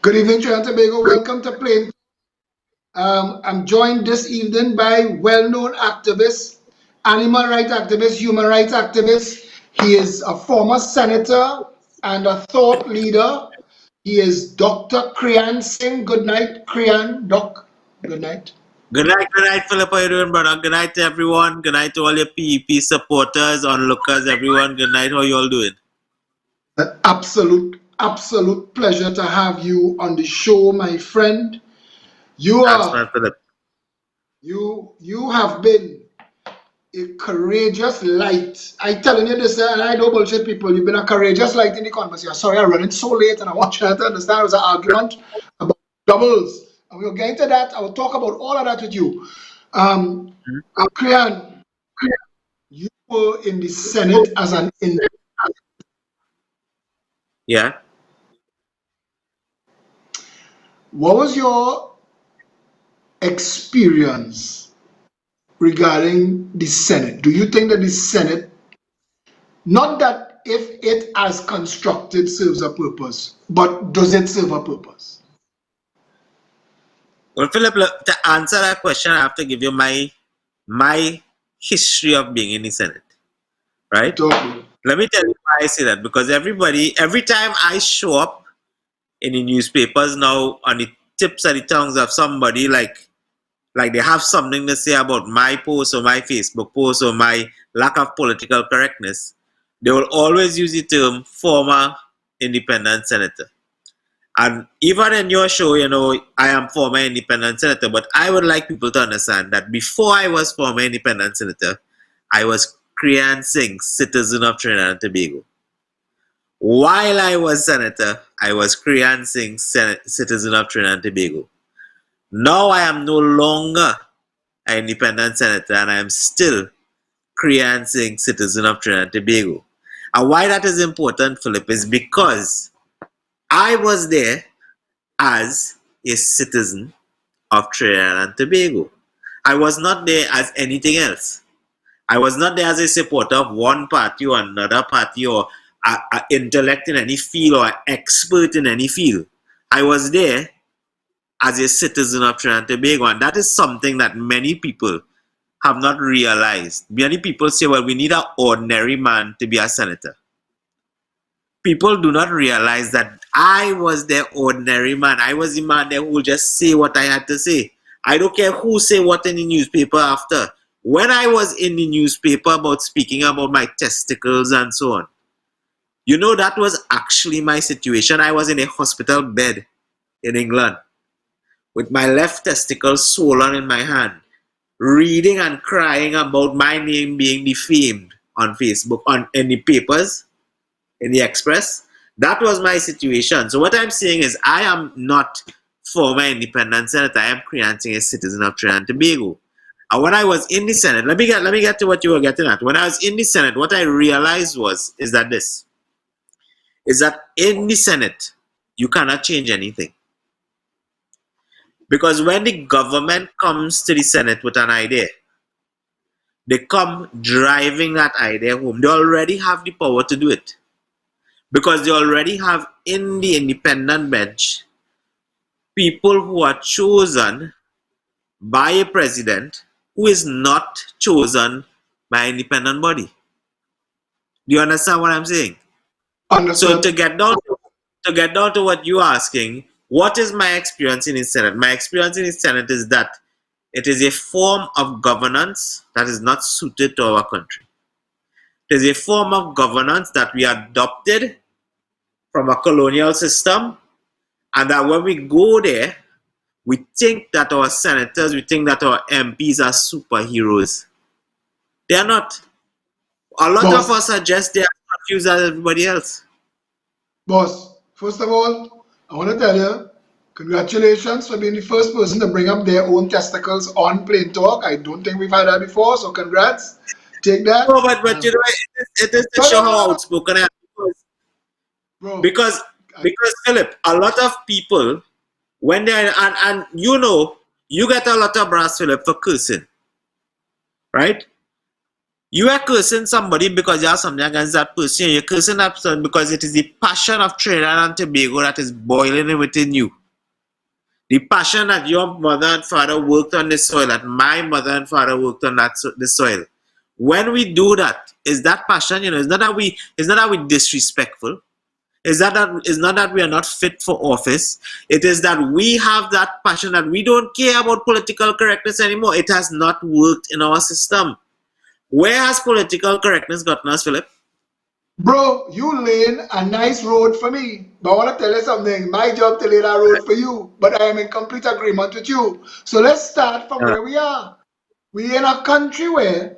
Good evening, Trinidad and Tobago. Welcome to Plain. I'm joined this evening by well-known activist, animal rights activist, human rights activist. He is a former senator and a thought leader. He is Dr. Kriyan Singh. Good night, Kriyan. Doc. Good night. Good night, Philip. How you doing, brother? Good night to everyone. Good night to all your PEP supporters, onlookers, everyone. Good night. How you all doing? An absolute pleasure to have you on the show, my friend. You Thanks, are man, Philip. you have been a courageous light. I telling you this, and I don't bullshit people. You've been a courageous light in the conversation. Sorry, I'm running so late, and I want you to understand it was an argument about doubles. And we'll get into that. I will talk about all of that with you. Kriyan, you were in the Senate as an in. Yeah. What was your experience regarding the Senate? Do you think that the Senate, not that if it as constructed serves a purpose, but does it serve a purpose? Well, Philip, look, to answer that question, I have to give you my history of being in the Senate, right? Totally. Let me tell you why I say that. Because every time I show up in the newspapers now on the tips of the tongues of somebody, like they have something to say about my post or my Facebook post or my lack of political correctness, they will always use the term former independent senator. And even in your show, I am former independent senator, but I would like people to understand that before I was former independent senator, I was Kriyan Singh, citizen of Trinidad and Tobago. While I was senator, I was Kriyan Singh, citizen of Trinidad and Tobago. Now I am no longer an independent senator, and I am still Kriyan Singh, citizen of Trinidad and Tobago. And why that is important, Philip, is because I was there as a citizen of Trinidad and Tobago. I was not there as anything else. I was not there as a supporter of one party or another party or an intellect in any field or an expert in any field. I was there as a citizen of Trinidad and Tobago, and that is something that many people have not realized. Many people say, well, we need an ordinary man to be a senator. People do not realize that I was their ordinary man. I was the man there who would just say what I had to say. I don't care who say what in the newspaper after. When I was in the newspaper about speaking about my testicles and so on, that was actually my situation. I was in a hospital bed in England with my left testicle swollen in my hand, reading and crying about my name being defamed on Facebook, in the papers, in the Express. That was my situation. So what I'm saying is I am not former independent senator. I am creating a citizen of Trinidad and Tobago. And when I was in the Senate, let me get to what you were getting at. When I was in the Senate, what I realized is that in the Senate, you cannot change anything. Because when the government comes to the Senate with an idea, they come driving that idea home. They already have the power to do it. Because they already have in the independent bench people who are chosen by a president who is not chosen by an independent body. Do you understand what I'm saying? So Understood. to get down to what you're asking, what is my experience in the Senate? My experience in the Senate is that it is a form of governance that is not suited to our country. It is a form of governance that we adopted from a colonial system, and that when we go there, we think that our senators, we think that our MPs are superheroes. They are not. A lot of Boss, us are just there confused as everybody else. boss, first of all, I want to tell you, congratulations for being the first person to bring up their own testicles on Plain Talk. I don't think we've had that before, so congrats. Take No, that. but it is to No, show no, no, how no, outspoken I am. bro. Because, I, because Philip, a lot of people, when they're, and you get a lot of brass, Philip, for cursing, right? You are cursing somebody because you have something against that person. You're cursing that person because it is the passion of Trinidad and Tobago that is boiling within you. The passion that your mother and father worked on the soil, that my mother and father worked on the soil. When we do that, is that passion? It's not that we disrespectful. It's not that we are not fit for office. It is that we have that passion that we don't care about political correctness anymore. It has not worked in our system. Where has political correctness gotten us, Philip? Bro, you laying a nice road for me. But I want to tell you something. My job to lay that road for you. But I am in complete agreement with you. So let's start from Uh, where we are. We're in a country where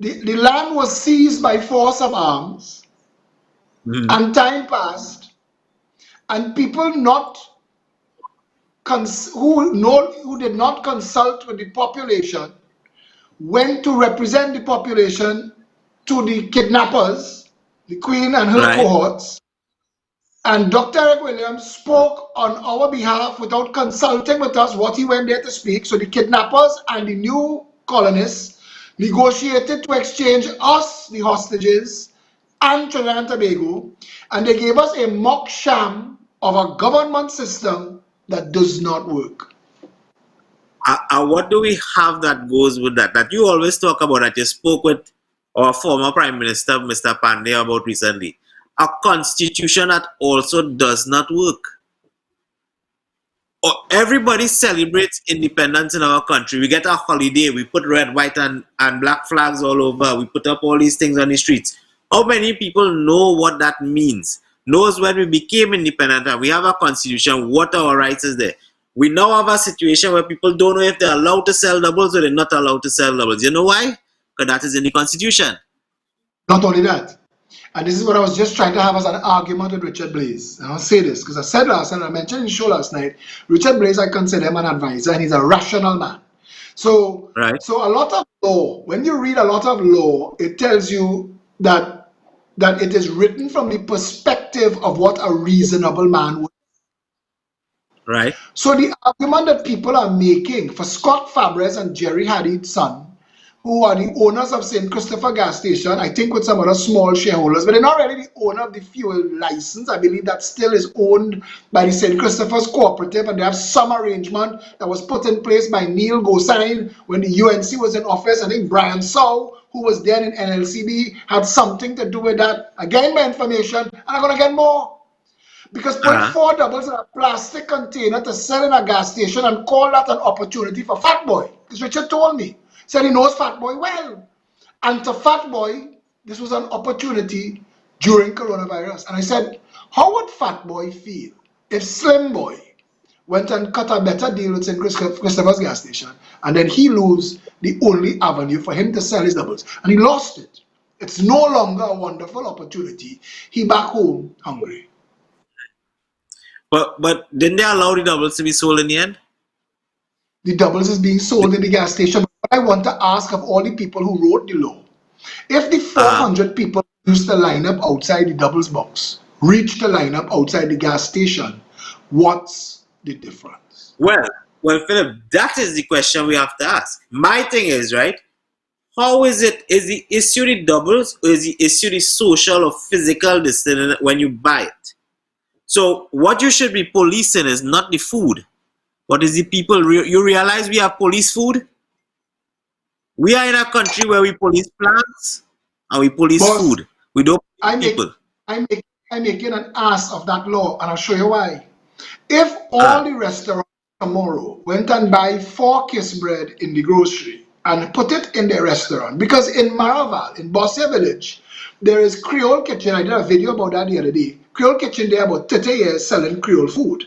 the land was seized by force of arms, mhm. and time passed, and people not who did not consult with the population went to represent the population to the kidnappers, the Queen and her Right. cohorts. And Dr. Eric Williams spoke on our behalf without consulting with us what he went there to speak. So the kidnappers and the new colonists negotiated to exchange us, the hostages, and Trinidad and Tobago, and they gave us a mock sham of a government system that does not work. What do we have that goes with that? That you always talk about, that you spoke with our former Prime Minister, Mr. Pandey, about recently. A constitution that also does not work. Everybody celebrates independence in our country. We get a holiday. We put red, white, and black flags all over. We put up all these things on the streets. How many people know what that means? Knows when we became independent and we have a constitution, what our rights is there. We now have a situation where people don't know if they're allowed to sell doubles or they're not allowed to sell doubles. You know why? Because that is in the constitution. Not only that, and this is what I was just trying to have as an argument with Richard Blaze. And I'll say this because I said last night, I mentioned in the show last night, Richard Blaze, I consider him an advisor and he's a rational man. So, Right? so a lot of law, when you read a lot of law, it tells you that it is written from the perspective of what a reasonable man would. Right? So the argument that people are making for Scott Fabres and Jerry Hadid's son, who are the owners of St. Christopher gas station, I think with some other small shareholders, but they're not really the owner of the fuel license. I believe that still is owned by the St. Christopher's Cooperative, and they have some arrangement that was put in place by Neil Gosain when the UNC was in office. I think Brian Sow, who was then in NLCB, had something to do with that. Again, my information, and I'm going to get more. Because putting Uh-huh. four doubles in a plastic container to sell in a gas station and call that an opportunity for Fat Boy. Because Richard told me, said he knows Fat Boy well. And to Fat Boy, this was an opportunity during coronavirus. And I said, how would Fat Boy feel if Slim Boy went and cut a better deal with St. Christopher's gas station, and then he lose the only avenue for him to sell his doubles, and he lost it. It's no longer a wonderful opportunity. He back home hungry. But didn't they allow the doubles to be sold in the end? The doubles is being sold in the gas station. But I want to ask of all the people who wrote the law, if the Uh-huh. 400 people used to line up outside the doubles box reach the lineup outside the gas station, what's the difference? Well, well, Philip, that is the question we have to ask. My thing is, right? How is it? Is the issue the doubles, or is the issue the social or physical distance when you buy it? So what you should be policing is not the food, but is the people. You realize we have police food. We are in a country where we police plants and we police Boss, food. We don't I police make people. I'm making an ass of that law, and I'll show you why. If Uh, all the restaurants tomorrow went and buy 4 kiss bread in the grocery and put it in their restaurant, because in Maraval, in Bossier Village, there is Creole Kitchen. I did a video about that the other day. Creole Kitchen, they are about 30 years selling Creole food.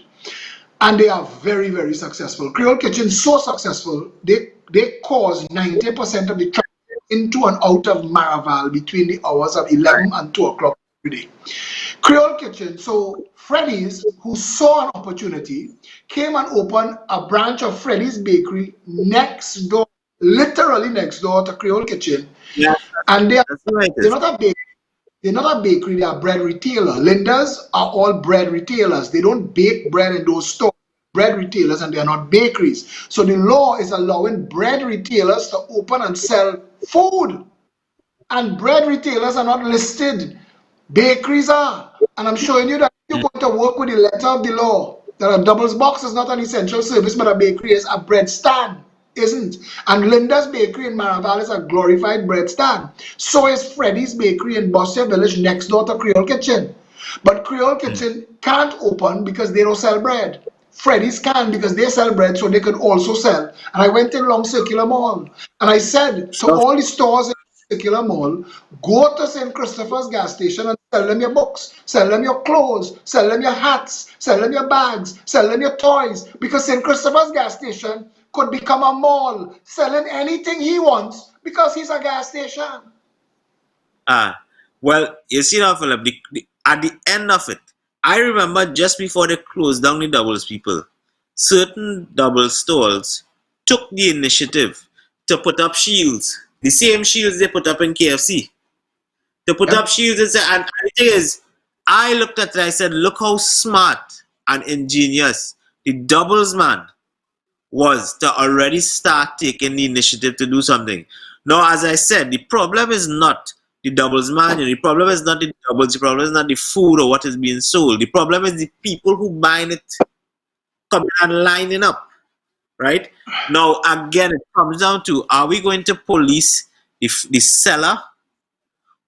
And they are very, very successful. Creole Kitchen is so successful, they cause 90% of the traffic into and out of Maraval between the hours of 11 and 2 o'clock every day. Creole Kitchen. So Freddy's, who saw an opportunity, came and opened a branch of Freddy's Bakery next door, literally next door to Creole Kitchen. yeah, And that's the way it they're is. not a bakery. They're not a bakery, they are bread retailer. Linda's are all bread retailers. They don't bake bread in those stores. Bread retailers, and they are not bakeries. So the law is allowing bread retailers to open and sell Food and bread retailers are not listed. Bakeries are. And I'm showing you that if you're going to work with the letter of the law, that a doubles box is not an essential service, but a bakery is. A bread stand isn't. And Linda's Bakery in Maraval is a glorified bread stand. So is Freddy's Bakery in Bossier Village next door to Creole Kitchen. But Creole Kitchen can't open because they don't sell bread. Freddy's can because they sell bread, so they can also sell. And I went in Long Circular Mall and I said to So, all the stores in Circular Mall, go to St. Christopher's gas station and sell them your books, sell them your clothes, sell them your hats, sell them your bags, sell them your toys. Because St. Christopher's gas station could become a mall selling anything he wants because he's a gas station. ah, well, you see now, Philip, at the end of it, I remember just before they closed down the doubles people, certain double stalls took the initiative to put up shields, the same shields they put up in KFC. To put up Yep. shields and say, and the thing is, I looked at it, I said, look how smart and ingenious the doubles man was to already start taking the initiative to do something. Now, as I said, the problem is not the doubles man, the problem is not the doubles, the problem is not the food or what is being sold. The problem is the people who buying it coming and lining up, right? Now, again, it comes down to, are we going to police the seller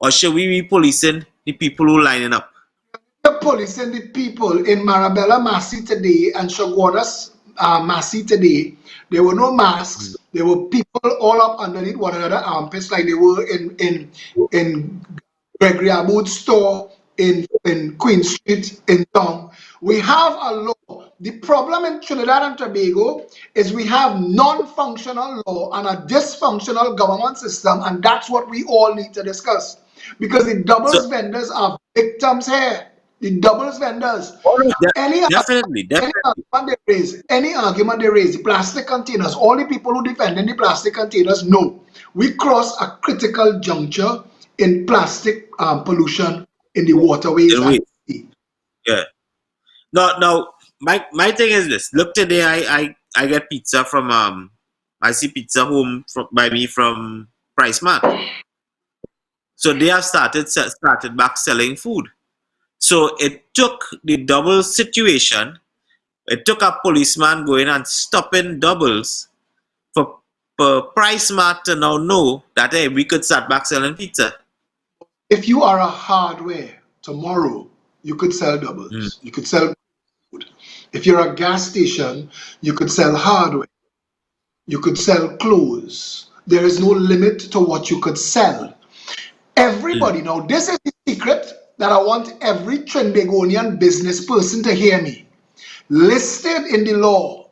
or should we be policing the people who lining up? The police and the people in Marabella Massey today and Shoguanas Massey today, there were no masks. There were people all up underneath one another armpits like they were in Gregory Aboud's store in Queen Street in town. We have a law. The problem in Trinidad and Tobago is we have non-functional law and a dysfunctional government system, and that's what we all need to discuss. Because the So, doubles vendors are victims here. The doubles vendors. oh, no, Any definitely, any definitely. argument they raise, the plastic containers, all the people who defending the plastic containers know we cross a critical juncture in plastic pollution in the waterways In and wait, the sea. yeah. No, my thing is this. Look, today I get pizza from I see pizza home from, by me from Price Mart. So they have started back selling food. So it took the double situation. It took a policeman going and stopping doubles for Price Mart to now know that hey, we could start back selling pizza. If you are a hardware tomorrow, you could sell Mm. doubles. You could sell food. If you're a gas station, you could sell hardware. You could sell clothes. There is no limit to what you could sell. Mm. Everybody, now this is the secret that I want every Trinbagonian business person to hear me. Listed in the law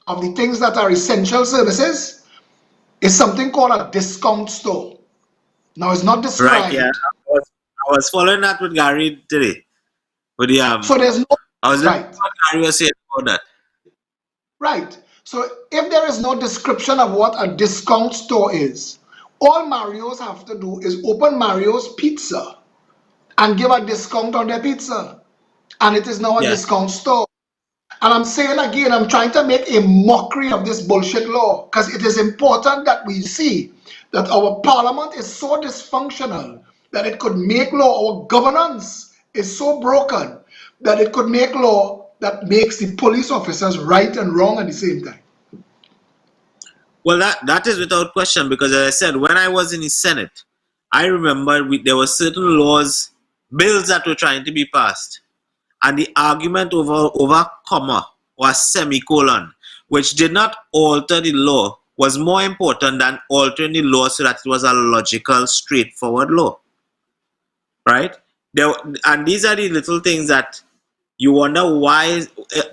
of the things that are essential services is something called a discount store. Now it's not Right, yeah. described. I was following that with Gary today. With the So there's no I was listening right. to what Gary was saying about that. Right. So if there is no description of what a discount store is, all Mario's have to do is open Mario's Pizza and give a discount on their pizza. And it is now a Yeah. discount store. And I'm saying again, I'm trying to make a mockery of this bullshit law because it is important that we see that our parliament is so dysfunctional that it could make law. Our governance is so broken that it could make law that makes the police officers right and wrong at the same time. Well, that is without question because, as I said, when I was in the Senate, I remember there were certain laws, bills that were trying to be passed, and the argument over comma or semicolon, which did not alter the law, was more important than altering the law so that it was a logical, straightforward law, right? There, and these are the little things that you wonder why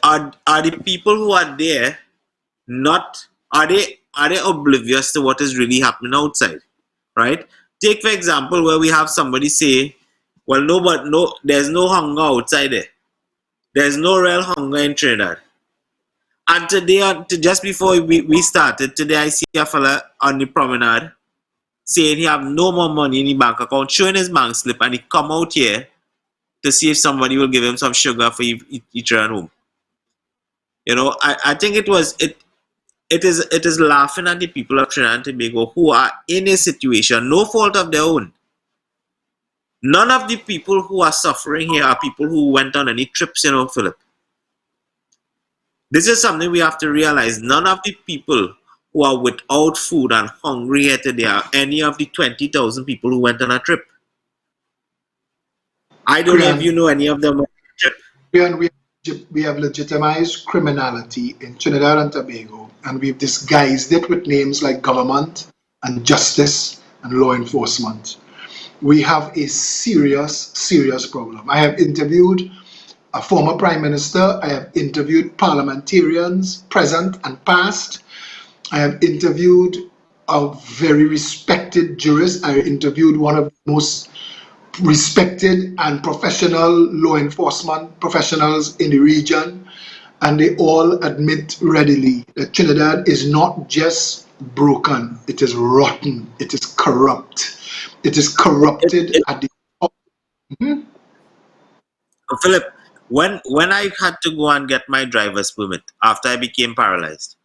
are the people who are there not are they oblivious to what is really happening outside, right? Take for example where we have somebody say, well, no, but no, there's no hunger outside there. There's no real hunger in Trinidad. And today, just before we started, today I see a fella on the promenade saying he have no more money in the bank account, showing his bank slip, and he come out here to see if somebody will give him some sugar for each run home. You know, I think it was it. it is laughing at the people of Trinidad and Tobago who are in a situation, no fault of their own. None of the people who are suffering here are people who went on any trips, Philip. This is something we have to realize. None of the people who are without food and hungry here today are any of the 20,000 people who went on a trip. I don't know if you Krian, know any of them. Krian, we have legitimized criminality in Trinidad and Tobago, and we've disguised it with names like government and justice and law enforcement. We have a serious, serious problem. I have interviewed a former prime minister. I have interviewed parliamentarians, present and past. I have interviewed a very respected jurist. I interviewed one of the most respected and professional law enforcement professionals in the region, and they all admit readily that Trinidad is not just broken, it is rotten, it is corrupt. It is It, corrupted it, at the top. Mhm. Philip, when I had to go and get my driver's permit after I became paralyzed,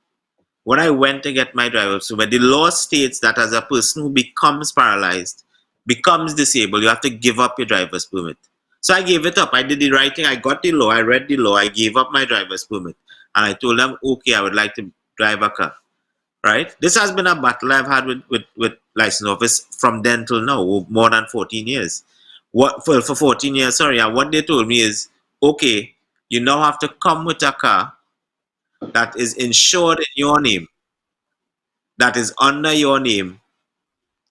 when I went to get my driver's permit, the law states that as a person who becomes paralyzed, becomes disabled, you have to give up your driver's permit. So I gave it up. I did the right thing. I got the law. I read the law. I gave up my driver's permit. And I told them, okay, I would like to drive a car. Right? This has been a battle I've had with license office from then till now, more than 14 years. For 14 years, sorry. And what they told me is, okay, you now have to come with a car that is insured in your name, that is under your name,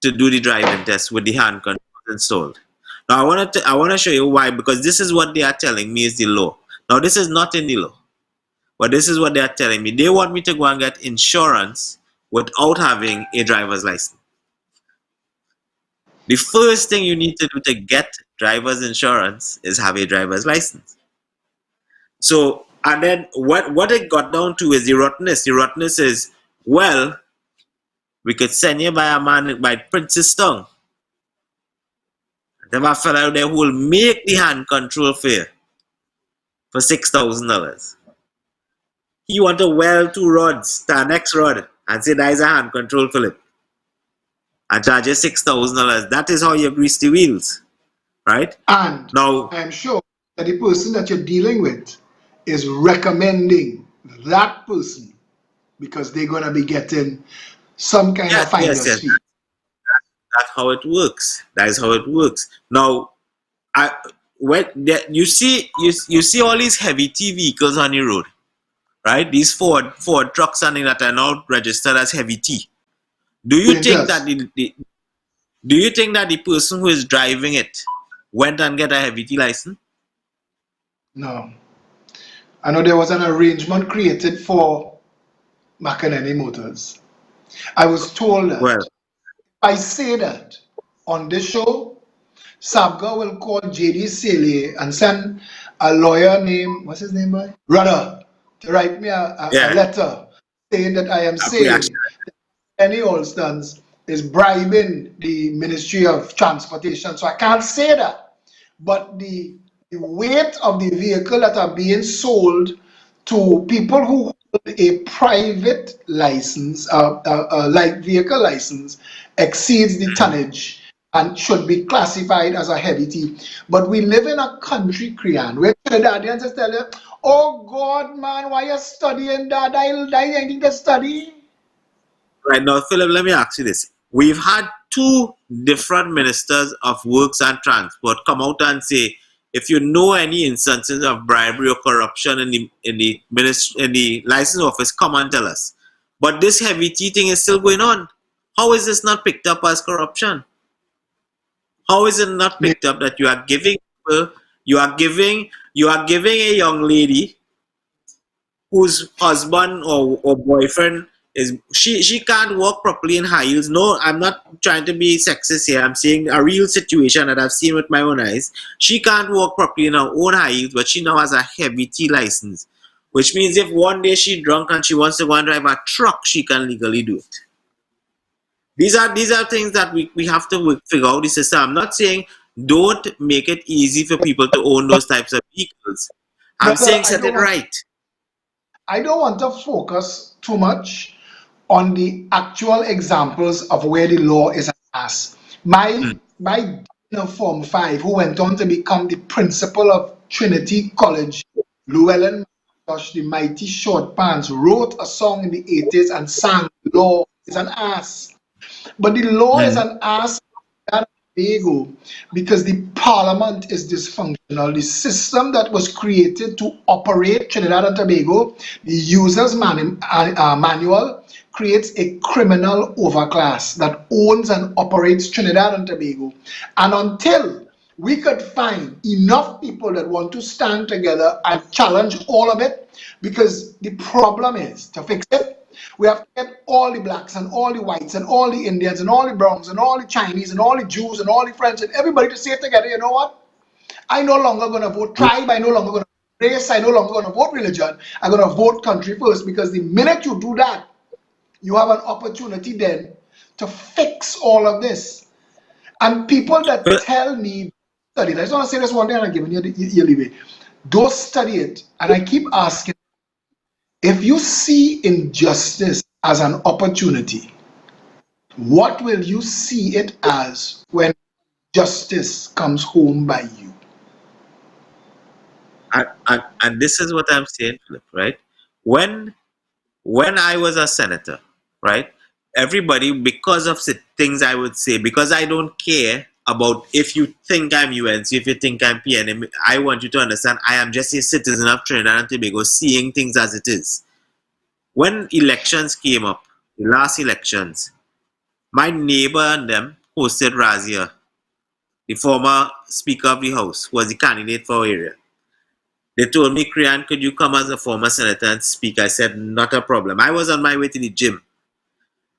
to do the driving test with the hand controls installed. Now I want to show you why, because this is what they are telling me is the law. Now this is not in the law, but this is what they are telling me. They want me to go and get insurance without having a driver's license. The first thing you need to do to get driver's insurance is have a driver's license. So, and then what it got down to is the rottenness. The rottenness is, well, we could send you by a man by Prince's tongue. There are fellow out there who will make the hand control fair for $6,000. He want to weld two rods to our next rod and say that is a hand control, Philip, and charge you $6,000. That is how you grease the wheels, right? And Now, I am sure that the person that you're dealing with is recommending that person because they're going to be getting some kind yes, of yes, finder's yes. fee. That's how it works. That is how it works. Now, I when you see all these heavy T vehicles on the road, right? These Ford trucks and that are now registered as heavy T. Do you think that Dangerous. the person who is driving it went and get a heavy T license? No. I know there was an arrangement created for McInerney Motors. I was told that Well, if I say that on this show, Sabga will call JD Sele and send a lawyer named, what's his name, boy? Rudder, to write me a yeah, letter saying that I am a pre-action. saying any Olstons is bribing the Ministry of Transportation. So I can't say that. But the weight of the vehicle that are being sold to people who hold a private license, light vehicle license, exceeds the tonnage and should be classified as a heavy T. But we live in a country, Krian, where Trinidadians just tell you, oh God, man, why you studying that? I ain't to study. Right now, Philip, let me ask you this. We've had two different ministers of works and transport come out and say, if you know any instances of bribery or corruption in the license office, come and tell us. But this heavy cheating is still going on. How is this not picked up as corruption? How is it not picked up that you are giving a young lady whose husband or boyfriend is she can't walk properly in high heels. No, I'm not trying to be sexist here. I'm saying a real situation that I've seen with my own eyes. She can't walk properly in her own high heels, but she now has a heavy T license. Which means if one day she drunk and she wants to go and drive a truck, she can legally do it. These are things that we have to figure out the system. I'm not saying don't make it easy for people to own those types of vehicles. I'm No, saying I set don't it want right. I don't want to focus too much on the actual examples of where the law is an ass. My dean of Form 5, who went on to become the principal of Trinity College, Llewellyn Josh, the mighty short pants, wrote a song in the 80s and sang law is an ass. But the law is Mm. an ass and Tobago because the parliament is dysfunctional. The system that was created to operate Trinidad and Tobago, the manual, creates a criminal overclass that owns and operates Trinidad and Tobago. And until we could find enough people that want to stand together and challenge all of it, because the problem is to fix it, we have to get all the blacks and all the whites and all the Indians and all the Browns and all the Chinese and all the Jews and all the French and everybody to say together, you know what? I no longer going to vote tribe. I no longer going to vote race. I no longer going to vote religion. I'm going to vote country first, because the minute you do that, you have an opportunity then to fix all of this. And people that Well, tell me, study it. I just want to say this one thing and I'm giving you your leeway. Don't study it. And I keep asking, if you see injustice as an opportunity, what will you see it as when justice comes home by you? and this is what I'm saying, Philip, right? When when I was a senator, right? Everybody, because of the things I would say, because I don't care about if you think I'm UNC, if you think I'm PNM, I want you to understand I am just a citizen of Trinidad and Tobago, seeing things as it is. When elections came up, the last elections, my neighbor and them hosted Razia, the former Speaker of the House, who was the candidate for our area. They told me, Kriyan, could you come as a former senator and speak? I said, not a problem. I was on my way to the gym.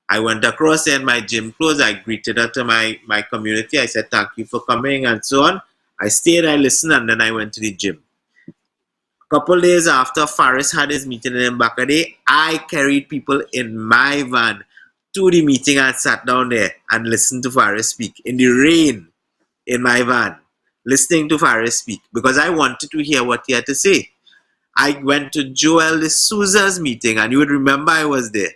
I went across there in my gym clothes. I greeted her to my community. I said, thank you for coming and so on. I stayed, I listened, and then I went to the gym. A couple days after Faris had his meeting in Mbakade, I carried people in my van to the meeting and sat down there and listened to Faris speak in the rain in my van, listening to Faris speak because I wanted to hear what he had to say. I went to Joel D'Souza's meeting, and you would remember I was there.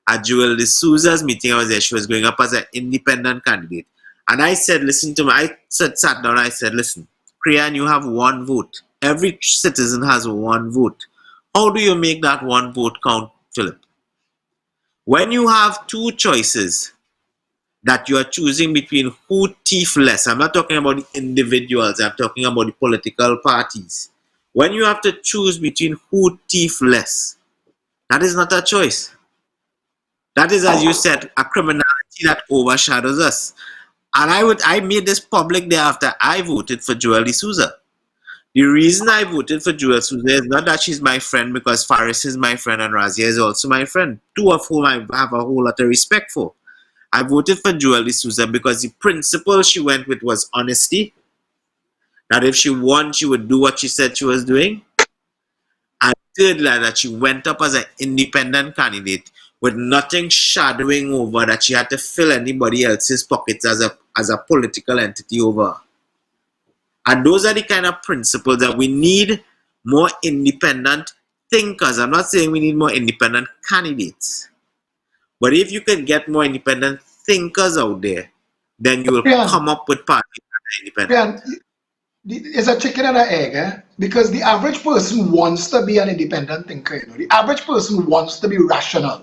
At Joel D'Souza's meeting, I was there. She was going up as an independent candidate. And I said, listen to me. Sat down, I said, listen, Kriyan, you have one vote. Every citizen has one vote. How do you make that one vote count, Philip? When you have two choices that you are choosing between who thief less, I'm not talking about the individuals, I'm talking about the political parties. When you have to choose between who thief less, that is not a choice. That is, as you said, a criminality that overshadows us. And I made this public day after I voted for Joel D'Souza. The reason I voted for Joel D'Souza is not that she's my friend, because Faris is my friend and Razia is also my friend, two of whom I have a whole lot of respect for. I voted for Joel D'Souza because the principle she went with was honesty. That if she won, she would do what she said she was doing. And thirdly, that she went up as an independent candidate with nothing shadowing over that she had to fill anybody else's pockets as a political entity over. And those are the kind of principles that we need more independent thinkers. I'm not saying we need more independent candidates. But if you can get more independent thinkers out there, then you will Brian, come up with parties that are independent. Brian, it's a chicken and an egg, eh? Because the average person wants to be an independent thinker. You know? The average person wants to be rational,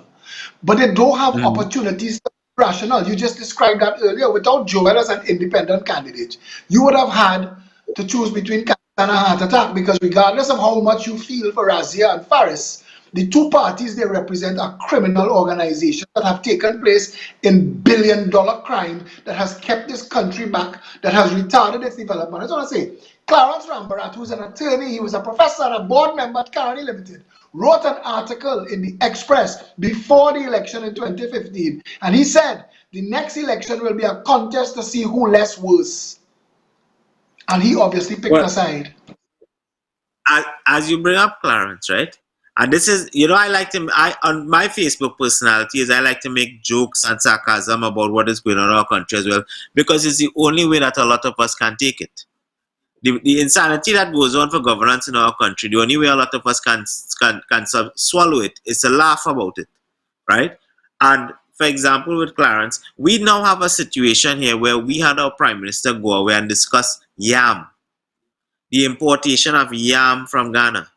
but they don't have Mm. opportunities to be rational. You just described that earlier. Without Joel as an independent candidate, you would have had to choose between cancer and a heart attack, because regardless of how much you feel for Razia and Faris, the two parties they represent are criminal organizations that have taken place in billion-dollar crime that has kept this country back, that has retarded its development. I just want to say, Clarence Rambarat, who's an attorney, he was a professor and a board member at Carney Limited, wrote an article in the Express before the election in 2015, and he said the next election will be a contest to see who less worse. And he obviously picked Well, a side. as you bring up Clarence, right? And this is, I like to, on my Facebook personality is I like to make jokes and sarcasm about what is going on in our country as well, because it's the only way that a lot of us can take it. The insanity that goes on for governance in our country, the only way a lot of us can swallow it is to laugh about it, right? And for example, with Clarence, we now have a situation here where we had our Prime Minister go away and discuss yam, the importation of yam from Ghana.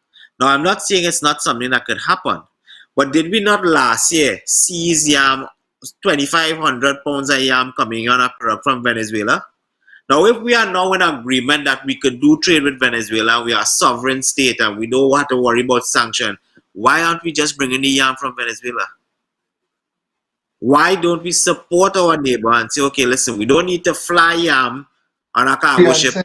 Now, I'm not saying it's not something that could happen, but did we not last year seize yam, 2,500 pounds of yam coming on a product from Venezuela? Now, if we are now in agreement that we could do trade with Venezuela, we are a sovereign state and we don't have to worry about sanction, why aren't we just bringing the yam from Venezuela? Why don't we support our neighbor and say, okay, listen, we don't need to fly yam on a cargo ship.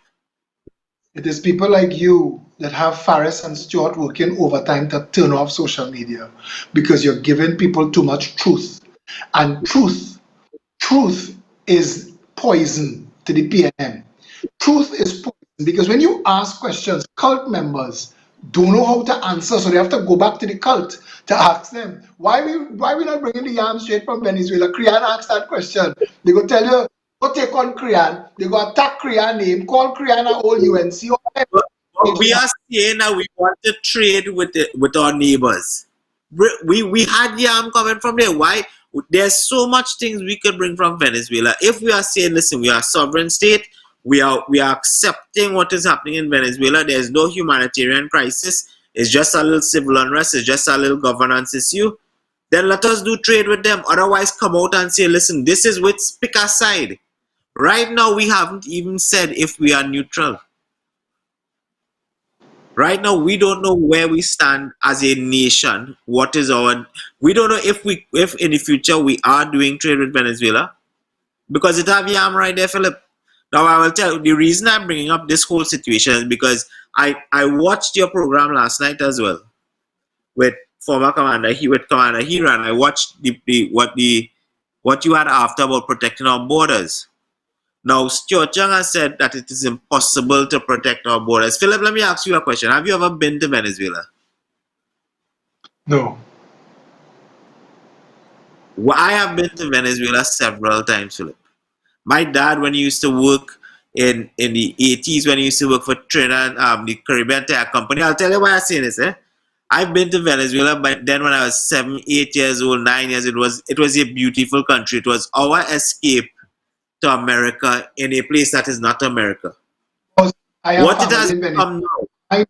It is people like you that have Faris and Stuart working overtime to turn off social media because you're giving people too much truth. And truth is poison to the PNM. Truth is poison because when you ask questions, cult members don't know how to answer, so they have to go back to the cult to ask them why we not bringing the yam straight from Venezuela. Krian asked that question. They go tell you, go take on Krian. They go attack Krian name, call Krian a whole UNC. But we are saying that we want to trade with our neighbors. We had yam coming from there. Why? There's so much things we could bring from Venezuela. If we are saying, listen, we are a sovereign state, we are accepting what is happening in Venezuela. There's no humanitarian crisis. It's just a little civil unrest. It's just a little governance issue. Then let us do trade with them. Otherwise, come out and say, listen, this is which pick a side. Right now, we haven't even said if we are neutral. Right now, we don't know where we stand as a nation. What is our? We don't know if in the future we are doing trade with Venezuela, because it have yam right there, Philip. Now I will tell you the reason I'm bringing up this whole situation is because I watched your program last night as well with former commander with Commander Hira, and I watched what you had after about protecting our borders. Now, Stuart Young has said that it is impossible to protect our borders. Philip, let me ask you a question. Have you ever been to Venezuela? No. Well, I have been to Venezuela several times, Philip. My dad, when he used to work in the 80s, when he used to work for Trinidad, the Caribbean Tire Company, I'll tell you why I say this. I've been to Venezuela, but then when I was 7, 8 years old, 9 years, it was a beautiful country. It was our escape to America in a place that is not America. I have What it has family in Venezuela. become now.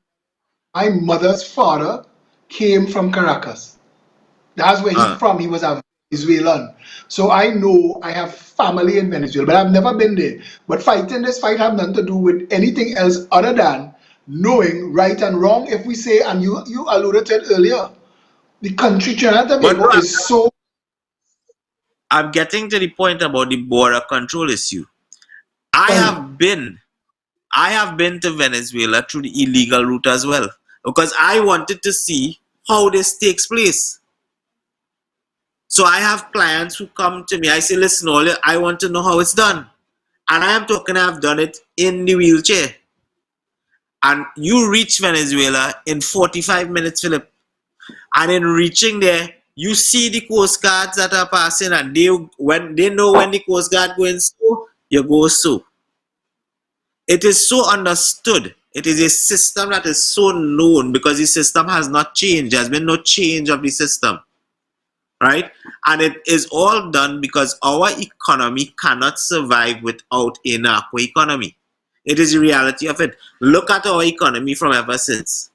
My mother's father came from Caracas. That's where he's from. He was a Venezuelan. So I know I have family in Venezuela, but I've never been there. But fighting this fight have nothing to do with anything else other than knowing right and wrong. If we say, and you alluded to it earlier, the country Trinidad and But Tobago is so. I'm getting to the point about the border control issue. I have been to Venezuela through the illegal route as well, because I wanted to see how this takes place. So I have clients who come to me. I say, listen, Ole, I want to know how it's done. And I am talking, I've done it in the wheelchair. And you reach Venezuela in 45 minutes, Philip. And in reaching there, you see the Coast Guards that are passing, and when they know when the Coast Guard going so, you go so. It is so understood. It is a system that is so known because the system has not changed. There has been no change of the system. Right? And it is all done because our economy cannot survive without a narco economy. It is the reality of it. Look at our economy from ever since.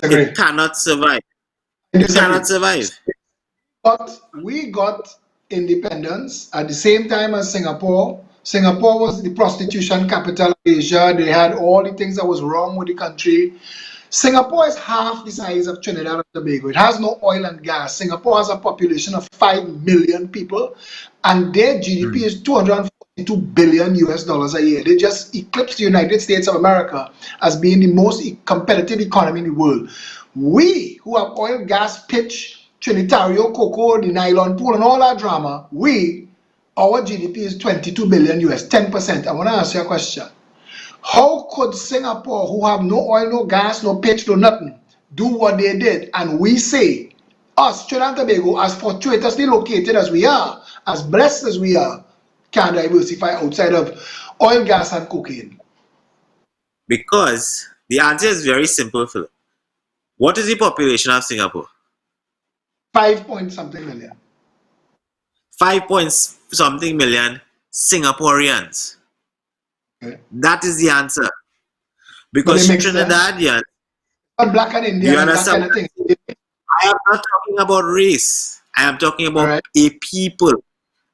Disagree. It cannot survive. It cannot survive. But we got independence at the same time as Singapore. Singapore was the prostitution capital of Asia. They had all the things that was wrong with the country. Singapore is half the size of Trinidad and Tobago. It has no oil and gas. Singapore has a population of 5 million people, and their GDP is 242 billion US dollars a year. They just eclipsed the United States of America as being the most competitive economy in the world. We, who have oil, gas, pitch, Trinitario, cocoa, the nylon pool, and all that drama, our GDP is 22 billion US, 10%. I want to ask you a question. How could Singapore, who have no oil, no gas, no pitch, no nothing, do what they did? And we say, us, Trinidad and Tobago, as fortuitously located as we are, as blessed as we are, can diversify outside of oil, gas, and cocaine? Because the answer is very simple, Philip. What is the population of Singapore? 5 point something million. 5 point something million Singaporeans. Okay. That is the answer. But they Because mix them. Trinidadian, Not black and do you Indian and that understand kind of what thing. I'm saying? I am not talking about race. I am talking All about right. a people.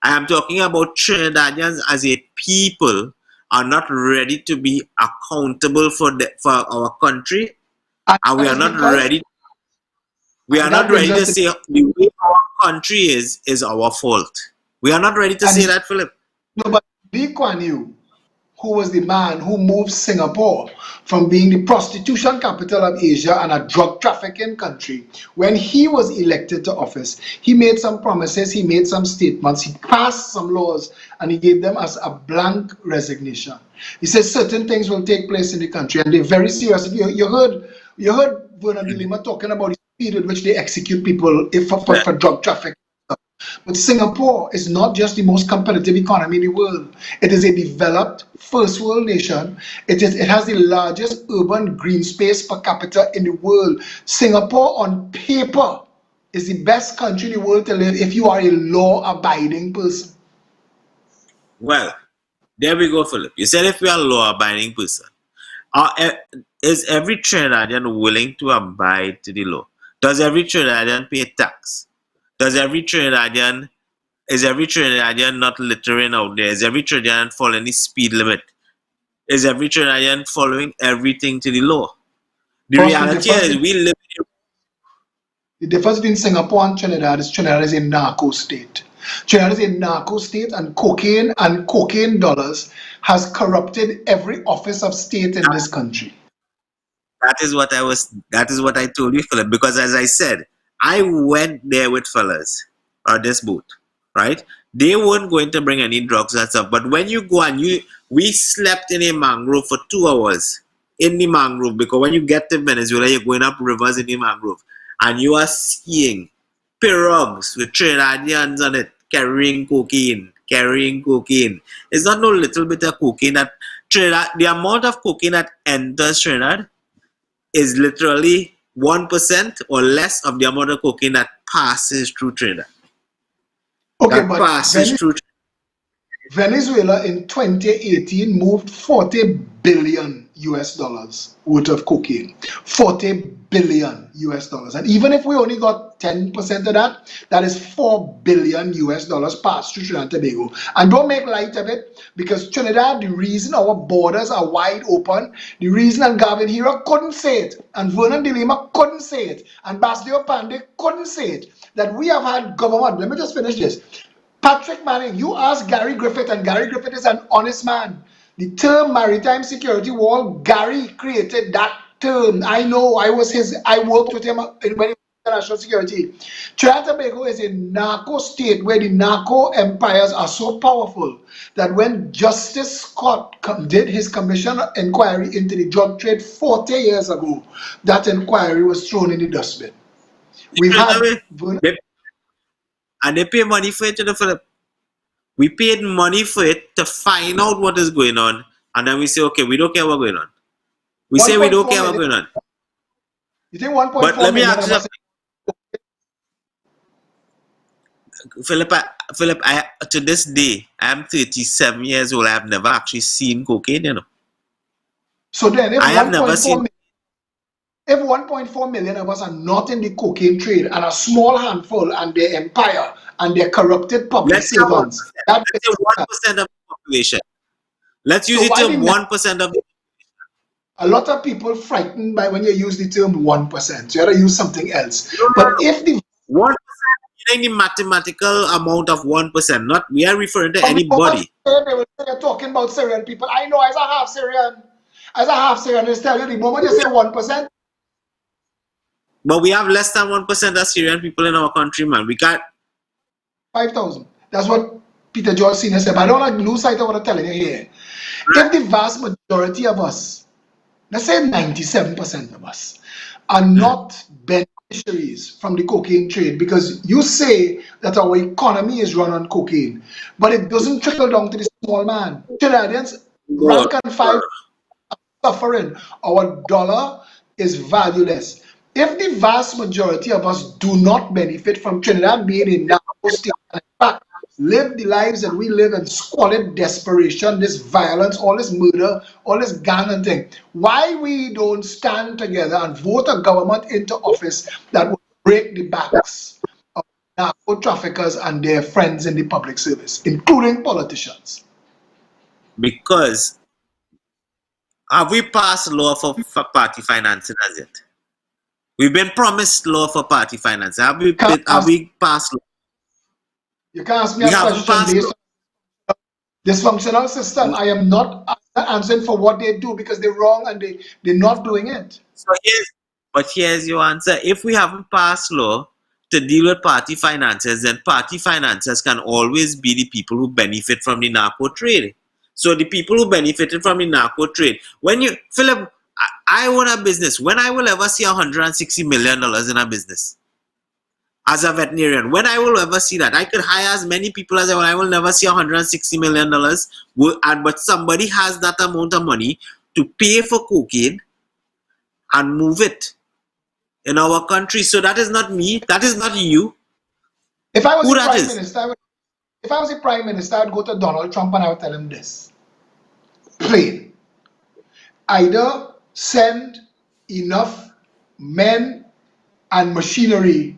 I am talking about Trinidadians as a people are not ready to be accountable for our country, And and that is because, we are and not that brings ready us to to, say the way our country is our fault. We are not ready to and say it's, that, Philip. no, but Lee Kuan Yew, who was the man who moved Singapore from being the prostitution capital of Asia and a drug trafficking country. When he was elected to office, he made some promises, he made some statements, he passed some laws, and he gave them as a blank resignation. He said certain things will take place in the country, and they're very serious. You heard Vernon de Lima talking about the speed at which they execute people Yeah. for drug trafficking. But Singapore is not just the most competitive economy in the world. It is a developed first world nation. It has the largest urban green space per capita in the world. Singapore on paper is the best country in the world to live if you are a law-abiding person. Well, there we go, Philip. You said if we are a law-abiding person, are, is every Trinidadian willing to abide to the law? Does every Trinidadian pay tax? Does every Trinidadian Is every Trinidadian not littering out there? Is every Trinidadian following the speed limit? Is every Trinidadian following everything to the law? The Because the reality difference, is we live in the difference between Singapore and Trinidad is a narco state. Trinidad is a narco state, and cocaine dollars has corrupted every office of state in this country. that is what I told you, Philip, because as I said, I went there with fellas or this boat, right? They weren't going to bring any drugs and stuff. But when you go and we slept in a mangrove for 2 hours in the mangrove because when you get to Venezuela, you're going up rivers in the mangrove and you are seeing pirogues with Trinidadians on it carrying cocaine, carrying cocaine. It's not no little bit of cocaine that Trinidad, the amount of cocaine that enters Trinidad is literally 1% or less of the amount of cocaine that passes through Trinidad. Okay, That but passes through. Venezuela in 2018 moved 40 billion US dollars worth of cocaine. 40 billion US dollars. And even if we only got 10% of that, that is 4 billion US dollars passed through Trinidad and Tobago. And don't make light of it because Trinidad, the reason our borders are wide open, the reason and Gavin Hira couldn't say it, and Vernon de Lima couldn't say it, and Basilio Pandey couldn't say it, that we have had government. Let me just finish this. Patrick Manning, you ask Gary Griffith, and Gary Griffith is an honest man. The term maritime security wall, Gary created that term. I know, I worked with him in when he was international security. Trinidad and Tobago is a narco state where the narco empires are so powerful that when Justice Scott did his commission inquiry into the drug trade 40 years ago, that inquiry was thrown in the dustbin. We've had They, and they pay money for it to the Philip. We paid money for it to find out what is going on, and then we say, okay, we don't care what's going on. We say we don't 1.4 care what's million. going on. You think But 1.4 let me million ask of you, us? Philip, to this day, I'm 37 years old. I have never actually seen cocaine, you know. So then, I have never seen. if 1.4 million of us are not in the cocaine trade and a small handful and their empire and their corrupted public Let's say 1%. servants, that Let's say is, 1% of the population. Let's use so the why term the 1% of the a lot of people frightened by when you use the term 1%. So you gotta use something else. But if the 1%, meaning the mathematical amount of 1%. Not we are referring to from the moment anybody. they will say they're talking about Syrian people, I know as a half Syrian, they tell you the moment you say 1%, But we have less than 1% of Syrian people in our country, man. We can't. 5,000. That's what Peter George Sr. said. But I don't like to lose sight of what I'm telling you here. If the vast majority of us, let's say 97% of us, are not beneficiaries from the cocaine trade, because you say that our economy is run on cocaine, but it doesn't trickle down to the small man. Trinidadians, No, rank and file, suffering. Our dollar is valueless. If the vast majority of us do not benefit from Trinidad being a narrow state, in fact, live the lives that we live in squalid desperation, this violence, all this murder, all this gang and thing, why we don't stand together and vote a government into office that will break the backs of narco traffickers and their friends in the public service, including politicians? Because have we passed law for party financing as yet? We've been promised law for party financing. Can't Have ask, we passed law? you can't ask me We a haven't question passed based law. on dysfunctional system. I am not answering for what they do because they're wrong and they're not doing it. So here's your answer. If we haven't passed law to deal with party finances, then party finances can always be the people who benefit from the narco trade. So the people who benefited from the narco trade, when you, Philip, I own a business. When I will ever see $160 million in a business as a veterinarian, when I will ever see that? I could hire as many people as I want. I will never see $160 million. But somebody has that amount of money to pay for cocaine and move it in our country. So that is not me. That is not you. If I was Who the that prime is? minister, if I was the prime minister, I'd go to Donald Trump and I would tell him this. Plain. Either send enough men and machinery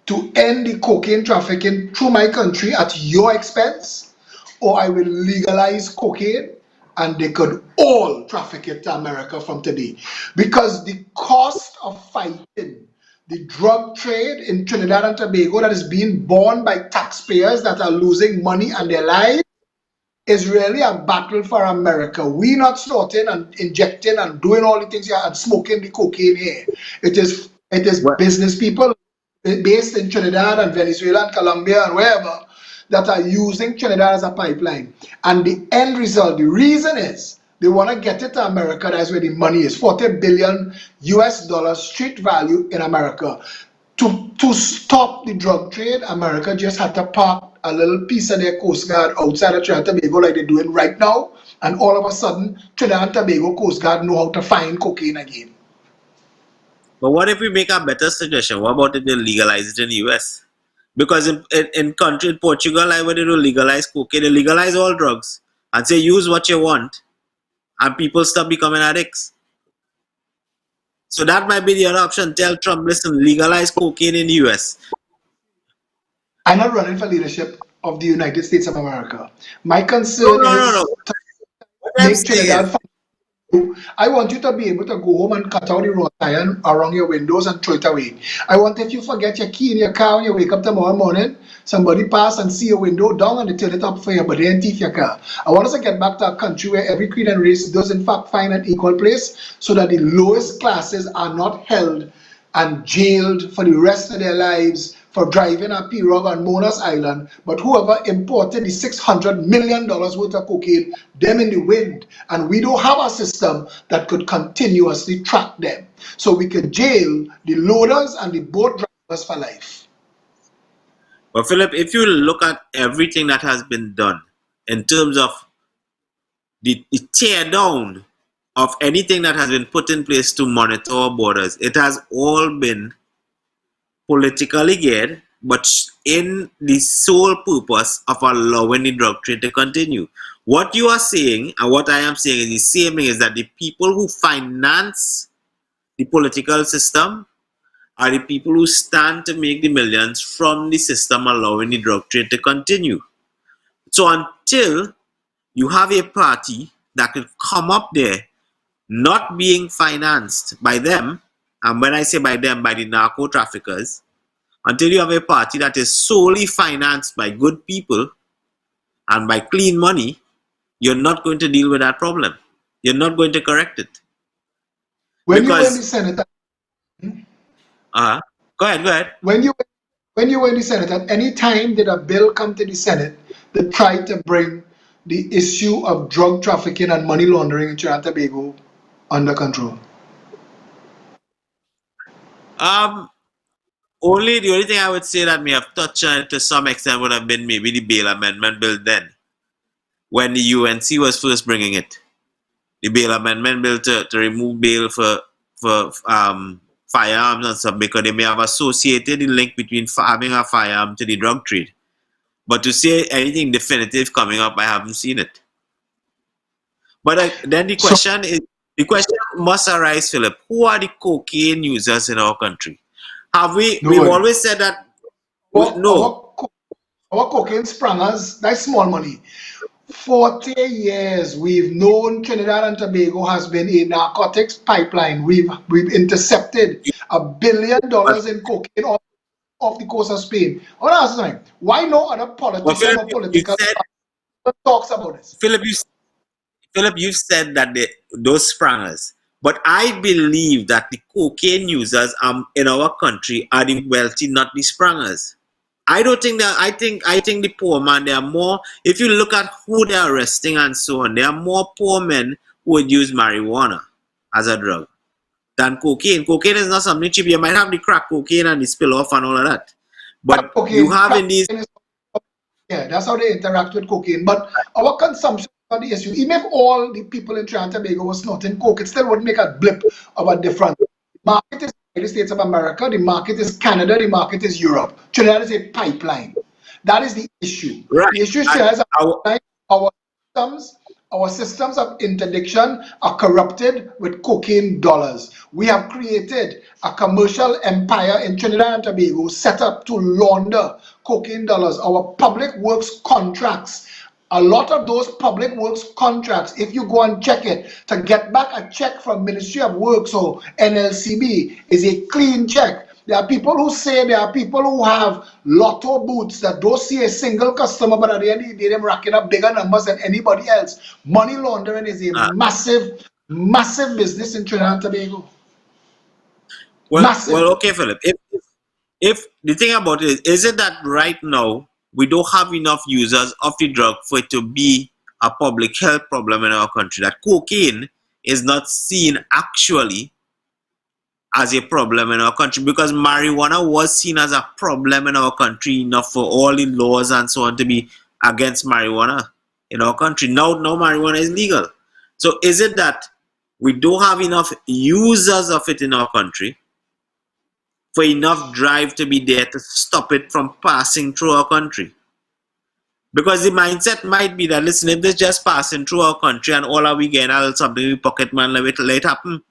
to end the cocaine trafficking through my country at your expense, or I will legalize cocaine and they could all traffic it to America from today. Because the cost of fighting the drug trade in Trinidad and Tobago that is being borne by taxpayers that are losing money and their lives is really a battle for America. We not snorting and injecting and doing all the things here and smoking the cocaine here. It is What? business people based in Trinidad and Venezuela and Colombia and wherever that are using Trinidad as a pipeline. And the end result, the reason is they want to get it to America. That's where the money is. 40 billion US dollars street value in America. To stop the drug trade, America just had to park a little piece of their Coast Guard outside of Trinidad and Tobago like they're doing right now. And all of a sudden, Trinidad and Tobago Coast Guard know how to find cocaine again. But what if we make a better suggestion? What about if they legalize it in the US? Because in country in Portugal, like when they do legalize cocaine, they legalize all drugs and say use what you want, and people stop becoming addicts. So that might be the other option. Tell Trump, listen, legalize cocaine in the US. I'm not running for leadership of the United States of America. My No, concern no, no, no. is to What I'm make saying is, Trinidad. I want you to be able to go home and cut out the wrought iron around your windows and throw it away. I want if you forget your key in your car when you wake up tomorrow morning, somebody pass and see your window down and they turn it up for you, but they ain't thief your car. I want us to get back to a country where every creed and race does in fact find an equal place so that the lowest classes are not held and jailed for the rest of their lives for driving a pirogue on Mona's Island, but whoever imported the $600 million worth of cocaine, them in the wind. And we don't have a system that could continuously track them. So we could jail the loaders and the boat drivers for life. but Philip, if you look at everything that has been done in terms of the tear down of anything that has been put in place to monitor our borders, it has all been politically geared, but in the sole purpose of allowing the drug trade to continue. What you are saying and what I am saying is the same thing, is that the people who finance the political system are the people who stand to make the millions from the system allowing the drug trade to continue. So until you have a party that could come up there not being financed by them, and when I say by them, by the narco traffickers, until you have a party that is solely financed by good people and by clean money, you're not going to deal with that problem. You're not going to correct it. When you were in the Because, Senate, go ahead, go ahead. when you were in the Senate, at any time did a bill come to the Senate that tried to bring the issue of drug trafficking and money laundering in Trinidad and Tobago under control? Um, the only thing I would say that may have touched on it to some extent would have been maybe the bail amendment bill then, when the UNC was first bringing it. The bail amendment bill to remove bail for firearms and stuff, because they may have associated the link between having a firearm to the drug trade. But to say anything definitive coming up, I haven't seen it. But then So the question must arise, Philip. Who are the cocaine users in our country? We've nobody. always said that, Our, no. our, co- our cocaine sprangers, that's small money. 40 years we've known Trinidad and Tobago has been a narcotics pipeline. We've intercepted $1 billion in cocaine off the coast of Spain. I want to ask you something. Why no other Well, politician Philip, or you political said, party talks about this? Philip, you Philip, you said that those sprangers, but I believe that the cocaine users in our country are the wealthy, not the sprangers. I don't think that. I think the poor man. There are more. If you look at who they are arresting and so on, there are more poor men who would use marijuana as a drug than cocaine. Cocaine is not something cheap. You might have the crack cocaine and the spill off and all of that, Crack but you cocaine, have crack in these. cocaine is, yeah, that's how they interact with cocaine. But our consumption is not the issue. Even if all the people in Trinidad and Tobago were snorting coke, it still would make a blip of a difference. The market is the United States of America, the market is Canada, the market is Europe. Trinidad is a pipeline. That is the issue. Right. The issue is And Trinidad is a our, pipeline. Systems, our systems of interdiction are corrupted with cocaine dollars. We have created a commercial empire in Trinidad and Tobago set up to launder cocaine dollars. Our public works contracts, a lot of those public works contracts, if you go and check it, to get back a check from Ministry of Works or NLCB is a clean check. There are people who say there are people who have lotto booths that don't see a single customer, but at the end of the day, they're racking up bigger numbers than anybody else. Money laundering is a uh, massive, massive business in Trinidad and Tobago. well, Massive. okay, Philip. If the thing about it is it that right now we don't have enough users of the drug for it to be a public health problem in our country? That cocaine is not seen actually as a problem in our country, because marijuana was seen as a problem in our country enough for all the laws and so on to be against marijuana in our country. Now marijuana is legal. So is it that we don't have enough users of it in our country for enough drive to be there to stop it from passing through our country? Because the mindset might be that, listen, if this just passing through our country and all are we getting a little something we pocket man, let it happen.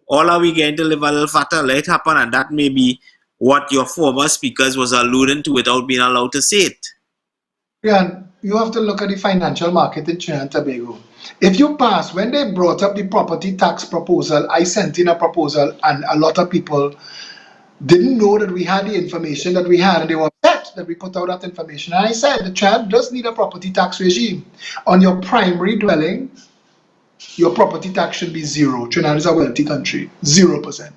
All are we getting to live a little fatter, let it happen. And that may be what your former speakers was alluding to without being allowed to say it. Yeah, you have to look at the financial market in Trinidad and Tobago. If you pass, when they brought up the property tax proposal, I sent in a proposal, and a lot of people didn't know that we had the information that we had, and they were upset that we put out that information. And I said the child does need a property tax regime. On your primary dwelling, your property tax should be zero. Trinidad is a wealthy country, 0%.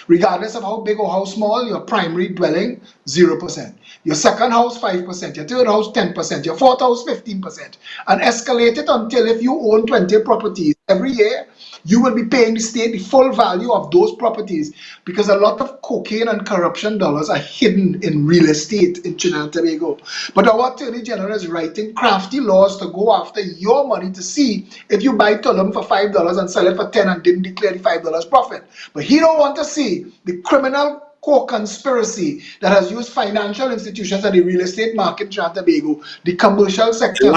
Regardless of how big or how small, your primary dwelling, 0%. Your second house, 5%. Your third house, 10%. Your fourth house, 15%. And escalate it until if you own 20 properties every year, you will be paying the state the full value of those properties, because a lot of cocaine and corruption dollars are hidden in real estate in Trinidad and Tobago. But our Attorney General is writing crafty laws to go after your money to see if you buy Tulum for $5 and sell it for 10 and didn't declare the $5 profit. But he don't want to see the criminal co-conspiracy that has used financial institutions and the real estate market in Trinidad and Tobago, the commercial sector,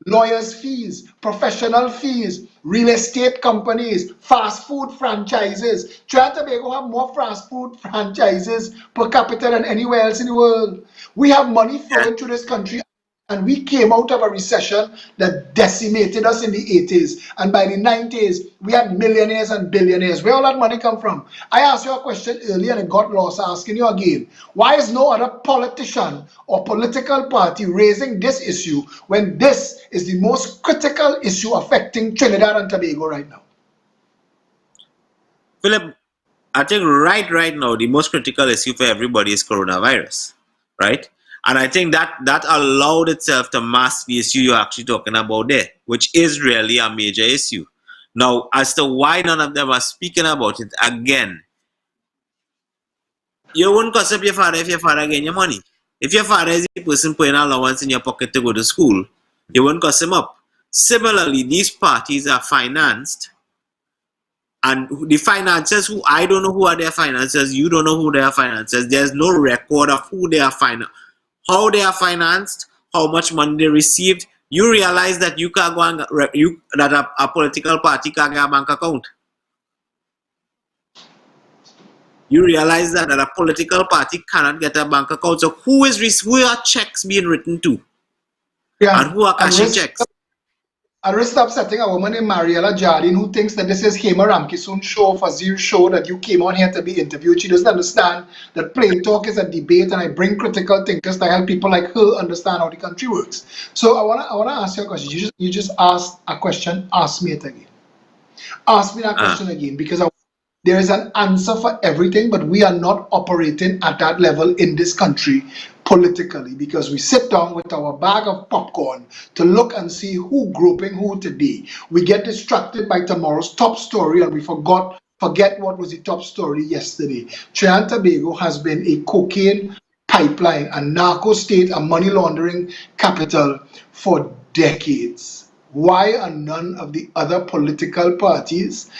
lawyers' fees, professional fees, real estate companies, fast food franchises. Trinidad and Tobago have more fast food franchises per capita than anywhere else in the world. We have money flowing through this country, and we came out of a recession that decimated us in the 80s. And by the 90s, we had millionaires and billionaires. Where all that money come from? I asked you a question earlier and it got lost. Asking you again. Why is no other politician or political party raising this issue when this is the most critical issue affecting Trinidad and Tobago right now? Philip, I think right now the most critical issue for everybody is coronavirus, right? And I think that allowed itself to mask the issue you're actually talking about there, which is really a major issue. Now, as to why none of them are speaking about it, again, you wouldn't gossip your father if your father getting your money. If your father is the person putting allowance in your pocket to go to school, you wouldn't cuss him up. Similarly, these parties are financed, and the financiers, who I don't know who are their financiers, you don't know who their financiers. There's no record of who they are how they are financed, how much money they received, you realize that you can go and that a political party can get a bank account. You realize that a political party cannot get a bank account. So who are checks being written to, and Yeah, who are and cashing checks? I risk upsetting a woman named Mariella Jardine who thinks that this is Hema Ramkissoon's show, Fazir's show, that you came on here to be interviewed. She doesn't understand that plain talk is a debate, and I bring critical thinkers to help people like her understand how the country works. So I wanna ask you a question. You just asked a question. Ask me it again. Ask me that Uh, question again, because there is an answer for everything, but we are not operating at that level in this country politically, because we sit down with our bag of popcorn to look and see who groping who today. We get distracted by tomorrow's top story, and we forget what was the top story yesterday. Trinidad and Tobago has been a cocaine pipeline, a narco state, a money laundering capital for decades. Why are none of the other political parties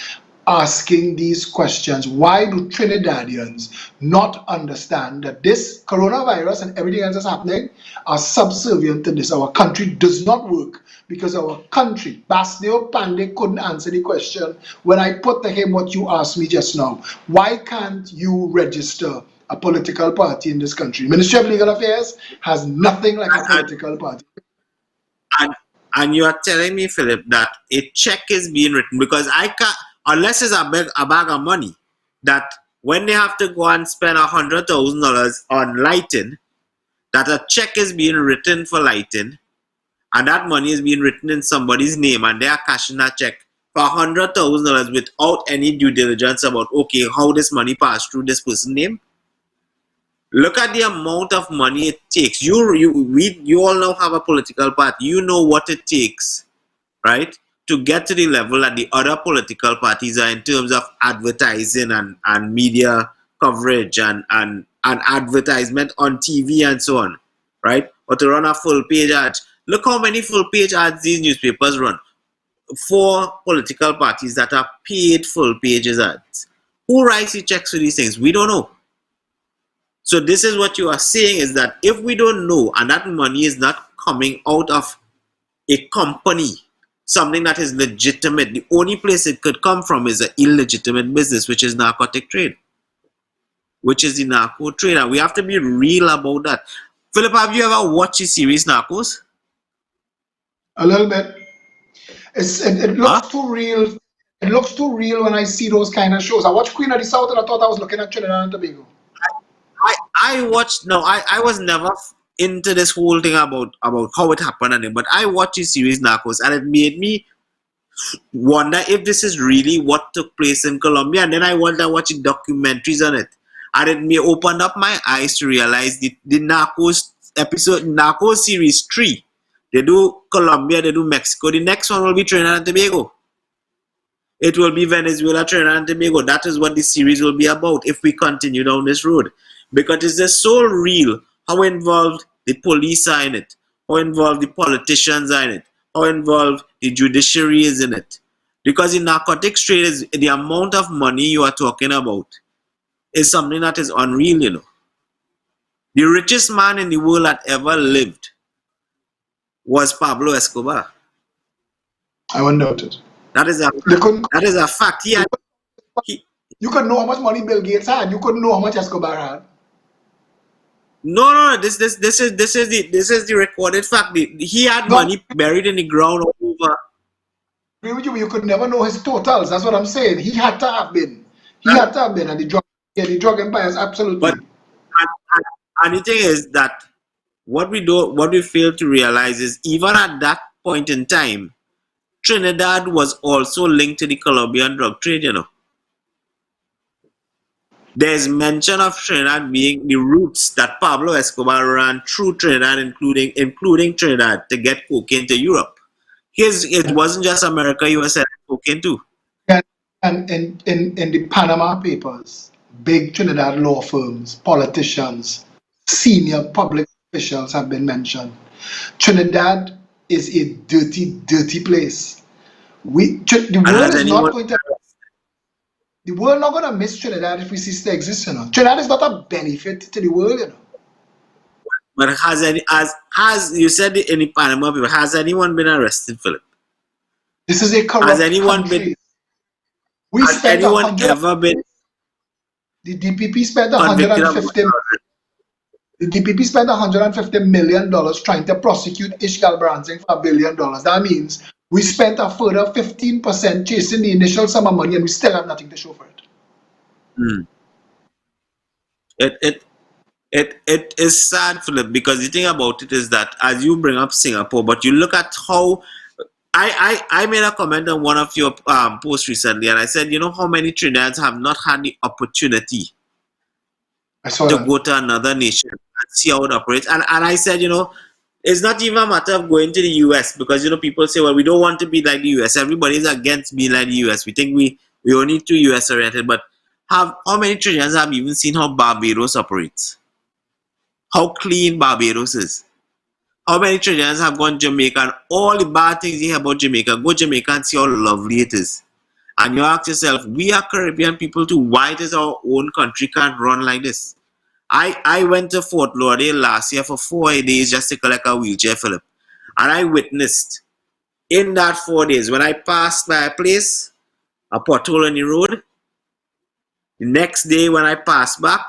asking these questions? Why do Trinidadians not understand that this coronavirus and everything else that's happening are subservient to this? Our country does not work because our country, Basdeo Pandey couldn't answer the question when I put to him what you asked me just now. Why can't you register a political party in this country? Ministry of Legal Affairs has nothing like a and, political party. and and you are telling me, Philip, that a check is being written because I can't, unless it's a bag of money, that when they have to go and spend $100,000 on lighting, that a check is being written for lighting, and that money is being written in somebody's name, and they are cashing that check for $100,000 without any due diligence about okay how this money passed through this person's name. Look at the amount of money it takes. You all now have a political party. You know what it takes, right, to get to the level that the other political parties are in terms of advertising and media coverage and advertisement on TV and so on, right? Or to run a full page ad. Look how many full page ads these newspapers run for political parties that are paid full pages ads. Who writes the checks for these things? We don't know. So this is what you are saying, is that if we don't know and that money is not coming out of a company, something that is legitimate, the only place it could come from is an illegitimate business, which is narcotic trade, which is the narco trade. And we have to be real about that. Philip, have you ever watched the series Narcos? A little bit. It Huh? looks too real. It looks too real when I see those kind of shows. I watched Queen of the South and I thought I was looking at Trinidad and Tobago. I watched, no, I was never into this whole thing about how it happened and but I watched the series Narcos and it made me wonder if this is really what took place in Colombia. And then I went and watched documentaries on it. And it may open up my eyes to realize the Narcos episode, Narcos series 3. They do Colombia, they do Mexico. The next one will be Trinidad and Tobago. It will be Venezuela, Trinidad and Tobago. That is what the series will be about if we continue down this road. Because it's just so real how involved the police are in it, how involved the politicians are in it, how involved the judiciary is in it. Because the narcotics trade is the amount of money you are talking about is something that is unreal, you know. The richest man in the world that ever lived was Pablo Escobar. I won't doubt it. That is a They couldn't. that is a fact. He You could know how much money Bill Gates had. You couldn't know how much Escobar had. no. This is the recorded fact. He had No, money buried in the ground all over. I agree with you. But you could never know his totals. That's what I'm saying. He had to have been. He had to have been, and the drug empires But absolutely. and the thing is that what we fail to realize is even at that point in time, Trinidad was also linked to the Colombian drug trade. You know, there's mention of Trinidad being the routes that Pablo Escobar ran through Trinidad, including Trinidad, to get cocaine to Europe. It wasn't just America you were selling cocaine to. And, and in the Panama Papers, big Trinidad law firms, politicians, senior public officials have been mentioned. Trinidad is a dirty, dirty place. The And world has is not anyone going to. The world not going to miss Trinidad if we cease to exist. You know, Trinidad is not a benefit to the world. You know, But has you said in the Panama Papers, has anyone been arrested, Philip? This is a Has corrupt anyone been? country. We Has spent a anyone hundred. ever been The DPP spent convicted of? 150. The DPP spent $150 million trying to prosecute Ishgal Branson for $1 billion. That means we spent a further 15% chasing the initial sum of money, and we still have nothing to show for it. Hmm. It it it is sad, Philip, because the thing about it is that as you bring up Singapore, but you look at how I made a comment on one of your posts recently, and I said, you know how many Trinidadians have not had the opportunity I saw to that. go to another nation and see how it operates. And I said, you know, it's not even a matter of going to the US because, you know, people say, well, we don't want to be like the US. Everybody's against being like the US. We think we only too US oriented. But how many Trinidadians have even seen how Barbados operates? How clean Barbados is? How many Trinidadians have gone to Jamaica and all the bad things you hear about Jamaica, go to Jamaica and see how lovely it is. And you ask yourself, we are Caribbean people too. Why does our own country can't run like this? I went to Fort Lauderdale last year for 4 days just to collect a wheelchair, Philip. And I witnessed in that 4 days, when I passed by a place, a pothole on the road, the next day when I passed back,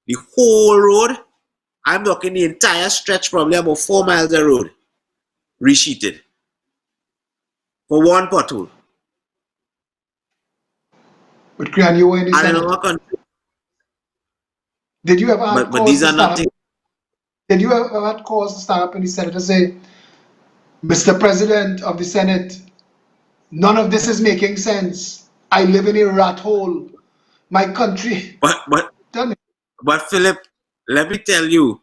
the whole road, I'm talking the entire stretch, probably about 4 miles of road, resheeted for one pothole. But Krian, you were in the And in Senate. our country, Did you ever have but cause these to are stand not up? things. Did you ever have cause to stand up in the Senate and say, Mr. President of the Senate, none of this is making sense. I live in a rat hole. My country. But but Tell me. But Philip, let me tell you,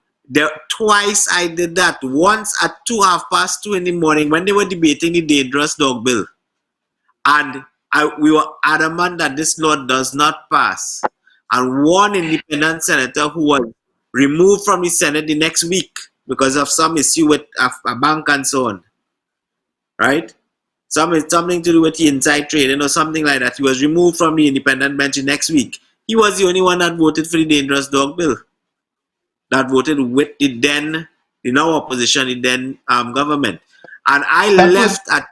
twice I did that. Once at 2:30 in the morning when they were debating the dangerous dog bill, and we were adamant that this law does not pass. And one independent senator who was removed from the Senate the next week because of some issue with a bank and so on, right? Something to do with the inside trading or something like that. He was removed from the independent bench the next week. He was the only one that voted for the dangerous dog bill, that voted with the now opposition, the then government. And I That person, left at,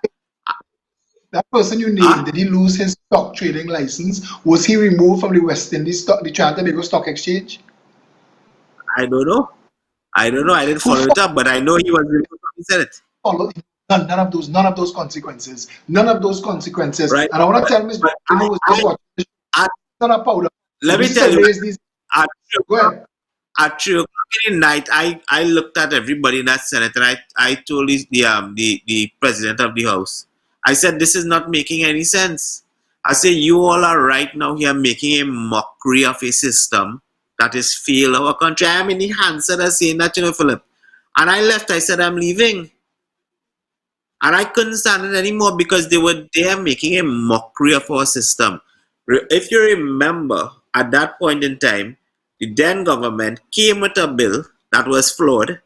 that person you named, huh? did he lose his stock trading license? Was he removed from the West Indies stock, the Trinidad and Tobago Stock Exchange? I don't know. I don't know. I didn't Who follow it up, but I know he was removed from the Senate. followed? None of those consequences. None of those consequences. Right? And I want to tell Ms. But Johnson, who was just watching this, I, not a powder. let me This is tell to you, raise these. at Go ahead. 3 o'clock in the night, I looked at everybody in that Senate and I told the president of the House, I said, this is not making any sense. I say, you all are right now here making a mockery of a system that has failed our country. I am in the Hansard saying that, you know, Philip. And I left. I said, I'm leaving. And I couldn't stand it anymore because they were there making a mockery of our system. If you remember, at that point in time, the then government came with a bill that was flawed,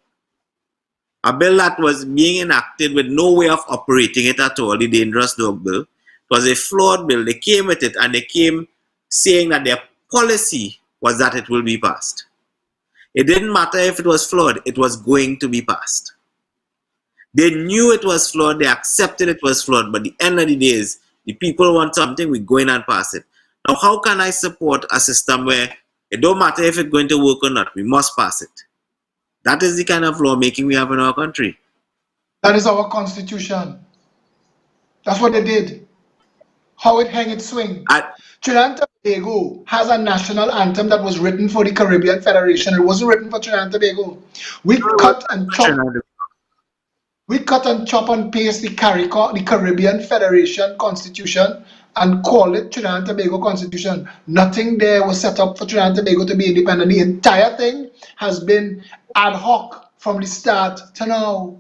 a bill that was being enacted with no way of operating it at all, the dangerous dog bill. It was a flawed bill. They came with it and they came saying that their policy was that it will be passed. It didn't matter if it was flawed, it was going to be passed. They knew it was flawed, they accepted it was flawed, but the end of the day is the people want something, we go in and pass it. Now, how can I support a system where it don't matter if it's going to work or not, we must pass it? That is the kind of lawmaking we have in our country. That is our constitution. That's what they did. How it hang its swing. At, Trinidad and Tobago has a national anthem that was written for the Caribbean Federation. It wasn't written for Trinidad and Tobago. We cut and chop and paste the Caribbean Federation Constitution and call it Trinidad and Tobago Constitution. Nothing there was set up for Trinidad and Tobago to be independent. The entire thing has been ad hoc from the start to now.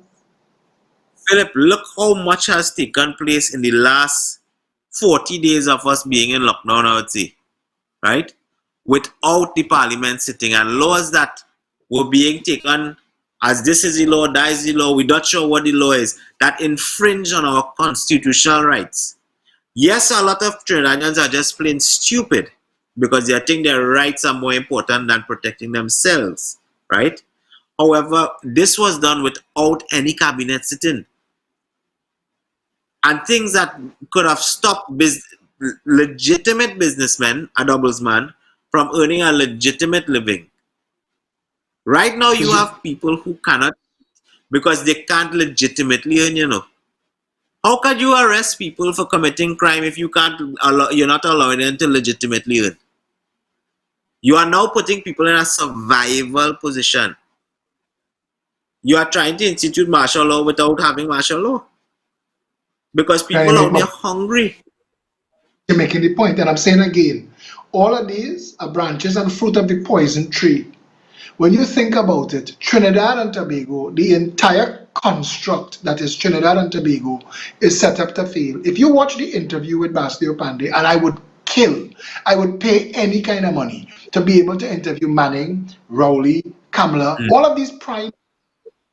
Philip, look how much has taken place in the last 40 days of us being in lockdown, I would say, right? Without the parliament sitting, and laws that were being taken as this is the law, that is the law, we're not sure what the law is, that infringe on our constitutional rights. Yes, a lot of Trinidadians are just plain stupid because they think their rights are more important than protecting themselves, right? However, this was done without any cabinet sitting. And things that could have stopped legitimate businessmen, a doublesman, from earning a legitimate living. Right now, you Because you, have people who cannot because they can't legitimately earn. How can you arrest people for committing crime if you're not allowing them to legitimately earn? You are now putting people in a survival position. You are trying to institute martial law without having martial law because trying people to make out my there hungry. you're making the point, and I'm saying again, all of these are branches and fruit of the poison tree. When you think about it, Trinidad and Tobago, the entire construct that is Trinidad and Tobago is set up to fail. If you watch the interview with Bastio Pandey, and I would pay any kind of money to be able to interview Manning, Rowley, Kamala, Mm. all of these prime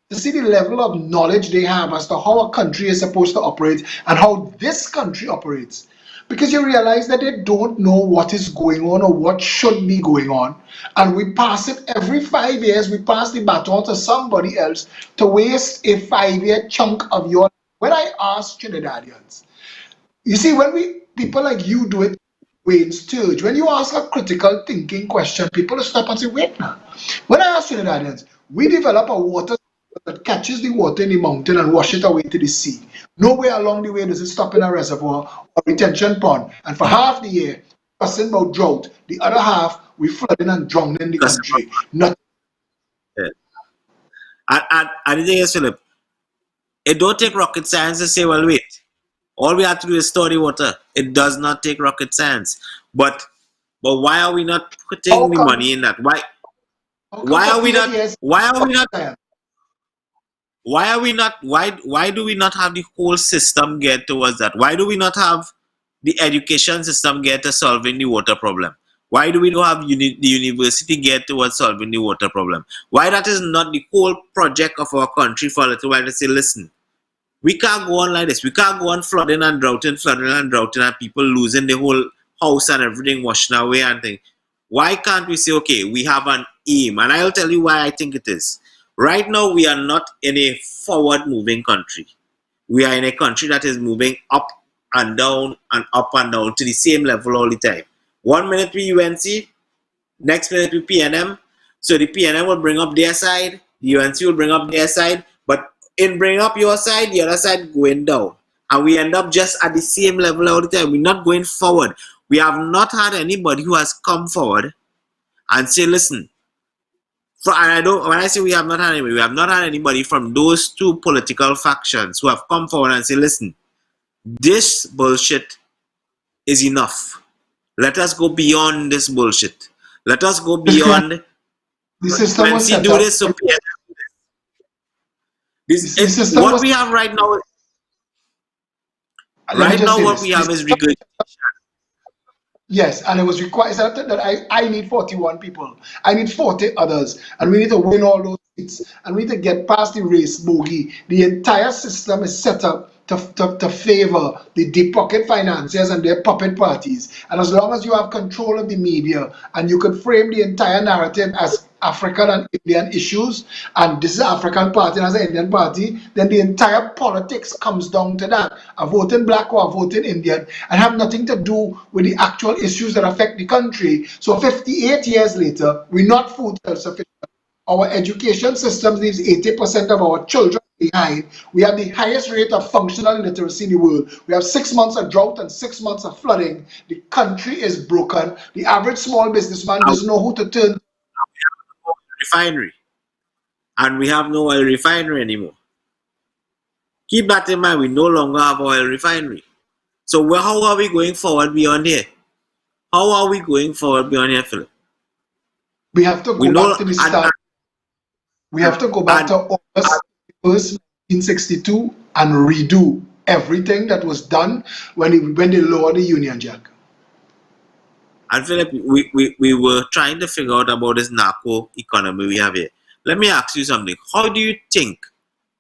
to see the level of knowledge they have as to how a country is supposed to operate and how this country operates. Because you realize that they don't know what is going on or what should be going on. And we pass it every 5 years, we pass the baton to somebody else to waste a 5 year chunk of your. When I ask Trinidadians, you see, when we people like you do it, Wayne Sturge, when you ask a critical thinking question, people stop and say, wait now. When I ask Trinidadians, we develop a water that catches the water in the mountain and wash it away to the sea. Nowhere along the way does it stop in a reservoir or retention pond. And for half the year, fussing about drought. The other half, we flooding and drowning the Because country. Not and the thing is, Philip, it don't take rocket science to say, well, wait, all we have to do is store the water. It does not take rocket science. But why are we not how putting the come money in that? Why how come why are we 48 not years why are we not why do we not have the whole system get towards that? Why do we not have the education system get to solving the water problem? Why do we not have the university get towards solving the water problem? Why that is not the whole project of our country for a little while to say, listen, we can't go on like this. We can't go on flooding and droughting, and people losing the whole house and everything washing away and things. Why can't we say, okay, we have an aim? And I'll tell you why I think it is. Right now, we are not in a forward moving country. We are in a country that is moving up and up and down to the same level all the time. 1 minute we UNC, next minute we PNM. So the PNM will bring up their side, the UNC will bring up their side, but in bringing up your side, the other side going down. And we end up just at the same level all the time. We're not going forward. We have not had anybody who has come forward and say, listen, and I don't when I say we have not had anybody, we have not had anybody from those two political factions who have come forward and say, listen, this bullshit is enough. Let us go beyond this bullshit. Let us go the beyond system was UNC set do up. this, so this The is system what was. we have right now. Let me Right just now, say what this. we have is regurgitation. Yes, and it was required. It's not that I need 41 people. I need 40 others. And we need to win all those seats. And we need to get past the race bogey. The entire system is set up to favor the deep pocket financiers and their puppet parties. And as long as you have control of the media and you can frame the entire narrative as African and Indian issues, and this is an African party and as an Indian party, then the entire politics comes down to that. A voting black or a voting Indian, and have nothing to do with the actual issues that affect the country. So 58 years later, we're not food self-sufficient. Our education system leaves 80% of our children behind. We have the highest rate of functional illiteracy in the world. We have 6 months of drought and 6 months of flooding. The country is broken. The average small businessman Now, doesn't know who to turn. refinery, and we have no oil refinery anymore. Keep that in mind. We no longer have oil refinery. So how are we going forward beyond here? How are we going forward beyond here, Philip? We have to We go know back to the and start. We have to go back and to August 1962 and redo everything that was done when they lowered the Union Jack. and Philip, we were trying to figure out about this narco economy we have here. Let me ask you something. How do you think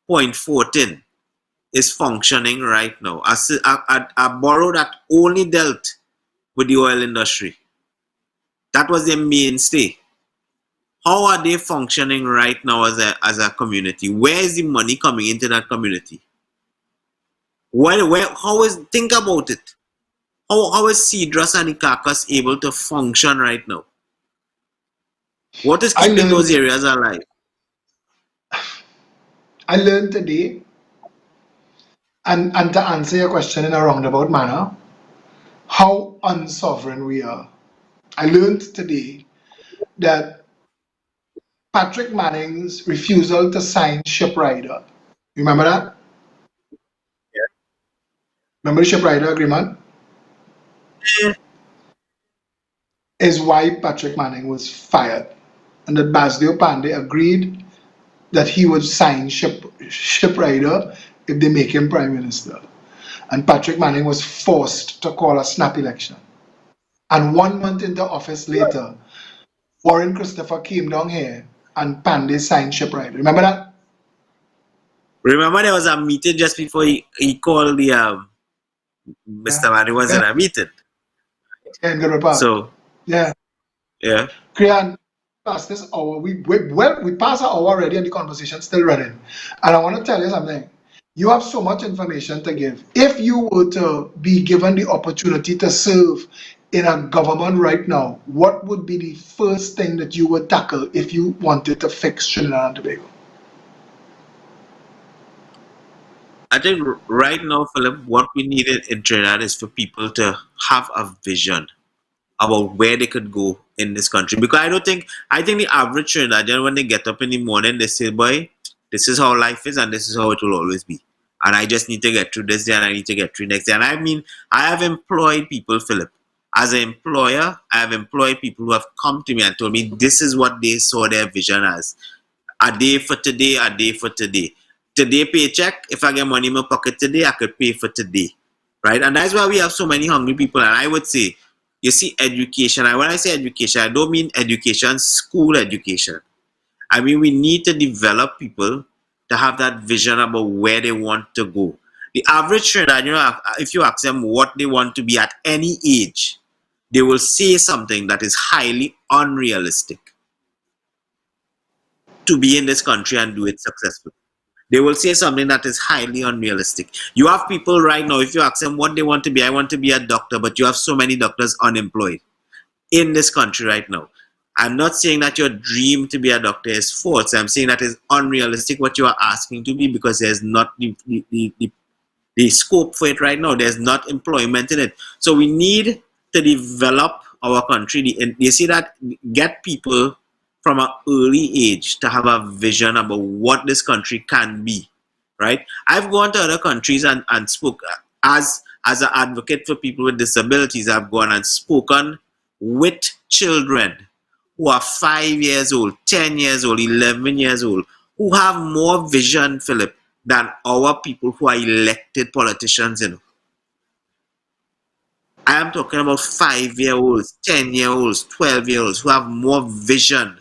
Point 14 is functioning right now? A borough that only dealt with the oil industry. That was their mainstay. How are they functioning right now as a community? Where is the money coming into that community? How is, think about it. How is Cedros and Ikakas able to function right now? What is I keeping those learned areas alive? I learned today, and to answer your question in a roundabout manner, how unsovereign we are. I learned today that Patrick Manning's refusal to sign Ship Rider. Remember that? Remember the Ship Rider agreement? Yeah. Is why Patrick Manning was fired. And that Basdeo Pandey agreed that he would sign Ship Rider if they make him Prime Minister. And Patrick Manning was forced to call a snap election. And 1 month into office later, Warren Christopher came down here and Pandey signed Ship Rider. Remember that? Remember there was a meeting just before he called the Yeah. Mr. Manny was Yeah. in a meeting. Yeah, in Goodwood Park. So Yeah. yeah. Kriyan, past this hour, we passed our hour already and the conversation still running. And I want to tell you something. You have so much information to give. If you were to be given the opportunity to serve in a government right now, what would be the first thing that you would tackle if you wanted to fix Trinidad and Tobago? I think right now, Philip, what we needed in Trinidad is for people to have a vision about where they could go in this country. Because I think the average Trinidadian, when they get up in the morning, they say, boy, this is how life is and this is how it will always be. And I just need to get through this day and I need to get through next day. And I mean, I have employed people, Philip. As an employer, I have employed people who have come to me and told me this is what they saw their vision as. A day for today, a day for today. Today paycheck, if I get money in my pocket today, I could pay for today. Right? And that's why we have so many hungry people. And I would say, you see, education, and when I say education, I don't mean education, school education. I mean, we need to develop people to have that vision about where they want to go. The average trader, if you ask them what they want to be at any age, they will say something that is highly unrealistic to be in this country and do it successfully. They will say something that is highly unrealistic. You have people right now, if you ask them what they want to be, I want to be a doctor, but you have so many doctors unemployed in this country right now. I'm not saying that your dream to be a doctor is false. I'm saying that is unrealistic what you are asking to be because there's not the scope for it right now. There's not employment in it. So we need to develop our country. And you see that get people from an early age to have a vision about what this country can be, right? I've gone to other countries and spoke as an advocate for people with disabilities. I've gone and spoken with children who are 5 years old, 10 years old, 11 years old, who have more vision, Philip, than our people who are elected politicians. I am talking about 5 year olds, 10 year olds, 12 year olds who have more vision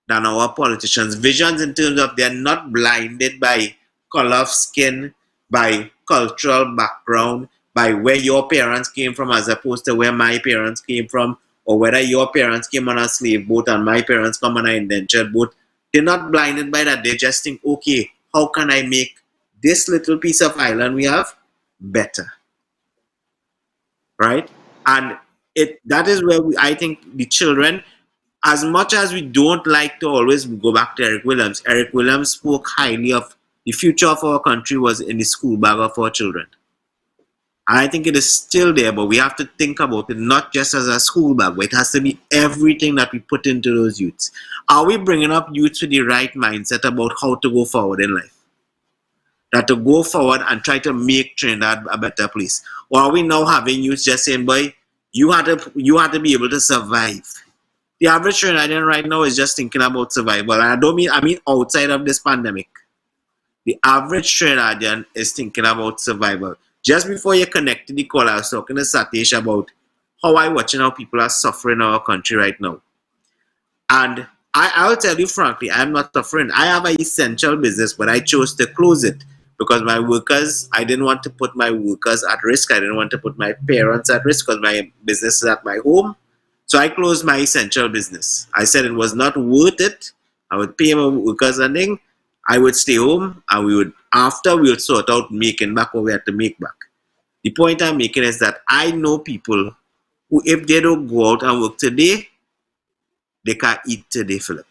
than our politicians. Visions in terms of they're not blinded by color of skin, by cultural background, by where your parents came from as opposed to where my parents came from, or whether your parents came on a slave boat and my parents come on an indentured boat. They're not blinded by that. They just think, okay, how can I make this little piece of island we have better? Right? And that is where I think the children, as much as we don't like to always go back to Eric Williams spoke highly of the future of our country was in the school bag of our children. And I think it is still there, but we have to think about it not just as a school bag, but it has to be everything that we put into those youths. Are we bringing up youths with the right mindset about how to go forward in life? That to go forward and try to make Trinidad a better place? Or are we now having youths just saying, boy, you had to be able to survive? The average Trinidadian right now is just thinking about survival. And I mean outside of this pandemic. The average Trinidadian is thinking about survival. Just before you connected the call, I was talking to Satish about how I watching how people are suffering in our country right now. And I'll tell you frankly, I'm not suffering. I have an essential business, but I chose to close it because I didn't want to put my workers at risk. I didn't want to put my parents at risk because my business is at my home. So I closed my essential business. I said it was not worth it. I would pay my workers and thing. I would stay home and after we would sort out making back what we had to make back. The point I'm making is that I know people who, if they don't go out and work today, they can't eat today, Philip.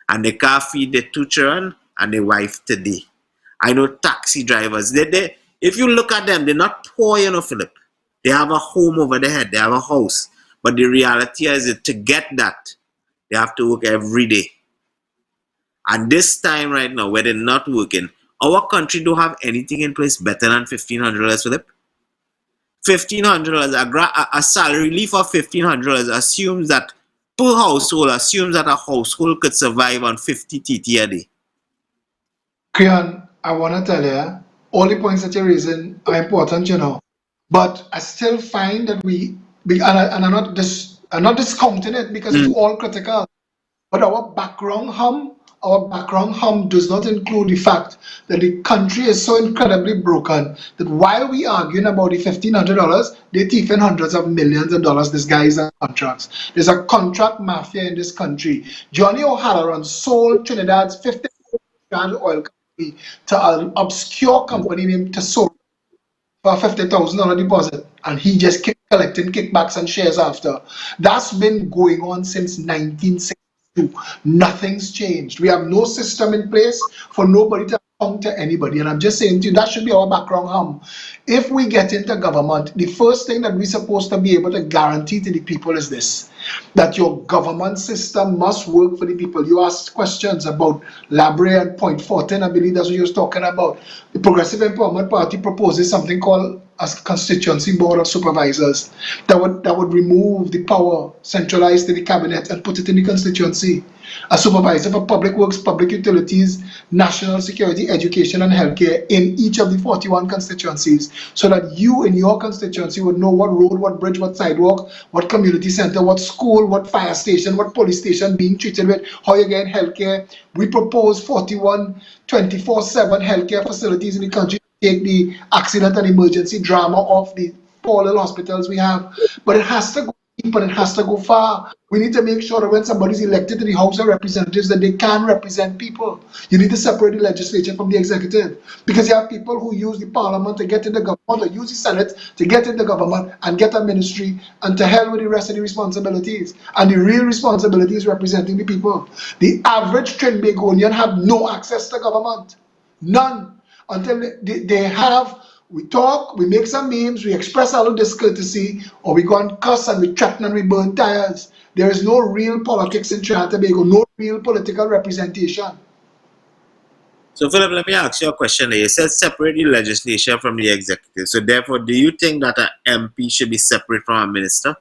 And they can't feed their two children and their wife today. I know taxi drivers. If you look at them, they're not poor, Philip. They have a home over their head. They have a house. But the reality is that to get that, they have to work every day. And this time right now, where they're not working, our country don't have anything in place better than $1,500, Philip. $1,500, a salary relief of $1,500 assumes that a household could survive on 50 TT a day. Krian, I want to tell you, all the points that you're raising are important, but I still find that and I'm not discounting it because it's all critical. But our background hum does not include the fact that the country is so incredibly broken that while we arguing about the $1,500, they're thieving hundreds of millions of dollars. These guys are contracts. There's a contract mafia in this country. Johnny O'Halloran sold Trinidad's 50 grand oil company to an obscure company named Tesoro for a $50,000 deposit, and he just kept collecting kickbacks and shares after. That's been going on since 1962. Nothing's changed. We have no system in place for nobody to counter anybody. And I'm just saying to you, that should be our background hum. If we get into government, the first thing that we're supposed to be able to guarantee to the people is this: that your government system must work for the people. You asked questions about Labre and Point 14, I believe that's what you were talking about. The Progressive Empowerment Party proposes something called a constituency board of supervisors that would remove the power centralized in the cabinet and put it in the constituency. A supervisor for public works, public utilities, national security, education, and healthcare in each of the 41 constituencies, so that you in your constituency would know what road, what bridge, what sidewalk, what community center, what school, what fire station, what police station being treated with, how you get healthcare. We propose 41 24/7 healthcare facilities in the country to take the accident and emergency drama off the poor little hospitals we have. But it has to go deep and it has to go far. We need to make sure that when somebody's elected to the House of Representatives that they can represent people. You need to separate the legislature from the executive, because you have people who use the parliament to get in the government, or use the Senate to get in the government and get a ministry, and to hell with the rest of the responsibilities. And the real responsibility is representing the people. The average Trinbagonian have no access to government. None. Until they have, we talk, we make some memes, we express our discourtesy, or we go and cuss and we threaten and we burn tires. There is no real politics in Trinidad and Tobago, no real political representation. So, Philip, let me ask you a question. You said separate the legislation from the executive. So, therefore, do you think that an MP should be separate from a minister?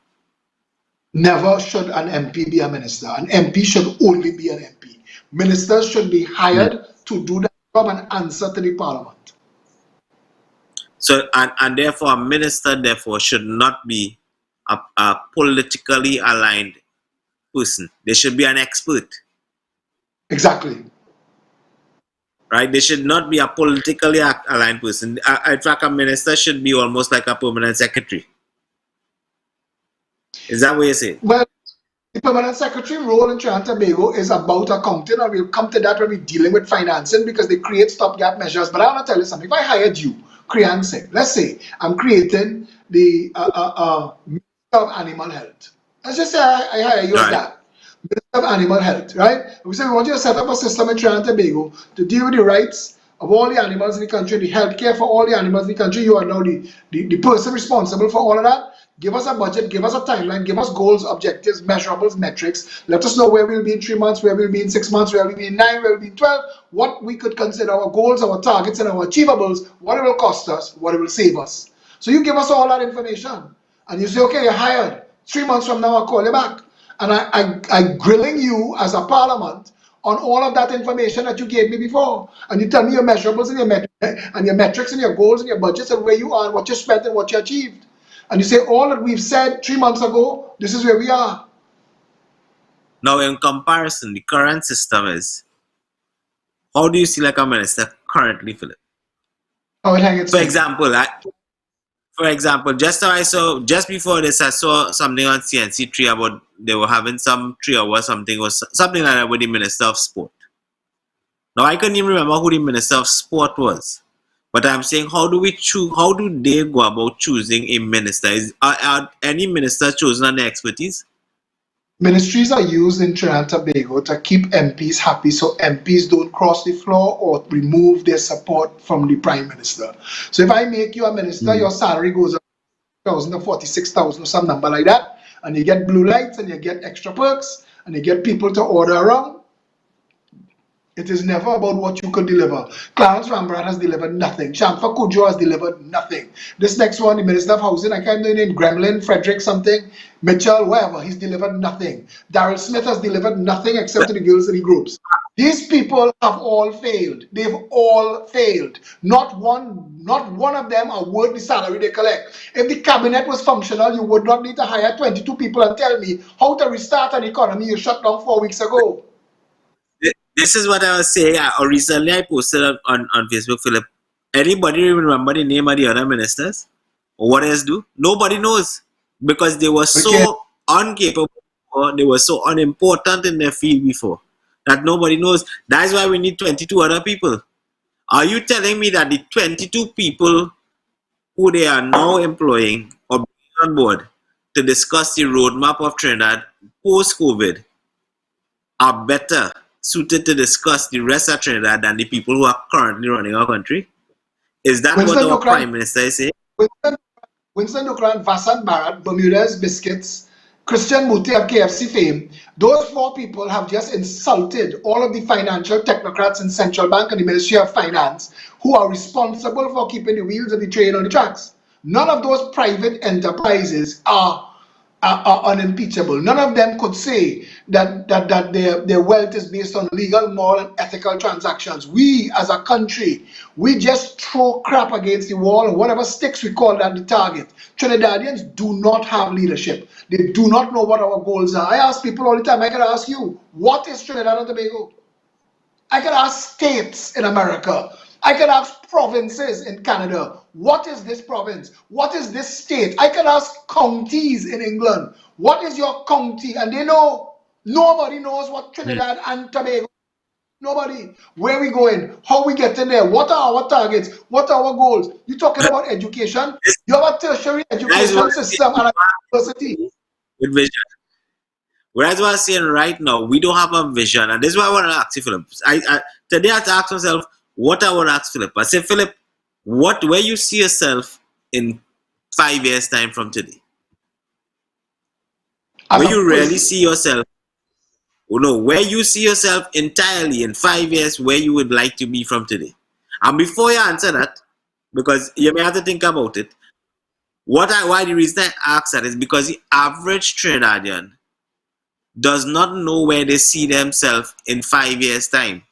Never should an MP be a minister. An MP should only be an MP. Ministers should be hired to do the job and answer to the parliament. So, and therefore, a minister, therefore, should not be a politically aligned person. They should be an expert. Exactly. Right? They should not be a politically aligned person. In fact, a minister should be almost like a permanent secretary. Is that what you say? Well, the permanent secretary role in Trinidad and Tobago is about accounting, and we'll come to that when we're dealing with financing, because they create stopgap measures. But I want to tell you something. If I hired you, Krian Singh, let's say I'm creating the Minister of Animal Health. Let's just say I hire you as that. Minister of Animal Health, right? We say we want you to set up a system in Trinidad and Tobago to deal with the rights of all the animals in the country, the healthcare for all the animals in the country. You are now the person responsible for all of that. Give us a budget, give us a timeline, give us goals, objectives, measurables, metrics. Let us know where we'll be in 3 months, where we'll be in 6 months, where we'll be in 9, where we'll be in 12, what we could consider our goals, our targets, and our achievables, what it will cost us, what it will save us. So you give us all that information, and you say, okay, you're hired. 3 months from now, I'll call you back. And I'm grilling you as a parliament on all of that information that you gave me before. And you tell me your measurables and your metrics and your goals and your budgets and where you are and what you spent and what you achieved. And you say all that we've said 3 months ago, this is where we are. Now, in comparison, the current system is, how do you see like a minister currently, Philip? How it hangs. For example, For example, just before this, I saw something on CNC3 about they were having some 3 hours something or something like that with the Minister of Sport. Now I couldn't even remember who the Minister of Sport was. But I'm saying, how do we choose? How do they go about choosing a minister? Are any minister chosen on their expertise? Ministries are used in Trinidad and Tobago to keep MPs happy so MPs don't cross the floor or remove their support from the Prime Minister. So if I make you a minister, Mm. your salary goes up 1,000 or 46,000 or some number like that, and you get blue lights and you get extra perks and you get people to order around. It is never about what you could deliver. Clarence Rembrandt has delivered nothing. Shamfa Kujo has delivered nothing. This next one, the Minister of Housing, I can't know the name, Gremlin, Frederick something, Mitchell, whatever, he's delivered nothing. Daryl Smith has delivered nothing except to the girls in the groups. These people have all failed. They've all failed. Not one of them are worth the salary they collect. If the cabinet was functional, you would not need to hire 22 people and tell me how to restart an economy you shut down 4 weeks ago. This is what I was saying. Recently, I posted on Facebook, Philip. Anybody remember the name of the other ministers? Or what else do? Nobody knows because they were Okay. so incapable or they were so unimportant in their field before that nobody knows. That's why we need 22 other people. Are you telling me that the 22 people who they are now employing or bringing on board to discuss the roadmap of Trinidad post COVID are better suited to discuss the rest of Trinidad than the people who are currently running our country? Is that what Winston our Dukran, Prime Minister is saying? Winston, Winston Dukran, Vasant Bharat, Bermudez Biscuits, Christian Muti of KFC fame, those four people have just insulted all of the financial technocrats in Central Bank and the Ministry of Finance who are responsible for keeping the wheels of the train on the tracks. None of those private enterprises are unimpeachable. None of them could say that their wealth is based on legal, moral, and ethical transactions. We, as a country, we just throw crap against the wall, and whatever sticks, we call that the target. Trinidadians do not have leadership. They do not know what our goals are. I ask people all the time, I can ask you, what is Trinidad and Tobago? I can ask states in America. I can ask provinces in Canada. What is this province? What is this state? I can ask counties in England. What is your county? And they know. Nobody knows what Hmm. Trinidad and Tobago. Nobody. Where we going? How we getting there? What are our targets? What are our goals? You talking about education? This You have a tertiary guys education want system and a university. with vision. Whereas what I'm saying right now, we don't have a vision. And this is why I want to ask you, Philip. Today I had to ask myself, what I want to ask Philip. I said, Philip, where you see yourself in 5 years' time from today? As Where a you really person, see yourself, oh no, where you see yourself entirely in 5 years, where you would like to be from today. And before you answer that, because you may have to think about it, why the reason I ask that is because the average Trinidadian does not know where they see themselves in 5 years' time.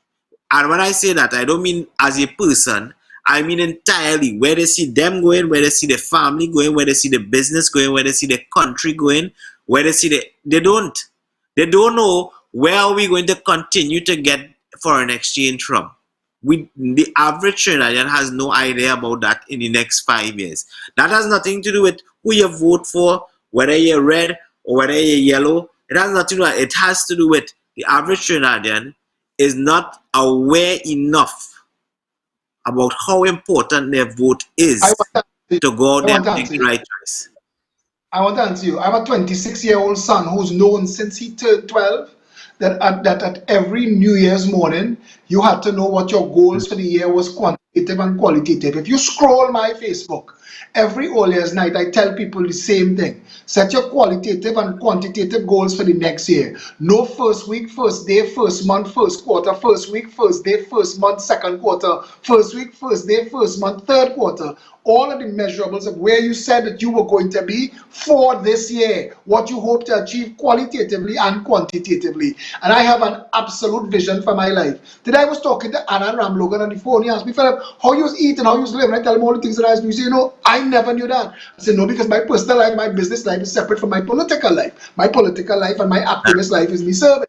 And when I say that, I don't mean as a person, I mean entirely where they see them going, where they see the family going, where they see the business going, where they see the country going, where they see they don't know where are we going to continue to get foreign exchange from. The average Trinidadian has no idea about that in the next 5 years. That has nothing to do with who you vote for, whether you're red or whether you're yellow. It has nothing to do with it. It has to do with the average Trinidadian is not aware enough about how important their vote I is want to answer you. to go out I there want and to make answer the you. right choice. I want to answer you. I have a 26-year-old son who's known since he turned 12 that at every New Year's morning, you had to know what your goals for the year was quantitative and qualitative. If you scroll my Facebook, every all year's night, I tell people the same thing. Set your qualitative and quantitative goals for the next year. No first week, first day, first month, first quarter, first week, first day, first month, second quarter, first week, first day, first month, third quarter. All of the measurables of where you said that you were going to be for this year, what you hope to achieve qualitatively and quantitatively. And I have an absolute vision for my life. Today I was talking to Anna Ramlogan on the phone. He asked me, Philip, how you eat and how you live? And I tell him all the things that I do. He said, I never knew that. I said, no, because my personal life, my business life is separate from my political life. My political life and my activist life is me serving.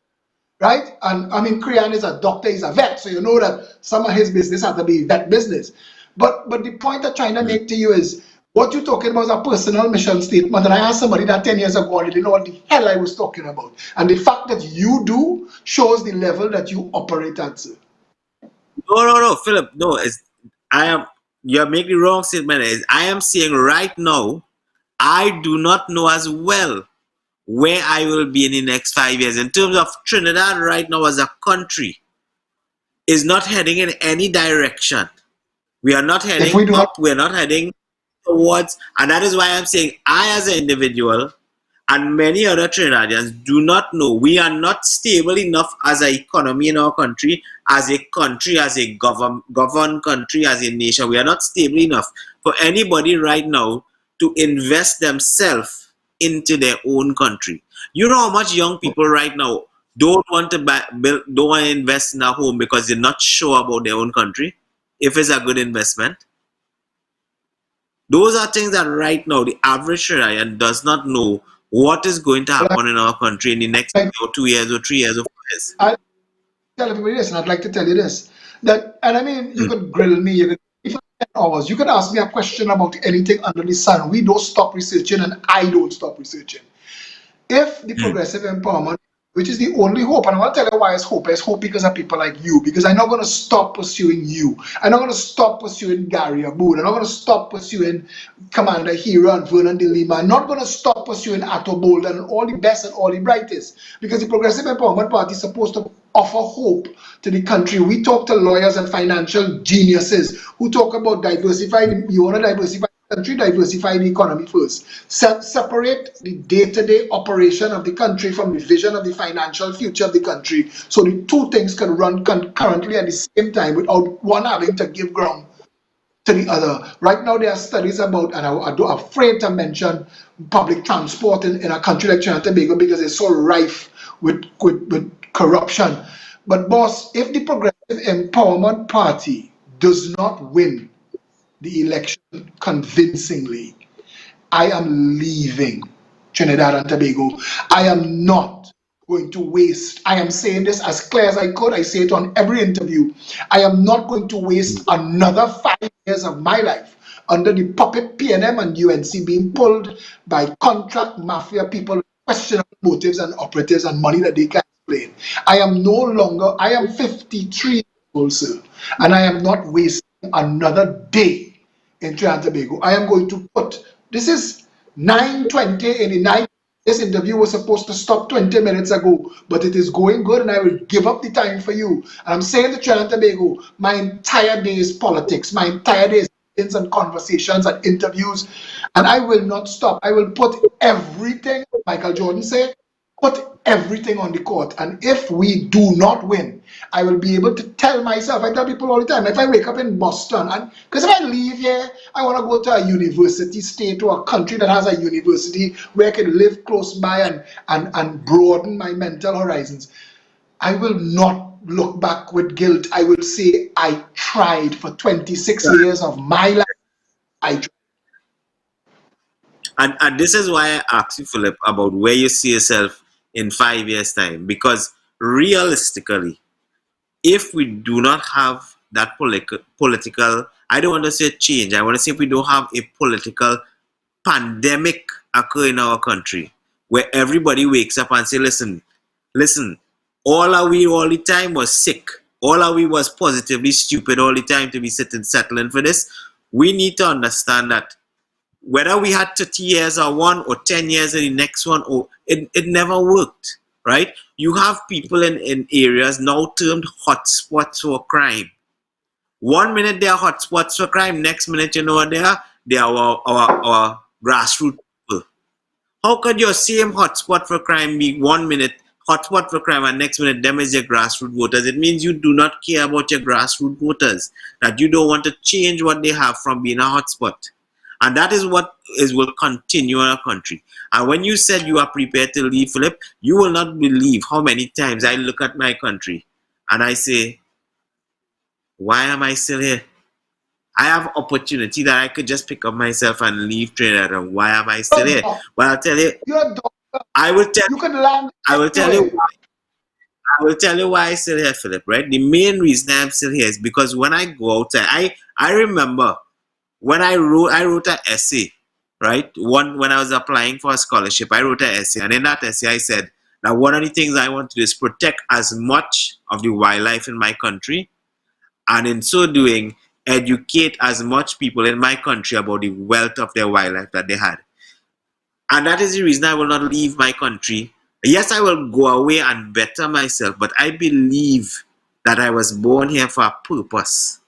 Right? And I mean, Krian is a doctor, he's a vet, so you know that some of his business has to be vet business. But the point I'm trying to make to you is What you're talking about is a personal mission statement. And I asked somebody that 10 years ago and they didn't know what the hell I was talking about. And the fact that you do shows the level that you operate at, sir. No, Philip. No, I am. You're making the wrong statement. I am saying right now, I do not know as well where I will be in the next 5 years. In terms of Trinidad right now as a country, is not heading in any direction. We are not If heading we do not, up. We are not heading towards, and that is why I'm saying I, as an individual, and many other Trinidadians do not know. We are not stable enough as an economy in our country, as a governed country, as a nation. We are not stable enough for anybody right now to invest themselves into their own country. You know how much young people right now don't want to don't want to invest in a home because they're not sure about their own country, if it's a good investment. Those are things that right now the average Trinidadian does not know what is going to but happen in our country in the next I, year or 2 years or 3 years or 4 years. I tell everybody this, and I'd like to tell you this. That, and I mean, you Mm, could grill me, you could, if I had 10 hours, you could ask me a question about anything under the sun. We don't stop researching, and I don't stop researching. If the mm, progressive empowerment, which is the only hope, and I want to tell you why it's hope because of people like you, because I'm not going to stop pursuing you. I'm not going to stop pursuing Gary Aboud. I'm not going to stop pursuing Commander Hero and Vernon De Lima. I'm not going to stop pursuing Atto Bolden and all the best and all the brightest, because the Progressive Empowerment Party is supposed to offer hope to the country. We talk to lawyers and financial geniuses who talk about diversifying. You want to diversify country, diversify the economy first. Separate the day-to-day operation of the country from the vision of the financial future of the country, so the two things can run concurrently at the same time without one having to give ground to the other. Right now, there are studies about, and I'm afraid to mention public transport in a country like Trinidad and Tobago because it's so rife with corruption. But boss, if the Progressive Empowerment Party does not win the election convincingly, I am leaving Trinidad and Tobago. I am not going to waste. I am saying this as clear as I could. I say it on every interview. I am not going to waste another 5 years of my life under the puppet PNM and UNC being pulled by contract mafia people with questionable motives and operatives and money that they can't explain. I am no longer, I am 53 years old, sir, and I am not wasting another day in Trinidad and Tobago. I am going to put, this is 9:20 in the night. This interview was supposed to stop 20 minutes ago, but it is going good and I will give up the time for you. And I'm saying to Trinidad and Tobago, my entire day is politics. My entire day is meetings and conversations and interviews. And I will not stop. I will put everything, Michael Jordan said, put everything on the court. And if we do not win, I will be able to tell myself, I tell people all the time, if I wake up in Boston, and because if I leave here, I want to go to a university state or a country that has a university where I can live close by and broaden my mental horizons. I will not look back with guilt. I will say, I tried for 26 years of my life. I tried. And this is why I asked you, Philip, about where you see yourself in 5 years' time. Because realistically, if we do not have that political, I don't want to say change, I want to say if we don't have a political pandemic occur in our country where everybody wakes up and say, listen, all are we all the time was sick. All are we was positively stupid all the time to be sitting settling for this. We need to understand that whether we had 30 years or 1 or 10 years in the next one, or it never worked, right? You have people in areas now termed hotspots for crime. 1 minute they are hotspots for crime, next minute you know what they are? They are our grassroots people. How could your same hotspot for crime be 1 minute hotspot for crime and next minute them is your grassroots voters? It means you do not care about your grassroots voters, that you don't want to change what they have from being a hotspot. And that is what will continue in our country. And when you said you are prepared to leave, Philip, you will not believe how many times I look at my country and I say, why am I still here? I have opportunity that I could just pick up myself and leave Trinidad. And why am I still You're a here? doctor. But I'll tell you, You're a doctor. I will tell You can land I will tell you anywhere. why. I will tell you why I'm still here, Philip, right? The main reason I'm still here is because when I go outside, I remember when I wrote an essay, right? When I was applying for a scholarship, I wrote an essay, and in that essay, I said that one of the things I want to do is protect as much of the wildlife in my country, and in so doing, educate as much people in my country about the wealth of their wildlife that they had. And that is the reason I will not leave my country. Yes, I will go away and better myself, but I believe that I was born here for a purpose,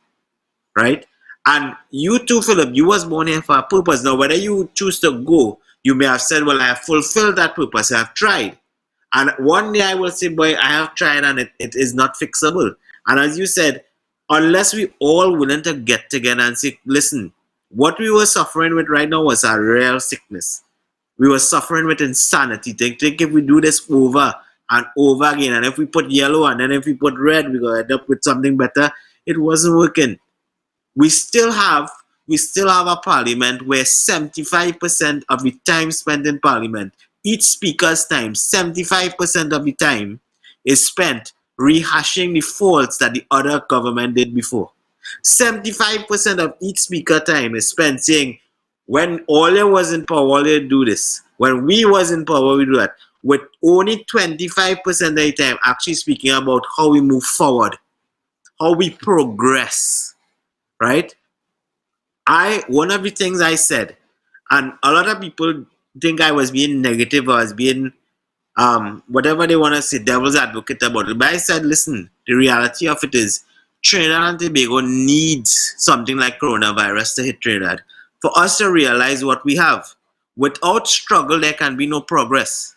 right? And you too, Philip, you was born here for a purpose. Now, whether you choose to go, you may have said, well, I have fulfilled that purpose. I have tried. And one day I will say, boy, I have tried and it is not fixable. And as you said, unless we all willing to get together and say, listen, what we were suffering with right now was a real sickness. We were suffering with insanity. Think if we do this over and over again, and if we put yellow and then if we put red, we're going to end up with something better. It wasn't working. We still have a parliament where 75% of the time spent in parliament, each speaker's time, 75% of the time is spent rehashing the faults that the other government did before. 75% of each speaker time is spent saying, when Olia was in power, Olia do this. When we was in power, we do that. With only 25% of the time actually speaking about how we move forward, how we progress, right? One of the things I said, and a lot of people think I was being negative or I was being whatever they want to say, devil's advocate about it. But I said, listen, the reality of it is Trinidad and Tobago needs something like coronavirus to hit Trinidad for us to realize what we have. Without struggle, there can be no progress,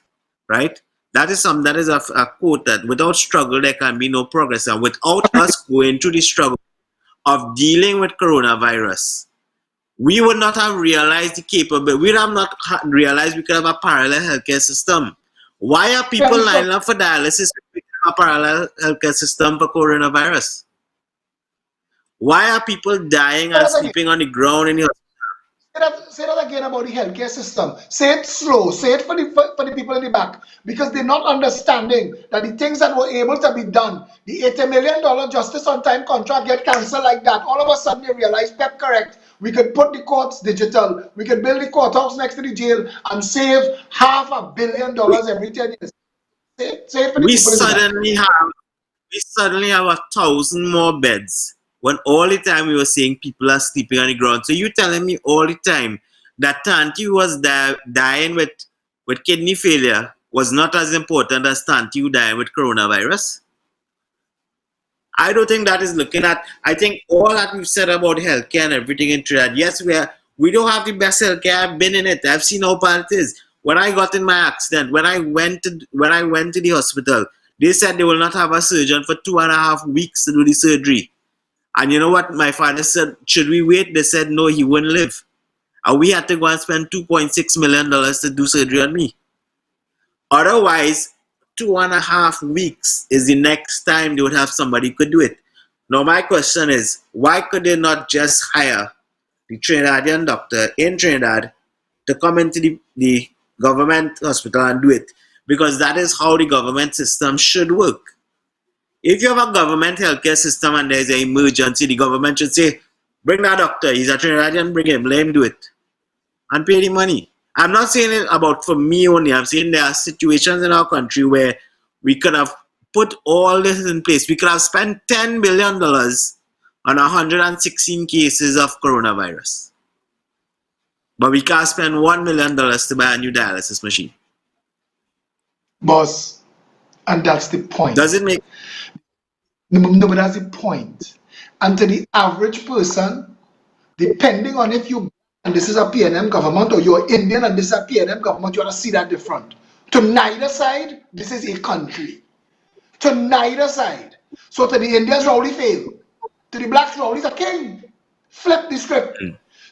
right? That is a quote that without struggle, there can be no progress. And without us going through the struggle of dealing with coronavirus, we would not have realized the capability. We would have not realized we could have a parallel healthcare system. Why are people lining up for dialysis if we have a parallel healthcare system for coronavirus? Why are people dying and sleeping on the ground in the Say that again about the healthcare system. Say it slow. Say it for the people in the back. Because they're not understanding that the things that were able to be done, the $80 million justice on time contract get cancelled like that. All of a sudden they realize, Pep, correct. We could put the courts digital. We could build the courthouse next to the jail and save $500 million every 10 years. Say it for the we people in the back. suddenly have 1,000 more beds when all the time we were saying people are sleeping on the ground. So you telling me all the time that Tanti who was dying with kidney failure was not as important as Tanti who died with coronavirus? I don't think that is looking at. I think all that we've said about healthcare and everything in Trinidad. Yes, we don't have the best healthcare. I've been in it. I've seen how bad it is. When I got in my accident, when I went to the hospital, they said they will not have a surgeon for 2.5 weeks to do the surgery. And you know what? My father said, should we wait? They said no, he wouldn't live. And we had to go and spend $2.6 million to do surgery on me. Otherwise, 2.5 weeks is the next time they would have somebody who could do it. Now, my question is, why could they not just hire the Trinidadian doctor in Trinidad to come into the government hospital and do it? Because that is how the government system should work. If you have a government healthcare system and there's an emergency, the government should say, bring that doctor, he's a Trinidadian, bring him, let him do it. And pay the money. I'm not saying it about for me only. I'm saying there are situations in our country where we could have put all this in place. We could have spent $10 billion on 116 cases of coronavirus. But we can't spend $1 million to buy a new dialysis machine. Boss, and that's the point. Does it make No, but that's the point. And to the average person, depending on if you and this is a PNM government or you're Indian and this is a PNM government, you want to see that different. To neither side, this is a country. To neither side. So to the Indians, Rowley failed. To the blacks, Rowley's a king. Flip the script.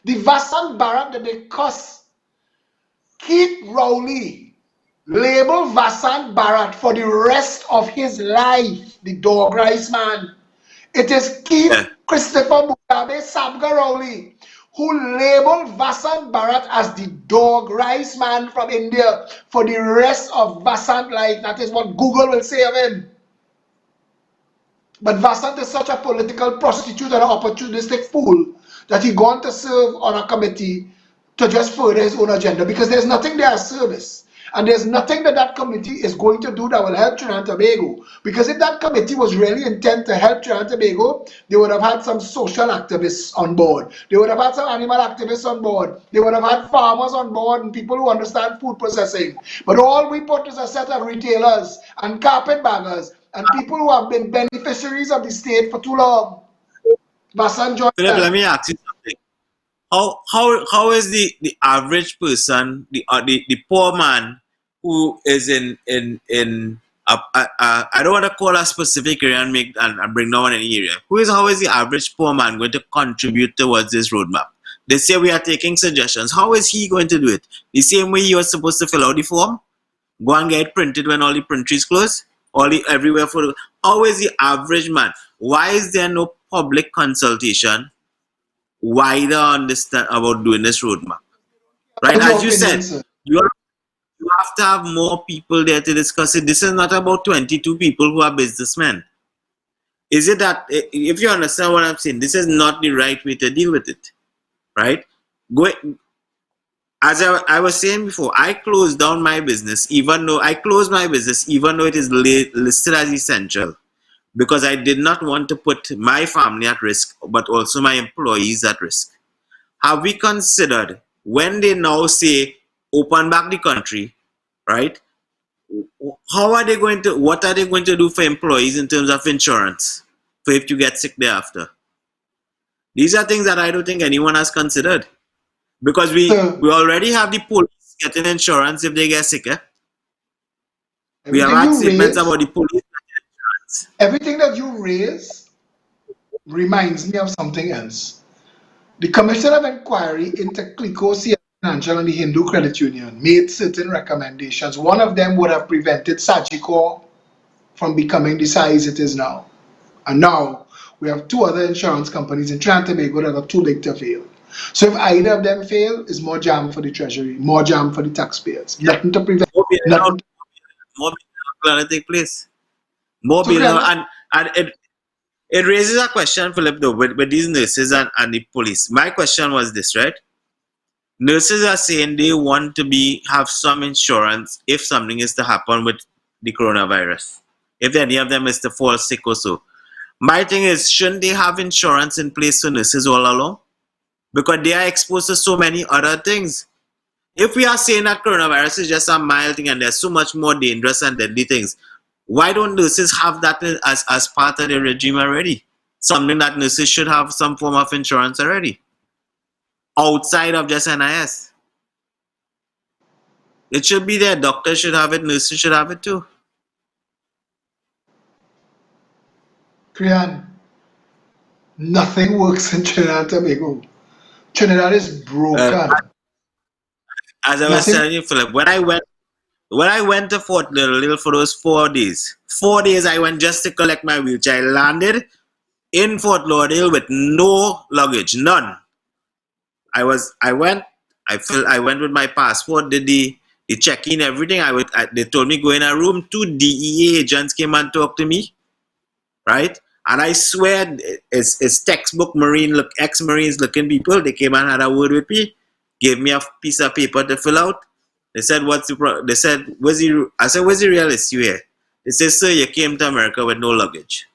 The Vasant Bharat that they cuss, keep Rowley, label Vasant Bharat for the rest of his life, the dog rice man. It is keep Christopher Mugabe Sabga Rowley, who labeled Vasant Bharat as the dog rice man from India for the rest of Vasant life. That is what Google will say of him. But Vasant is such a political prostitute and an opportunistic fool that he gone to serve on a committee to just further his own agenda, because there's nothing there as service. And there's nothing that that committee is going to do that will help Trinidad and Tobago. Because if that committee was really intent to help Trinidad and Tobago, they would have had some social activists on board. They would have had some animal activists on board. They would have had farmers on board and people who understand food processing. But all we put is a set of retailers and carpetbaggers and people who have been beneficiaries of the state for too long. Basan joined Philip, let them. me ask you something. How is the average person, the poor man who is in I don't want to call a specific area and make and bring down any area. How is the average poor man going to contribute towards this roadmap? They say we are taking suggestions. How is he going to do it? The same way he was supposed to fill out the form, go and get it printed when all the printers close, everywhere for. How is the average man? Why is there no public consultation? Wider understand about doing this roadmap, right? What's As your you opinion, said, sir? you have to have more people there to discuss it. This is not about 22 people who are businessmen. Is it that, if you understand what I'm saying, this is not the right way to deal with it, right? Go, as I was saying before, I closed down my business, even though it is listed as essential, because I did not want to put my family at risk, but also my employees at risk. Have we considered, when they now say open back the country, right? What are they going to do for employees in terms of insurance for if you get sick thereafter? These are things that I don't think anyone has considered, because we Sir, already have the police getting insurance if they get sick. We have everything had you statements raise, about the police getting insurance. everything that you raise reminds me of something else. The Commission of Inquiry into Clico Financial and the Hindu Credit Union made certain recommendations. One of them would have prevented Sagicor from becoming the size it is now. And now we have two other insurance companies in Trinidad and Tobago that are too big to fail. So if either of them fail, it's more jam for the treasury, more jam for the taxpayers. Nothing to prevent, More bailout, nothing. more bailout going to take place. More So bailout, Kriana, and it raises a question, Philip, though, with these nurses and the police. My question was this, right? Nurses are saying they want to have some insurance if something is to happen with the coronavirus. If any of them is to fall sick or so. My thing is, shouldn't they have insurance in place for nurses all along? Because they are exposed to so many other things. If we are saying that coronavirus is just a mild thing and there's so much more dangerous and deadly things, why don't nurses have that as part of their regime already? Something that nurses should have some form of insurance already, outside of just NIS. It should be there. Doctors should have it. Nurses should have it too. Krian, nothing works in Trinidad and Tobago. Trinidad is Uh, broken. as I was Nothing. telling you, Philip, when I went to Fort Lauderdale for those 4 days, 4 days I went just to collect my wheelchair. I landed in Fort Lauderdale with no luggage, none. I went, I went with my passport, did the check-in, everything. They told me go in a room. 2 DEA agents came and talked to me, right? And I swear, it's textbook ex-Marines looking people. They came and had a word with me, gave me a piece of paper to fill out. They said, they said, I said, where's the realist you here? They said, sir, you came to America with no luggage.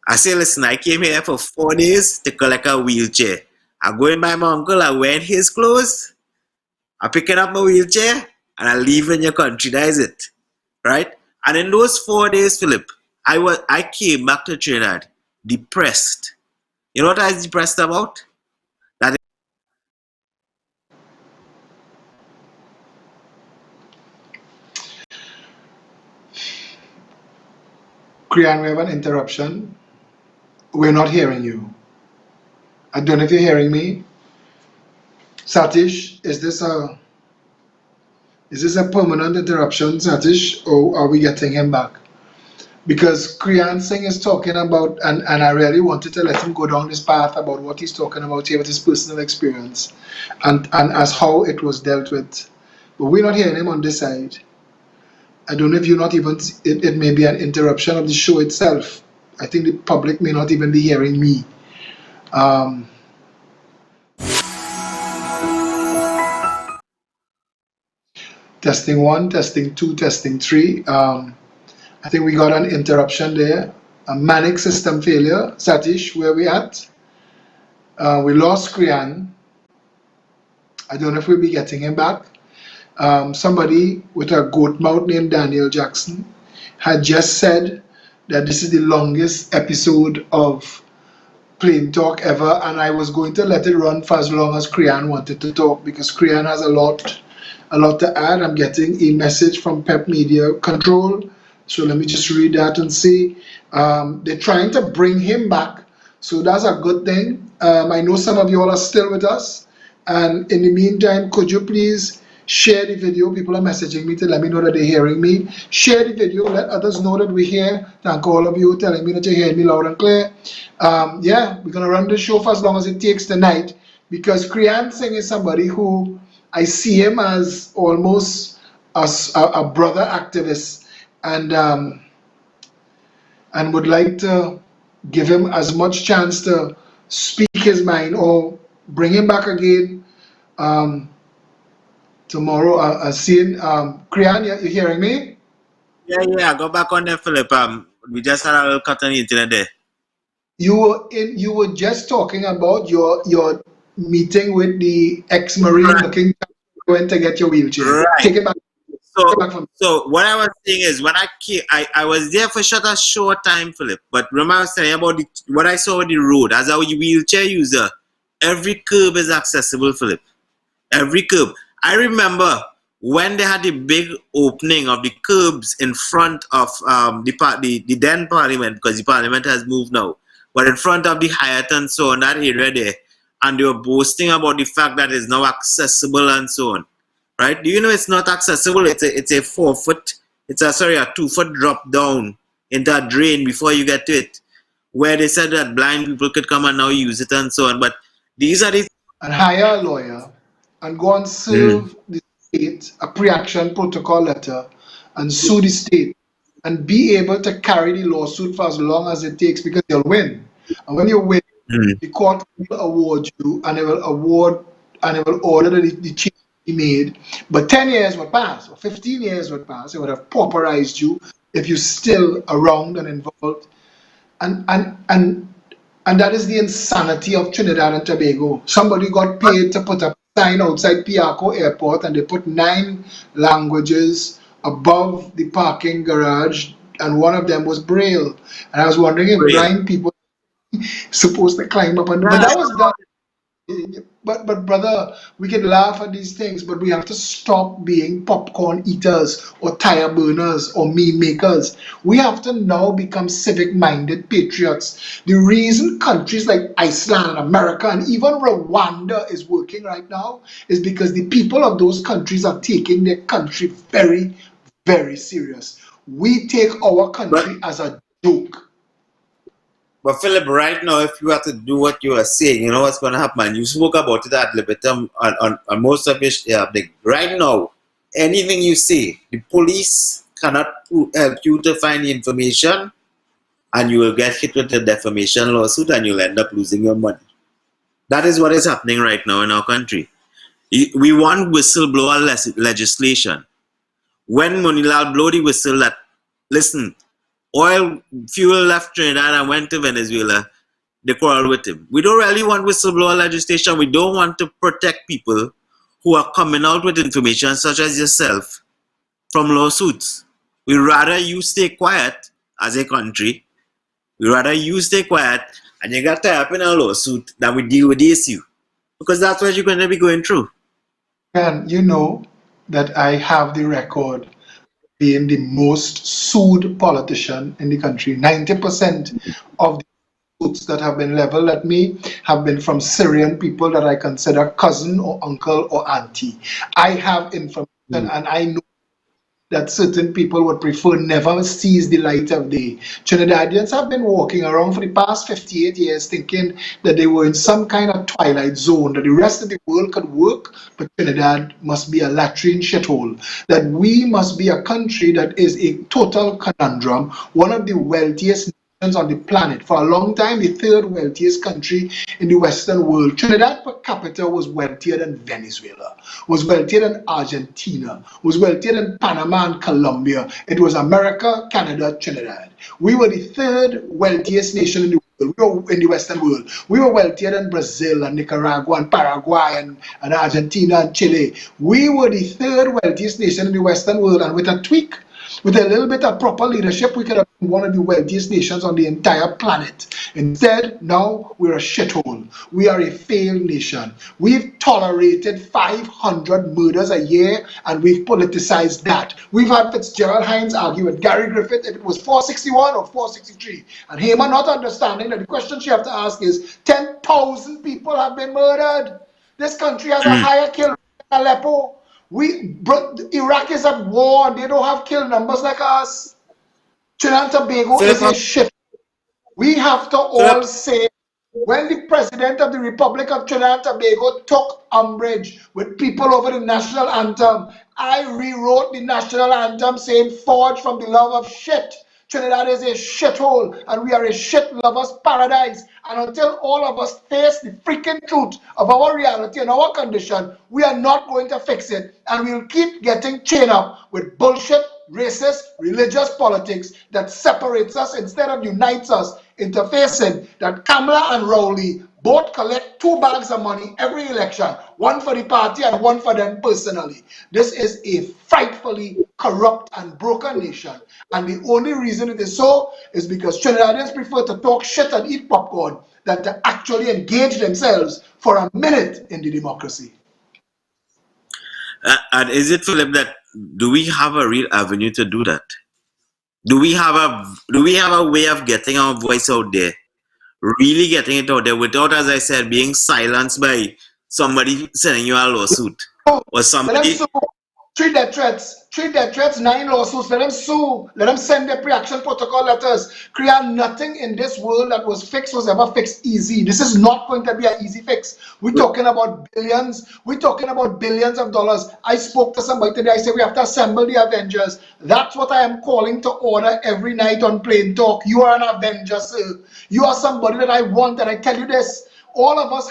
I said, listen, I came here for 4 days to collect a wheelchair. I go in by my uncle, I wear his clothes, I picking up my wheelchair, and I leave in your country. That is it, right? And in those 4 days, Philip, I came back to Trinidad depressed. You know what I was depressed about? That Krian, we have an interruption. We're not hearing you. I don't know if you're hearing me. Satish, is this a permanent interruption, Satish, or are we getting him back? Because Kriyan Singh is talking about, and I really wanted to let him go down this path about what he's talking about here with his personal experience and as how it was dealt with. But we're not hearing him on this side. I don't know if you're not even, it may be an interruption of the show itself. I think the public may not even be hearing me. Testing one, testing two, testing three. I think we got an interruption there. A manic system failure. Satish, where we at? We lost Krian. I don't know if we'll be getting him back. Somebody with a goat mouth named Daniel Jackson had just said that this is the longest episode of Plain Talk ever, and I was going to let it run for as long as Krian wanted to talk because Krian has a lot to add. I'm getting a message from Pep Media Control, so let me just read that and see. They're trying to bring him back, so that's a good thing. I know some of you all are still with us, and in the meantime, could you please share the video? People are messaging me to let me know that they're hearing me. Share the video, let others know that we're here. Thank all of you telling me that you're hearing me loud and clear. Yeah, we're going to run the show for as long as it takes tonight because Kriyan Singh is somebody who I see him as almost a brother activist and would like to give him as much chance to speak his mind or bring him back again tomorrow. Seeing Kriyan, you hearing me? Yeah. Go back on there, Philip. We just had a little cut on the internet there. You were just talking about your meeting with the ex-marine Right. looking went to get your wheelchair. Right. Take it back. So, From so what I was saying is when I came, I was there for a short time, Philip. But remember I was telling you about what I saw on the road. As a wheelchair user, every curb is accessible, Philip. Every curb. I remember when they had the big opening of the curbs in front of the then parliament, because the parliament has moved now, but in front of the Hyatt and so on, that area there, and they were boasting about the fact that it's now accessible and so on. Right? Do you know it's not accessible? It's a 4 foot, a 2 foot drop down into a drain before you get to it. Where they said that blind people could come and now use it and so on. But these are the and hire a lawyer and go and serve the state a pre-action protocol letter and sue the state and be able to carry the lawsuit for as long as it takes because you'll win. And when you win, the court will award you and it will award and it will order the change be made. But 10 years would pass or 15 years would pass. It would have pauperized you if you're still around and involved. And that is the insanity of Trinidad and Tobago. Somebody got paid to put a sign outside Piarco Airport and they put 9 languages above the parking garage and one of them was Braille. And I was wondering if blind people supposed to climb up and but that was done. But brother, we can laugh at these things, but we have to stop being popcorn eaters or tire burners or meme makers. We have to now become civic-minded patriots. The reason countries like Iceland and America and even Rwanda is working right now is because the people of those countries are taking their country very, very serious. We take our country as a joke. But Philip, right now, if you have to do what you are saying, you know what's going to happen. You spoke about it at libitum on most of your thing. Right now, anything you say, the police cannot help you to find the information, and you will get hit with a defamation lawsuit, and you'll end up losing your money. That is what is happening right now in our country. We want whistleblower legislation. When Monilal blow the whistle that, listen, oil fuel left Trinidad and went to Venezuela, they quarrel with him. We don't really want whistleblower legislation. We don't want to protect people who are coming out with information such as yourself from lawsuits. We rather you stay quiet as a country. We rather you stay quiet and you get tied up in a lawsuit than we deal with the issue. Because that's what you're going to be going through. And you know that I have the record being the most sued politician in the country. 90% of the suits that have been leveled at me have been from Syrian people that I consider cousin or uncle or auntie. I have information and I know that certain people would prefer never sees the light of day. Trinidadians have been walking around for the past 58 years thinking that they were in some kind of twilight zone, that the rest of the world could work, but Trinidad must be a latrine shithole. That we must be a country that is a total conundrum, one of the wealthiest nations on the planet. For a long time, the third wealthiest country in the Western world. Trinidad per capita was wealthier than Venezuela, was wealthier than Argentina, was wealthier than Panama and Colombia. It was America, Canada, Trinidad. We were the third wealthiest nation in the world. We were in the Western world. We were wealthier than Brazil and Nicaragua and Paraguay and Argentina and Chile. We were the third wealthiest nation in the Western world, and with a tweak, with a little bit of proper leadership, we could have been one of the wealthiest nations on the entire planet. Instead, now we're a shithole. We are a failed nation. We've tolerated 500 murders a year, and we've politicized that. We've had Fitzgerald Hines argue with Gary Griffith if it was 461 or 463. And Hema not understanding that the question she have to ask is 10,000 people have been murdered. This country has a higher kill rate than Aleppo. Iraq is at war. They don't have kill numbers like us. Trinidad and Tobago is a shit. We have to all say, when the president of the Republic of Trinidad and Tobago took umbrage with people over the national anthem, I rewrote the national anthem saying, "Forged from the love of shit." Trinidad is a shithole, and we are a shit lovers paradise. And until all of us face the freaking truth of our reality and our condition, we are not going to fix it. And we'll keep getting chained up with bullshit, racist, religious politics that separates us instead of unites us, interfacing that Kamala and Rowley both collect 2 bags of money every election, one for the party and one for them personally. This is a frightfully corrupt and broken nation. And the only reason it is so is because Trinidadians prefer to talk shit and eat popcorn than to actually engage themselves for a minute in the democracy. And is it, Philip, that do we have a real avenue to do that? Do we have a way of getting our voice out there? Really getting it out there without, as I said, being silenced by somebody sending you a lawsuit or somebody. Treat their threats, 9 lawsuits, let them sue, let them send their pre-action protocol letters. Create nothing in this world that was ever fixed easy. This is not going to be an easy fix. We're talking about billions. We're talking about billions of dollars. I spoke to somebody today. I said we have to assemble the Avengers. That's what I am calling to order every night on Plain Talk. You are an Avenger, sir. You are somebody that I want, and I tell you this. All of us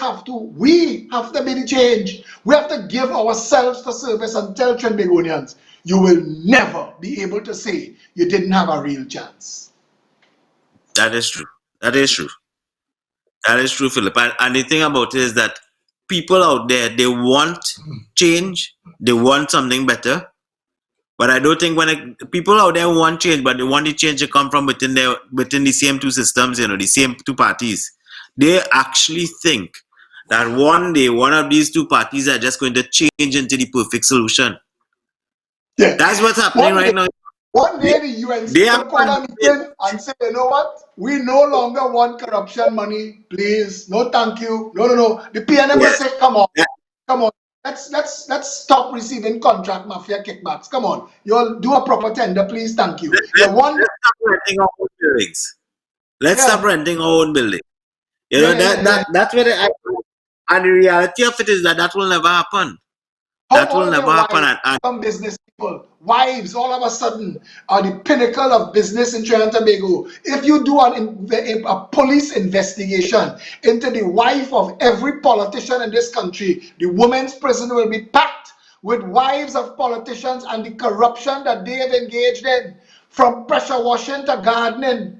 we have to be the change. We have to give ourselves to service and tell Trinbagonians, you will never be able to say you didn't have a real chance. That is true. That is true. That is true, Philip. And the thing about it is that people out there, they want change. They want something better. But I don't think people out there want change, but they want the change to come from within the same 2 systems, the same 2 parties. They actually think that one day one of these 2 parties are just going to change into the perfect solution. Yeah. That's what's happening right now. One day the UN will call a meeting and say, you know what? We no longer want corruption money. Please, no thank you. No. The PNM will say, come on. Let's stop receiving contract mafia kickbacks. Come on. You'll do a proper tender, please, thank you. Let's stop renting our own buildings. Let's stop renting our own buildings. That's what and the reality of it is that will never happen. That will never happen. Some business people, wives, all of a sudden are the pinnacle of business in Trinidad and Tobago. If you do a police investigation into the wife of every politician in this country, the women's prison will be packed with wives of politicians and the corruption that they have engaged in, from pressure washing to gardening.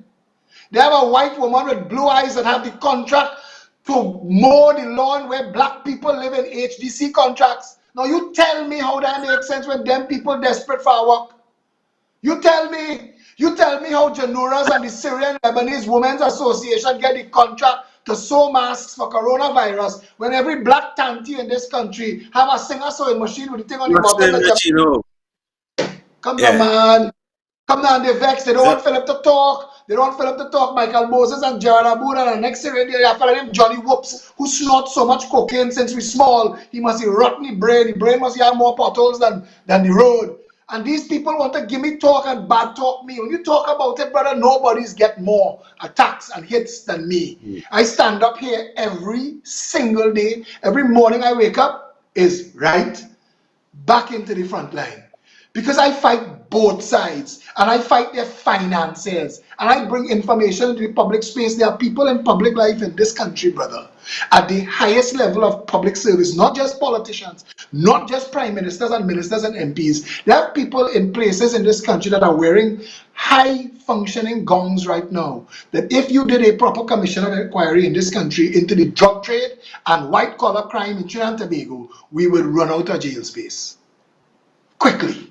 They have a white woman with blue eyes that have the contract to mow the lawn where black people live in HDC contracts. Now you tell me how that makes sense when them people desperate for work. You tell me how Januras and the Syrian Lebanese Women's Association get the contract to sew masks for coronavirus when every black tanty in this country have a singer sewing machine with the thing on the bottom. Come on, man. Come down, they vex. They don't want Philip to talk. Michael Moses and Gerard Aboud, and the next year they have him Johnny Whoops, who snorts so much cocaine since we small. He must be rotten brain. The brain must have more potholes than the road. And these people want to give me talk and bad talk me. When you talk about it, brother, nobody's get more attacks and hits than me. I stand up here every single day. Every morning I wake up is right back into the front line. because I fight both sides and I fight their finances and I bring information into the public space. There are people in public life in this country, brother, at the highest level of public service, not just politicians, not just prime ministers and ministers and MPs. There are people in places in this country that are wearing high functioning gongs right now. That if you did a proper commission of inquiry in this country into the drug trade and white collar crime in Trinidad and Tobago, we would run out of jail space quickly.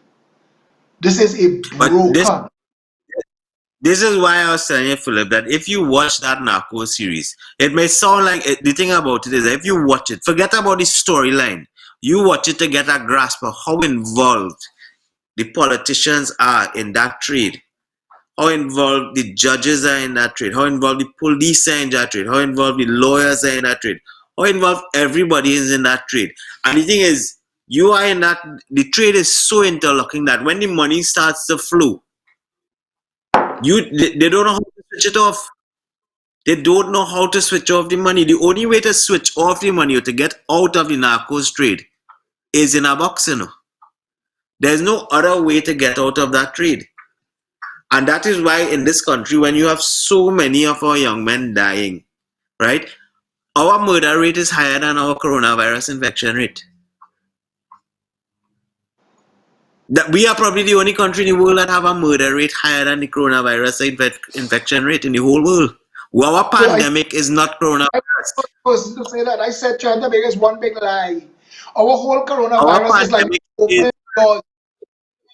This is a But broken. this is why I was telling you, Philip, that if you watch that Narco series, it may sound like the thing about it is that if you watch it, forget about the storyline. You watch it to get a grasp of how involved the politicians are in that trade, how involved the judges are in that trade, how involved the police are in that trade, how involved the lawyers are in that trade, how involved everybody is in that trade. And the thing is, you are in that, the trade is so interlocking that when the money starts to flow, they don't know how to switch it off. They don't know how to switch off the money. The only way to switch off the money or to get out of the narcos trade is in a box, you know. There's no other way to get out of that trade. And that is why in this country, when you have so many of our young men dying, right, our murder rate is higher than our coronavirus infection rate. That we are probably the only country in the world that have a murder rate higher than the coronavirus infection rate in the whole world. Well, our So I pandemic is not coronavirus. was to say that I said China Big is one big lie. Our whole Our coronavirus is like pandemic is opening doors.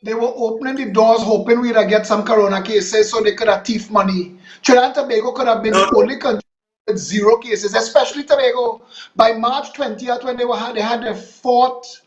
They were opening the doors hoping we'd get some corona cases so they could have thief money. Trinidad and Tobago could have been no, the only country with zero cases, especially Tobago. By March 20th, when they had their fourth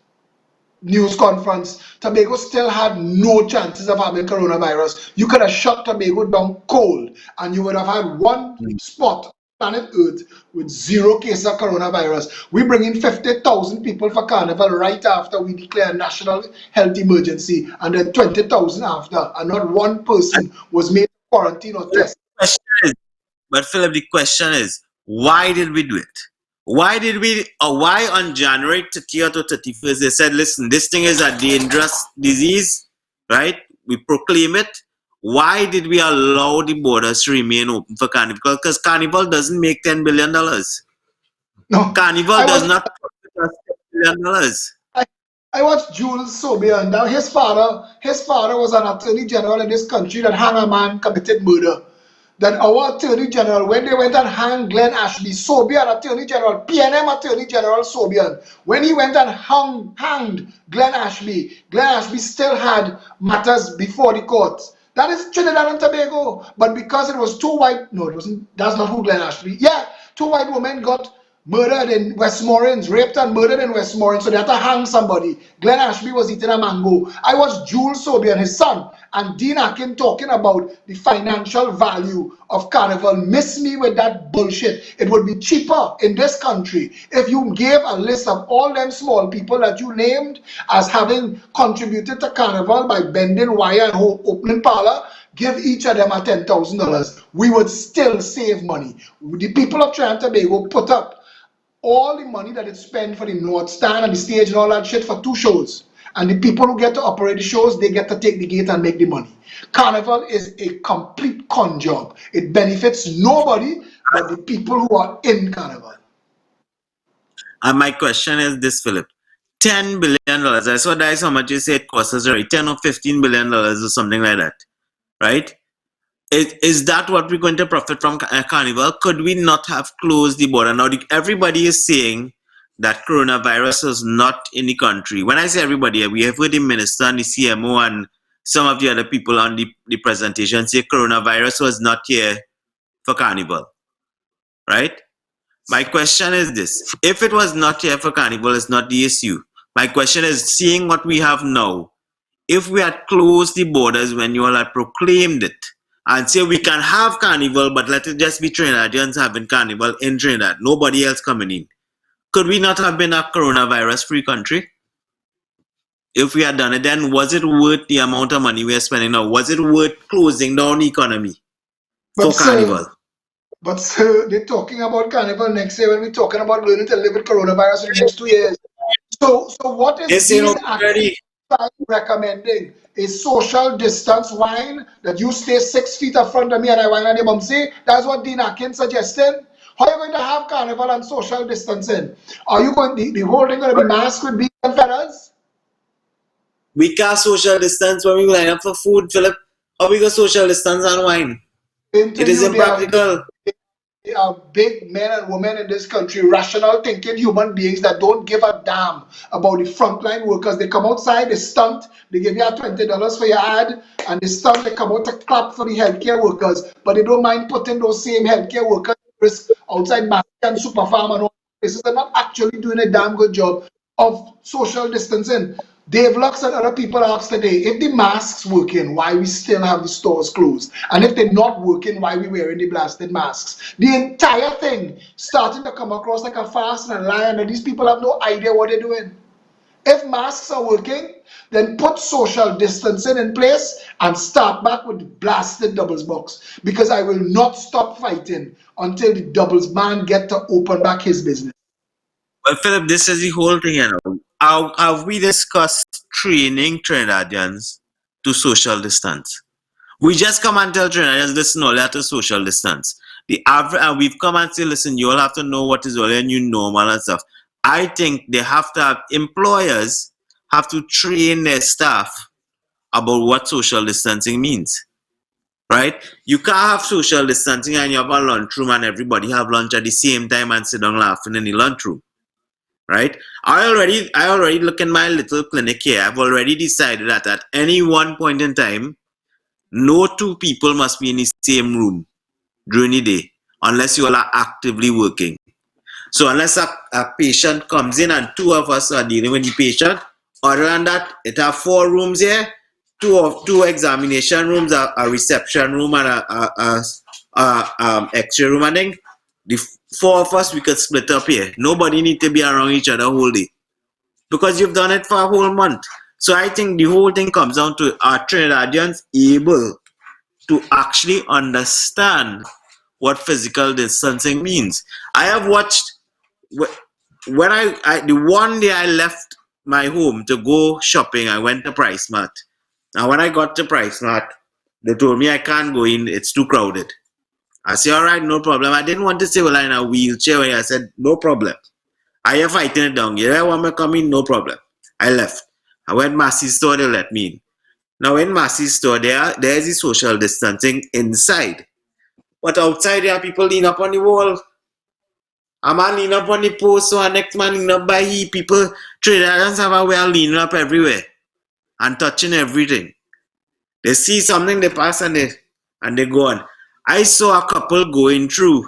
news conference, Tobago still had no chances of having coronavirus. You could have shut Tobago down cold and you would have had one spot on planet Earth with zero case of coronavirus. We bring in 50,000 people for Carnival right after we declare a national health emergency, and then 20,000 after, and not one person was made quarantine or the test. question is, but Philip, the question is, why did we do it? Why did we, or why on January 30th or 31st, they said, listen, this thing is a dangerous disease, right? We proclaim it. Why did we allow the borders to remain open for Carnival? Because Carnival doesn't make $10 billion. No, Carnival I does was not profit us $10 billion. I, I watched Jules Sobian. Now his father was an attorney general in this country that hung a man committed murder. That our attorney general, when they went and hanged Glenn Ashby, Sobian attorney general, PNM attorney general Sobian, when he went and hanged Glenn Ashby still had matters before the courts. That is Trinidad and Tobago. But because it was two white, no, it wasn't, that's not who Glenn Ashby. Yeah, two white women got murdered in Westmoreland, raped and murdered in Westmoreland, so they had to hang somebody. Glenn Ashby was eating a mango. I was Jules Sobey and his son, and Dean Akin talking about the financial value of Carnival. Miss me with that bullshit. It would be cheaper in this country if you gave a list of all them small people that you named as having contributed to Carnival by bending wire and opening parlor. Give each of them a $10,000. We would still save money. The people of Trinidad and Tobago put up all the money that it spent for the North Stand and the stage and all that shit for two shows. And the people who get to operate the shows, they get to take the gate and make the money. Carnival is a complete con job. It benefits nobody but the people who are in Carnival. And my question is this, Philip. $10 billion. I saw that how much you say it costs us, right? 10 or $15 billion or something like that, right? Is that what we're going to profit from Carnival? Could we not have closed the border? Now, everybody is saying that coronavirus is not in the country. When I say everybody, we have heard the minister and the CMO and some of the other people on the presentation say coronavirus was not here for Carnival, right? My question is this. If it was not here for Carnival, it's not the issue. My question is, seeing what we have now, if we had closed the borders when you all had proclaimed it, and say we can have Carnival, but let it just be Trinidadians having Carnival in Trinidad, nobody else coming in, could we not have been a coronavirus-free country? If we had done it, then was it worth the amount of money we are spending now? Was it worth closing down the economy for But Carnival? sir, they're talking about Carnival next year when we're talking about learning to live with coronavirus in the next 2 years. So what is They say no being already. outside recommending a social distance wine that you stay 6 feet in front of me and I wine and the mum say, that's what Dean Akin suggested. How are you going to have carnival and social distancing? Are you going the whole thing going to be masked with bees and feathers? We can't social distance when we line up for food, Philip. How we go social distance and wine? Into It is you, impractical. they are big men and women in this country, rational thinking human beings that don't give a damn about the frontline workers. They come outside, they stunt, they give you $20 for your ad, and they stunt, they come out to clap for the healthcare workers, but they don't mind putting those same healthcare workers at risk outside Massey and Super Farm and all places. They're not actually doing a damn good job of social distancing. Dave Lux and other people asked today, if the masks working, why we still have the stores closed? And if they're not working, why we wearing the blasted masks? The entire thing starting to come across like a farce and a lie, and these people have no idea what they're doing. If masks are working, then put social distancing in place and start back with the blasted doubles box. Because I will not stop fighting until the doubles man get to open back his business. Well, Philip, this is the whole thing, you know. Have we discussed training Trinidadians to social distance? We just come and tell Trinidadians, listen, all you have to social distance. The average, and we've come and say, listen, you all have to know what is all your new normal and stuff. I think they have to have, employers have to train their staff about what social distancing means. Right? You can't have social distancing and you have a lunchroom and everybody have lunch at the same time and sit down laughing in the lunchroom. Right? I already look in my little clinic here. I've already decided that at any one point in time, no two people must be in the same room during the day unless you all are actively working. So unless a patient comes in and two of us are dealing with the patient, other than that, it have 4 rooms here, two examination rooms, a reception room, and a X-ray room. I think the 4 of us we could split up here. Nobody need to be around each other whole day because you've done it for a whole month. So I think the whole thing comes down to are Trinidadians able to actually understand what physical distancing means. I have watched when I the one day I left my home to go shopping, I went to Price Mart. Now when I got to Price Mart, they told me I can't go in, it's too crowded. I said, all right, no problem. I didn't want to say, well, I'm in a wheelchair. I said, no problem. I am fighting it down. You want me to come in? No problem. I left. I went Massey's store, they let me in. Now in Massey's store, there's the social distancing inside. But outside there are people leaning up on the wall. A man leaning up on the post, so a next man leaning up by he. People, Trinidadians have a way of leaning up everywhere and touching everything. They see something, they pass and they go on. I saw a couple going through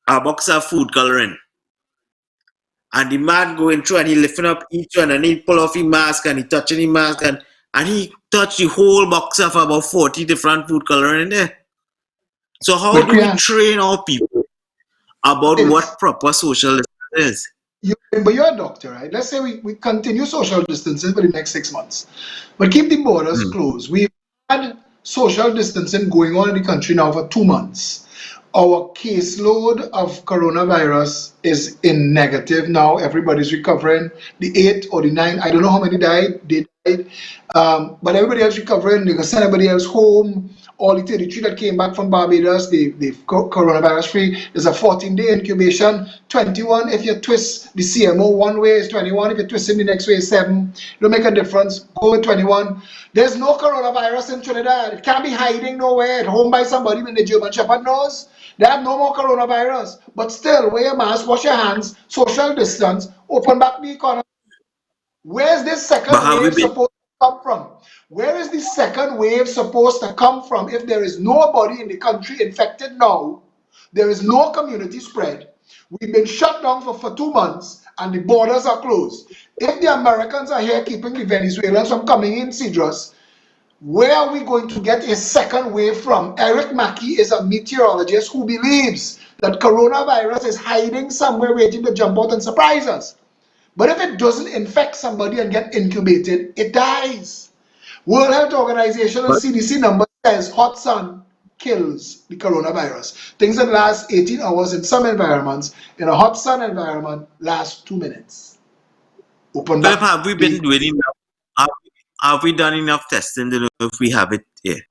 a box of food coloring. And the man going through and he lifting up each one and he pull off his mask and he touching his mask and he touched the whole box of about 40 different food coloring in there. So how But do we Priyank, train our people about what proper social distance is? but you're a doctor, right? Let's say we continue social distancing for the next 6 months, but keep the borders Hmm. closed. We've had social distancing going on in the country now for 2 months. Our caseload of coronavirus is in negative now. Everybody's recovering. The 8 or the 9, I don't know how many died. They died. But everybody else recovering. They can send everybody else home. All the 33 that came back from Barbados, they've coronavirus free. There's a 14-day incubation. 21 if you twist the CMO one way is 21. If you twist it the next way is 7. It don't make a difference. Go with 21. There's no coronavirus in Trinidad. It can't be hiding nowhere at home by somebody when the German Shepherd knows. They have no more coronavirus. But still, wear your mask, wash your hands, social distance, open back the economy. Where's this But second have we wave been supposed to come from? Where is the second wave supposed to come from if there is nobody in the country infected now? There is no community spread. We've been shut down for 2 months and the borders are closed. If the Americans are here keeping the Venezuelans from coming in, Cedrus, where are we going to get a second wave from? Eric Mackey is a meteorologist who believes that coronavirus is hiding somewhere waiting to jump out and surprise us. But if it doesn't infect somebody and get incubated, it dies. World Health Organization and but, CDC number says hot sun kills the coronavirus. Things that last 18 hours in some environments, in a hot sun environment, last 2 minutes. Open Philip, back have we been the doing enough? have we done enough testing to know if we have it here?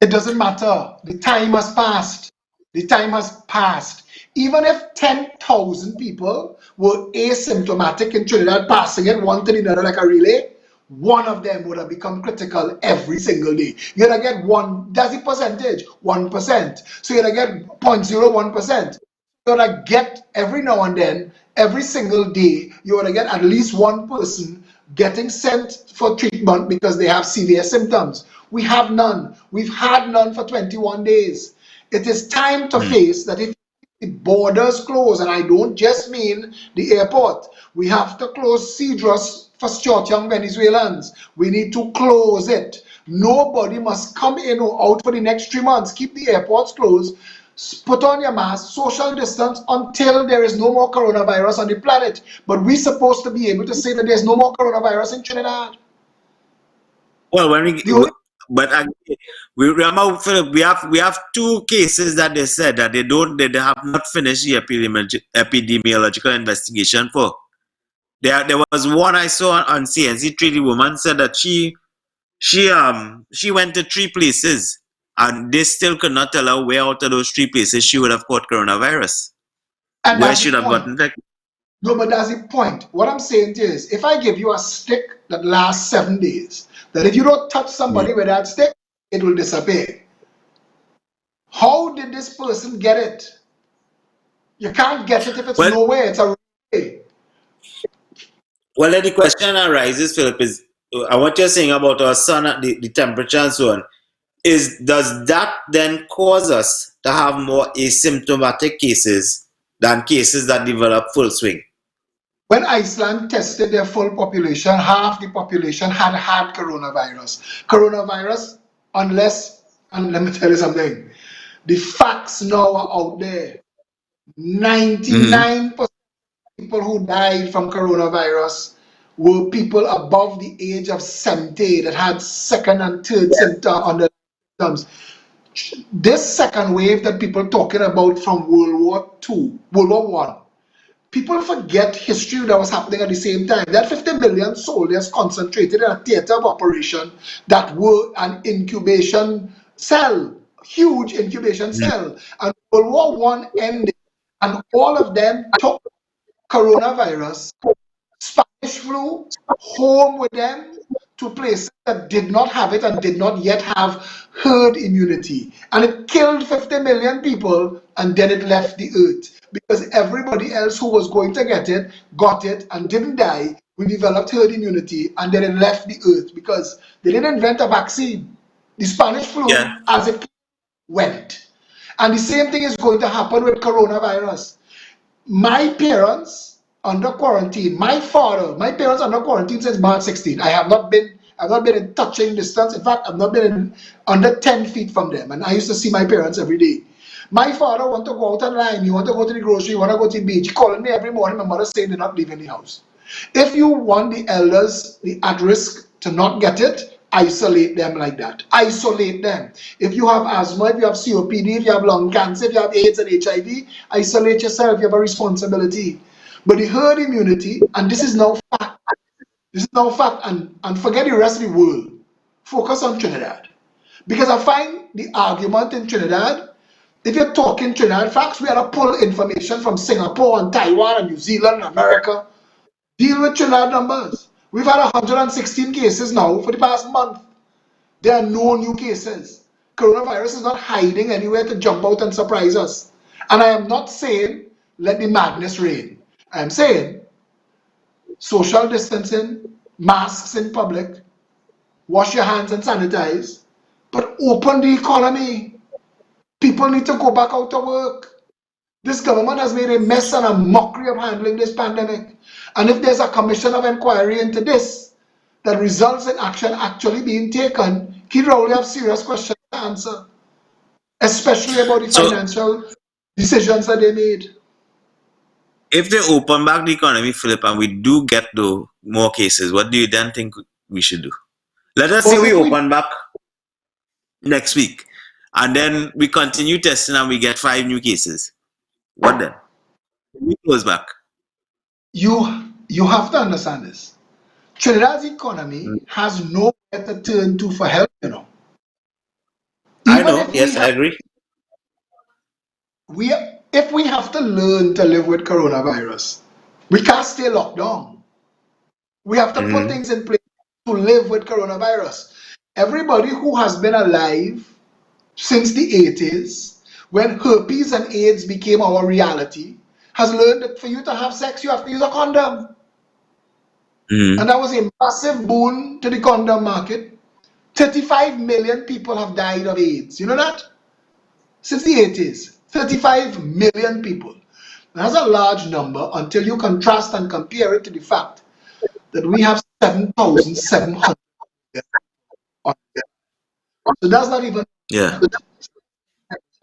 It doesn't matter. The time has passed. The time has passed. Even if 10,000 people were asymptomatic in Trinidad, passing it one to the other like a relay, one of them would have become critical every single day. You're gonna get one, that's the percentage, 1%. So you're gonna get 0.01%. You're gonna get every now and then, every single day, you're gonna get at least one person getting sent for treatment because they have severe symptoms. We have none. We've had none for 21 days. It is time to face that if the borders close, and I don't just mean the airport, we have to close Cedros for short young Venezuelans. We need to close it. Nobody must come in or out for the next 3 months. Keep the airports closed. Put on your mask, social distance until there is no more coronavirus on the planet. But we're supposed to be able to say that there's no more coronavirus in Trinidad. Well, when we The only but we remember, Philip, we have two cases that they said that they have not finished the epidemiological investigation for. There was one I saw on CNC3. The woman said that she went to 3 places and they still could not tell her where out of those 3 places she would have caught coronavirus. and Where that's should the have point. gotten infected. No, but that's the point. What I'm saying is, if I give you a stick that lasts 7 days, that if you don't touch somebody with that stick, it will disappear. How did this person get it? You can't get it if it's Well, nowhere. It's a relay. well, then the question arises, Philip, is what you're saying about our sun, the temperature and so on. Does that then cause us to have more asymptomatic cases than cases that develop full swing? When Iceland tested their full population, half the population had coronavirus. Coronavirus, unless, and let me tell you something, the facts now are out there. Mm-hmm. 99% people who died from coronavirus were people above the age of 70 that had second and third symptoms. This second wave that people talking about from World War One, people forget history that was happening at the same time. That 50 million soldiers concentrated in a theater of operation that were an incubation cell, huge incubation cell. And World War One ended, and all of them took coronavirus, Spanish flu, home with them to places that did not have it and did not yet have herd immunity. And it killed 50 million people and then it left the earth because everybody else who was going to get it got it and didn't die. We developed herd immunity and then it left the earth because they didn't invent a vaccine. The Spanish Yeah. flu, as it went. And the same thing is going to happen with coronavirus. My parents under quarantine, my parents under quarantine since March 16. I've not been in touching distance. In fact, I've not been under 10 feet from them. And I used to see my parents every day. My father want to go out and line, he want to go to the grocery, he want to go to the beach. He calling me every morning. My mother saying they're not leaving the house. If you want the elders, the at risk to not get it, isolate them like that. Isolate them. If you have asthma, if you have COPD, if you have lung cancer, if you have AIDS and HIV, isolate yourself. You have a responsibility. But the herd immunity, and this is now fact. This is now fact, and forget the rest of the world. Focus on Trinidad. Because I find the argument in Trinidad, if you're talking Trinidad facts, we had to pull information from Singapore and Taiwan and New Zealand and America. Deal with Trinidad numbers. We've had 116 cases now for the past month. There are no new cases. Coronavirus is not hiding anywhere to jump out and surprise us. And I am not saying let the madness reign. I am saying social distancing, masks in public, wash your hands and sanitize, but open the economy. People need to go back out to work. This government has made a mess and a mockery of handling this pandemic. And if there's a commission of inquiry into this that results in action actually being taken, Keith Rowley have serious questions to answer, especially about the So financial decisions that they made. if they open back the economy, Philip, and we do get the more cases, what do you then think we should do? Let us say Because we if we open back next week, and then we continue testing and we get 5 new cases. What then? We close back. you have to understand this. Trinidad's economy has nowhere to turn to for help, I Even know. if we Yes, I have agree. we if we have to learn to live with coronavirus, we can't stay locked down. We have to put Mm-hmm. things in place to live with coronavirus. Everybody who has been alive since the 80s, when herpes and AIDS became our reality, has learned that for you to have sex, you have to use a condom. Mm-hmm. And that was a massive boon to the condom market. 35 million people have died of AIDS. You know that? Since the 80s. 35 million people. That's a large number until you contrast and compare it to the fact that we have 7,700. So that's not even Yeah.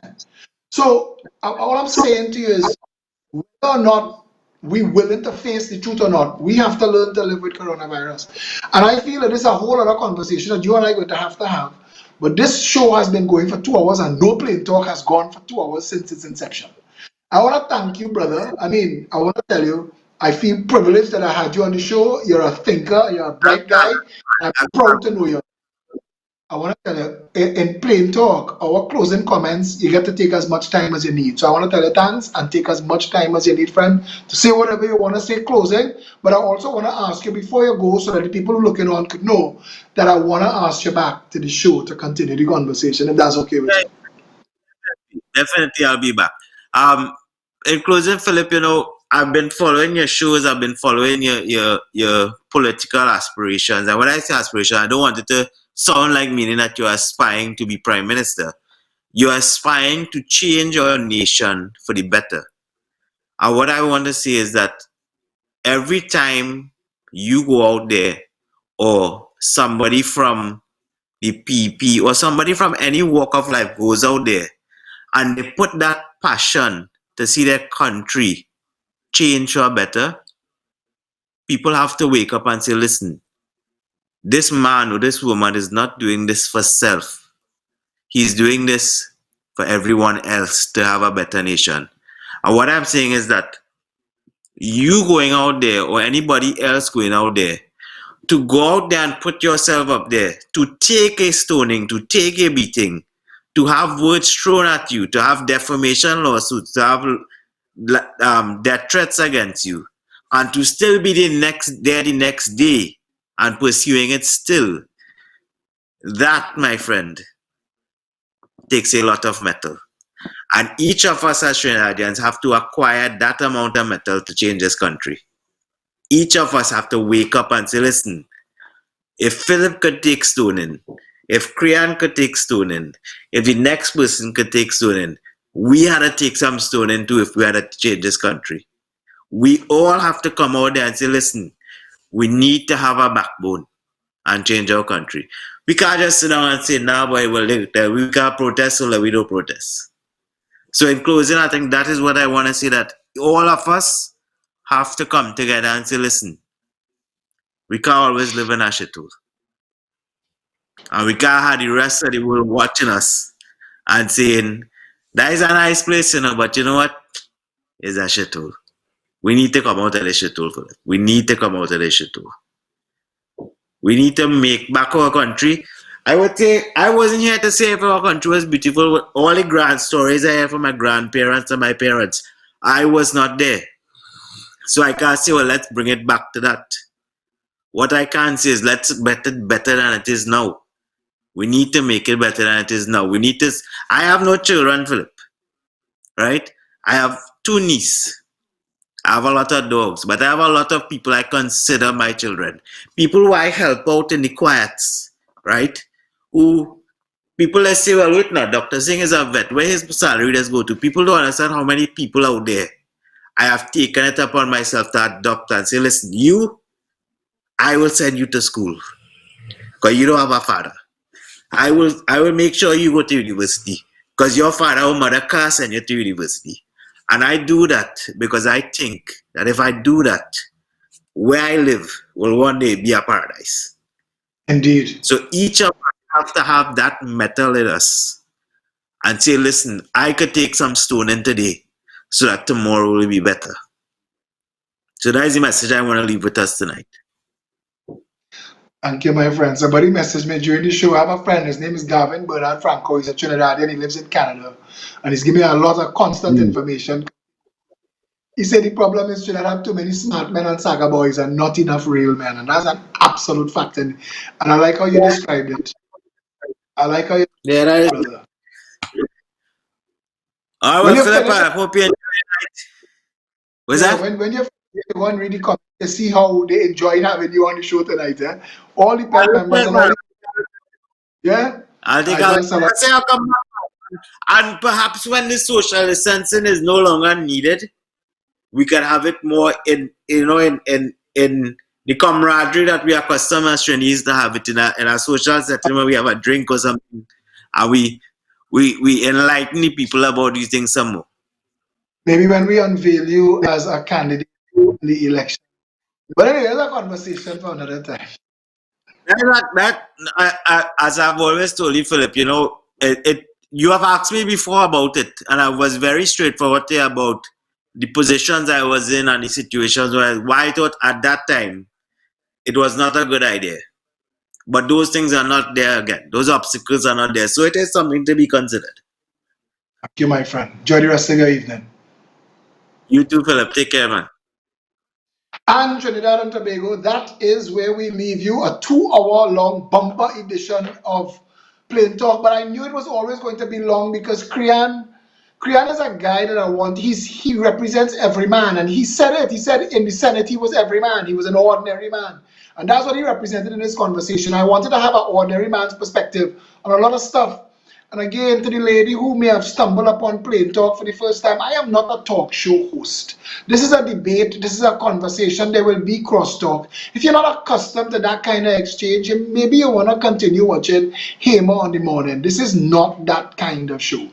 10%. So all I'm saying to you is whether or not we willing to face the truth or not, we have to learn to live with coronavirus. And I feel that it's a whole other conversation that you and I are going to have. But this show has been going for 2 hours and no plain talk has gone for 2 hours since its inception. I want to thank you, brother. I mean, I want to tell you, I feel privileged that I had you on the show. You're a thinker, you're a bright guy, and I'm proud to know you. I want to tell you, in plain talk, our closing comments, you get to take as much time as you need. So I want to tell you thanks and take as much time as you need, friend, to say whatever you want to say closing. But I also want to ask you before you go so that the people who looking on could know that I want to ask you back to the show to continue the conversation, if that's okay with Yeah, you. definitely, I'll be back. Um, in closing, Philip, I've been following your shows. I've been following your political aspirations. And when I say aspiration, I don't want it to sound like meaning that you're aspiring to be prime minister. You're aspiring to change our nation for the better. And what I want to say is that every time you go out there, or somebody from the PP or somebody from any walk of life goes out there and they put that passion to see their country change for better, people have to wake up and say, listen, this man or this woman is not doing this for self. He's doing this for everyone else to have a better nation. And what I'm saying is that you going out there or anybody else going out there, to go out there and put yourself up there, to take a stoning, to take a beating, to have words thrown at you, to have defamation lawsuits, to have death threats against you, and to still be the next day and pursuing it still, that, my friend, takes a lot of metal. And each of us as Trinidadians have to acquire that amount of metal to change this country. Each of us have to wake up and say, listen, if Philip could take stoning, if Krian could take stoning, if the next person could take stoning, we had to take some stoning too if we had to change this country. We all have to come out there and say, listen, we need to have a backbone and change our country. We can't just sit down and say, nah, boy, well, we can't protest so that we don't protest. So in closing, I think that is what I want to say, that all of us have to come together and say, listen, we can't always live in a shithole. And we can't have the rest of the world watching us and saying, that is a nice place, but you know what? It's a shithole. We need to come out of the shithole for it. We need to come out of the shithole. We need to make back our country. I would say I wasn't here to say if our country was beautiful. With all the grand stories I heard from my grandparents and my parents, I was not there. So I can't say, well, let's bring it back to that. What I can say is let's make it better than it is now. We need to make it better than it is now. We need to. I have no children, Philip, right? I have two nieces. I have a lot of dogs, but I have a lot of people I consider my children. People who I help out in the quiets, right? Who people that say, well, wait now, Dr. Singh is a vet. Where his salary does go to? People don't understand how many people out there I have taken it upon myself to adopt and say, listen, I will send you to school because you don't have a father. I will make sure you go to university because your father or mother can't send you to university. And I do that because I think that if I do that, where I live will one day be a paradise. Indeed. So each of us have to have that metal in us and say, listen, I could take some stone in today so that tomorrow will be better. So that is the message I want to leave with us tonight. Thank you, my friend. Somebody messaged me during the show. I have a friend. His name is Gavin Bernard Franco. He's a Trinidadian. He lives in Canada. And he's giving me a lot of constant Mm. information. He said the problem is Trinidad have too many smart men and saga boys and not enough real men. And that's an absolute fact. And I like how you described it. I like how you Yeah, that is. brother. All right, When well, you Philip, finish, I hope you enjoy it. What's yeah, that? when you one really come to see how they enjoyed having you on the show tonight, eh? All the pen I'll members take and all man. the yeah. I'll take I I'll, thanks a lot. I'll say I'll come back. And perhaps when the social distancing is no longer needed, we can have it more in in the camaraderie that we are accustomed as Chinese to have it in a social setting where we have a drink or something, and we enlighten the people about these things some more. Maybe when we unveil you as a candidate in the election. But anyway, that's a conversation for another time. As I've always told you, Philip, you have asked me before about it, and I was very straightforward there about the positions I was in and the situations why I thought at that time it was not a good idea. But those things are not there again. Those obstacles are not there. So it is something to be considered. Thank you, my friend. Enjoy the rest of your evening. You too, Philip. Take care, man. And Trinidad and Tobago, that is where we leave you a 2 hour long bumper edition of Plain Talk. But I knew it was always going to be long because Krian is a guy that I want. He represents every man, and he said it. He said in the Senate he was every man. He was an ordinary man, and that's what he represented in this conversation. I wanted to have an ordinary man's perspective on a lot of stuff. And again, to the lady who may have stumbled upon Plain Talk for the first time, I am not a talk show host. This is a debate. This is a conversation. There will be crosstalk. If you're not accustomed to that kind of exchange, maybe you want to continue watching Hamer on the morning. This is not that kind of show.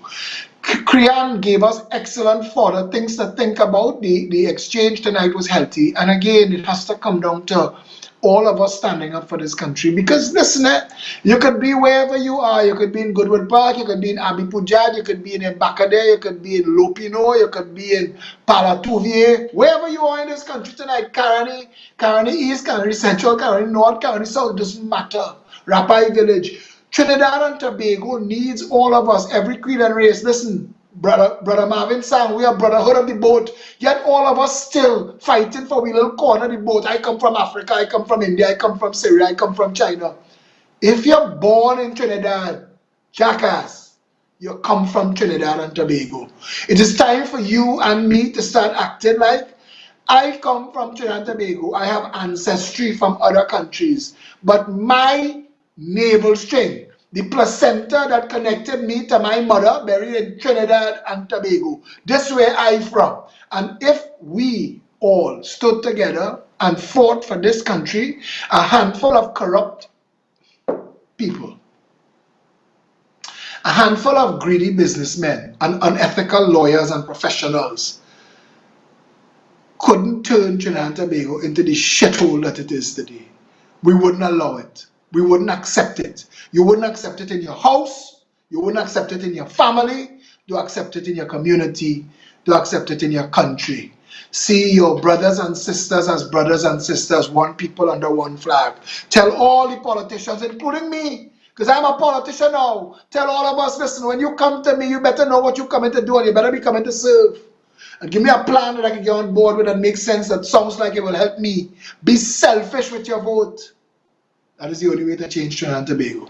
Krian gave us excellent fodder, things to think about. The exchange tonight was healthy. And again, it has to come down to all of us standing up for this country. Because listen, you could be wherever you are. You could be in Goodwood Park, you could be in Abbey Pujad, you could be in Embacade, you could be in Lopino, you could be in Palatuvier. Wherever you are in this country tonight, Caroni East, Caroni Central, Caroni North, Caroni South, doesn't matter. Rapai Village. Trinidad and Tobago needs all of us, every creed and race. Listen, brother Marvin sang, we are brotherhood of the boat. Yet all of us still fighting for we little corner of the boat. I come from Africa, I come from India, I come from Syria, I come from China. If you're born in Trinidad, jackass, you come from Trinidad and Tobago. It is time for you and me to start acting like I come from Trinidad and Tobago. I have ancestry from other countries. But my navel string, the placenta that connected me to my mother, buried in Trinidad and Tobago, this where I from. And if we all stood together and fought for this country, a handful of corrupt people, a handful of greedy businessmen and unethical lawyers and professionals couldn't turn Trinidad and Tobago into the shithole that it is today. We wouldn't allow it. We wouldn't accept it. You wouldn't accept it in your house. You wouldn't accept it in your family. You accept it in your community. You accept it in your country. See your brothers and sisters as brothers and sisters, one people under one flag. Tell all the politicians, including me, because I'm a politician now. Tell all of us, listen, when you come to me, you better know what you're coming to do and you better be coming to serve. And give me a plan that I can get on board with that makes sense, that sounds like it will help me. Be selfish with your vote. That is the only way to change Trinidad and Tobago.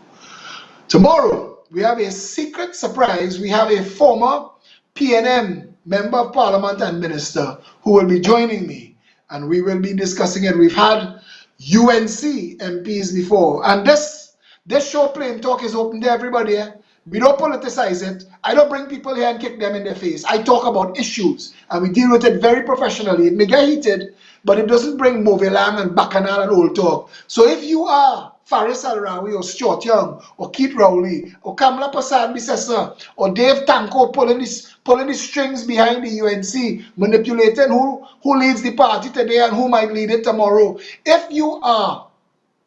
Tomorrow, we have a secret surprise. We have a former PNM Member of Parliament and Minister who will be joining me. And we will be discussing it. We've had UNC MPs before. And this show, Plain Talk, is open to everybody. We don't politicize it. I don't bring people here and kick them in the face. I talk about issues and we deal with it very professionally. It may get heated, but it doesn't bring Movilang and Bacchanal and old talk. So if you are Faris Alrawi or Stuart Young or Keith Rowley or Kamala Prasad Bisesa or Dave Tanko pulling the strings behind the UNC, manipulating who leads the party today and who might lead it tomorrow. If you are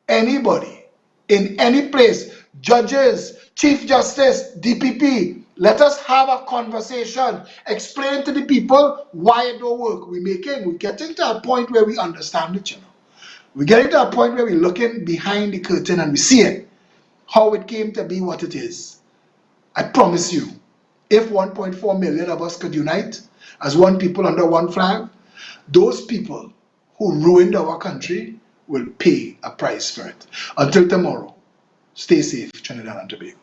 anybody in any place, judges, Chief Justice, DPP, let us have a conversation. Explain to the people why it don't work. We're getting to a point where we understand it, We're getting to a point where we're looking behind the curtain and we see it, how it came to be what it is. I promise you, if 1.4 million of us could unite as one people under one flag, those people who ruined our country will pay a price for it. Until tomorrow, stay safe, Trinidad and Tobago.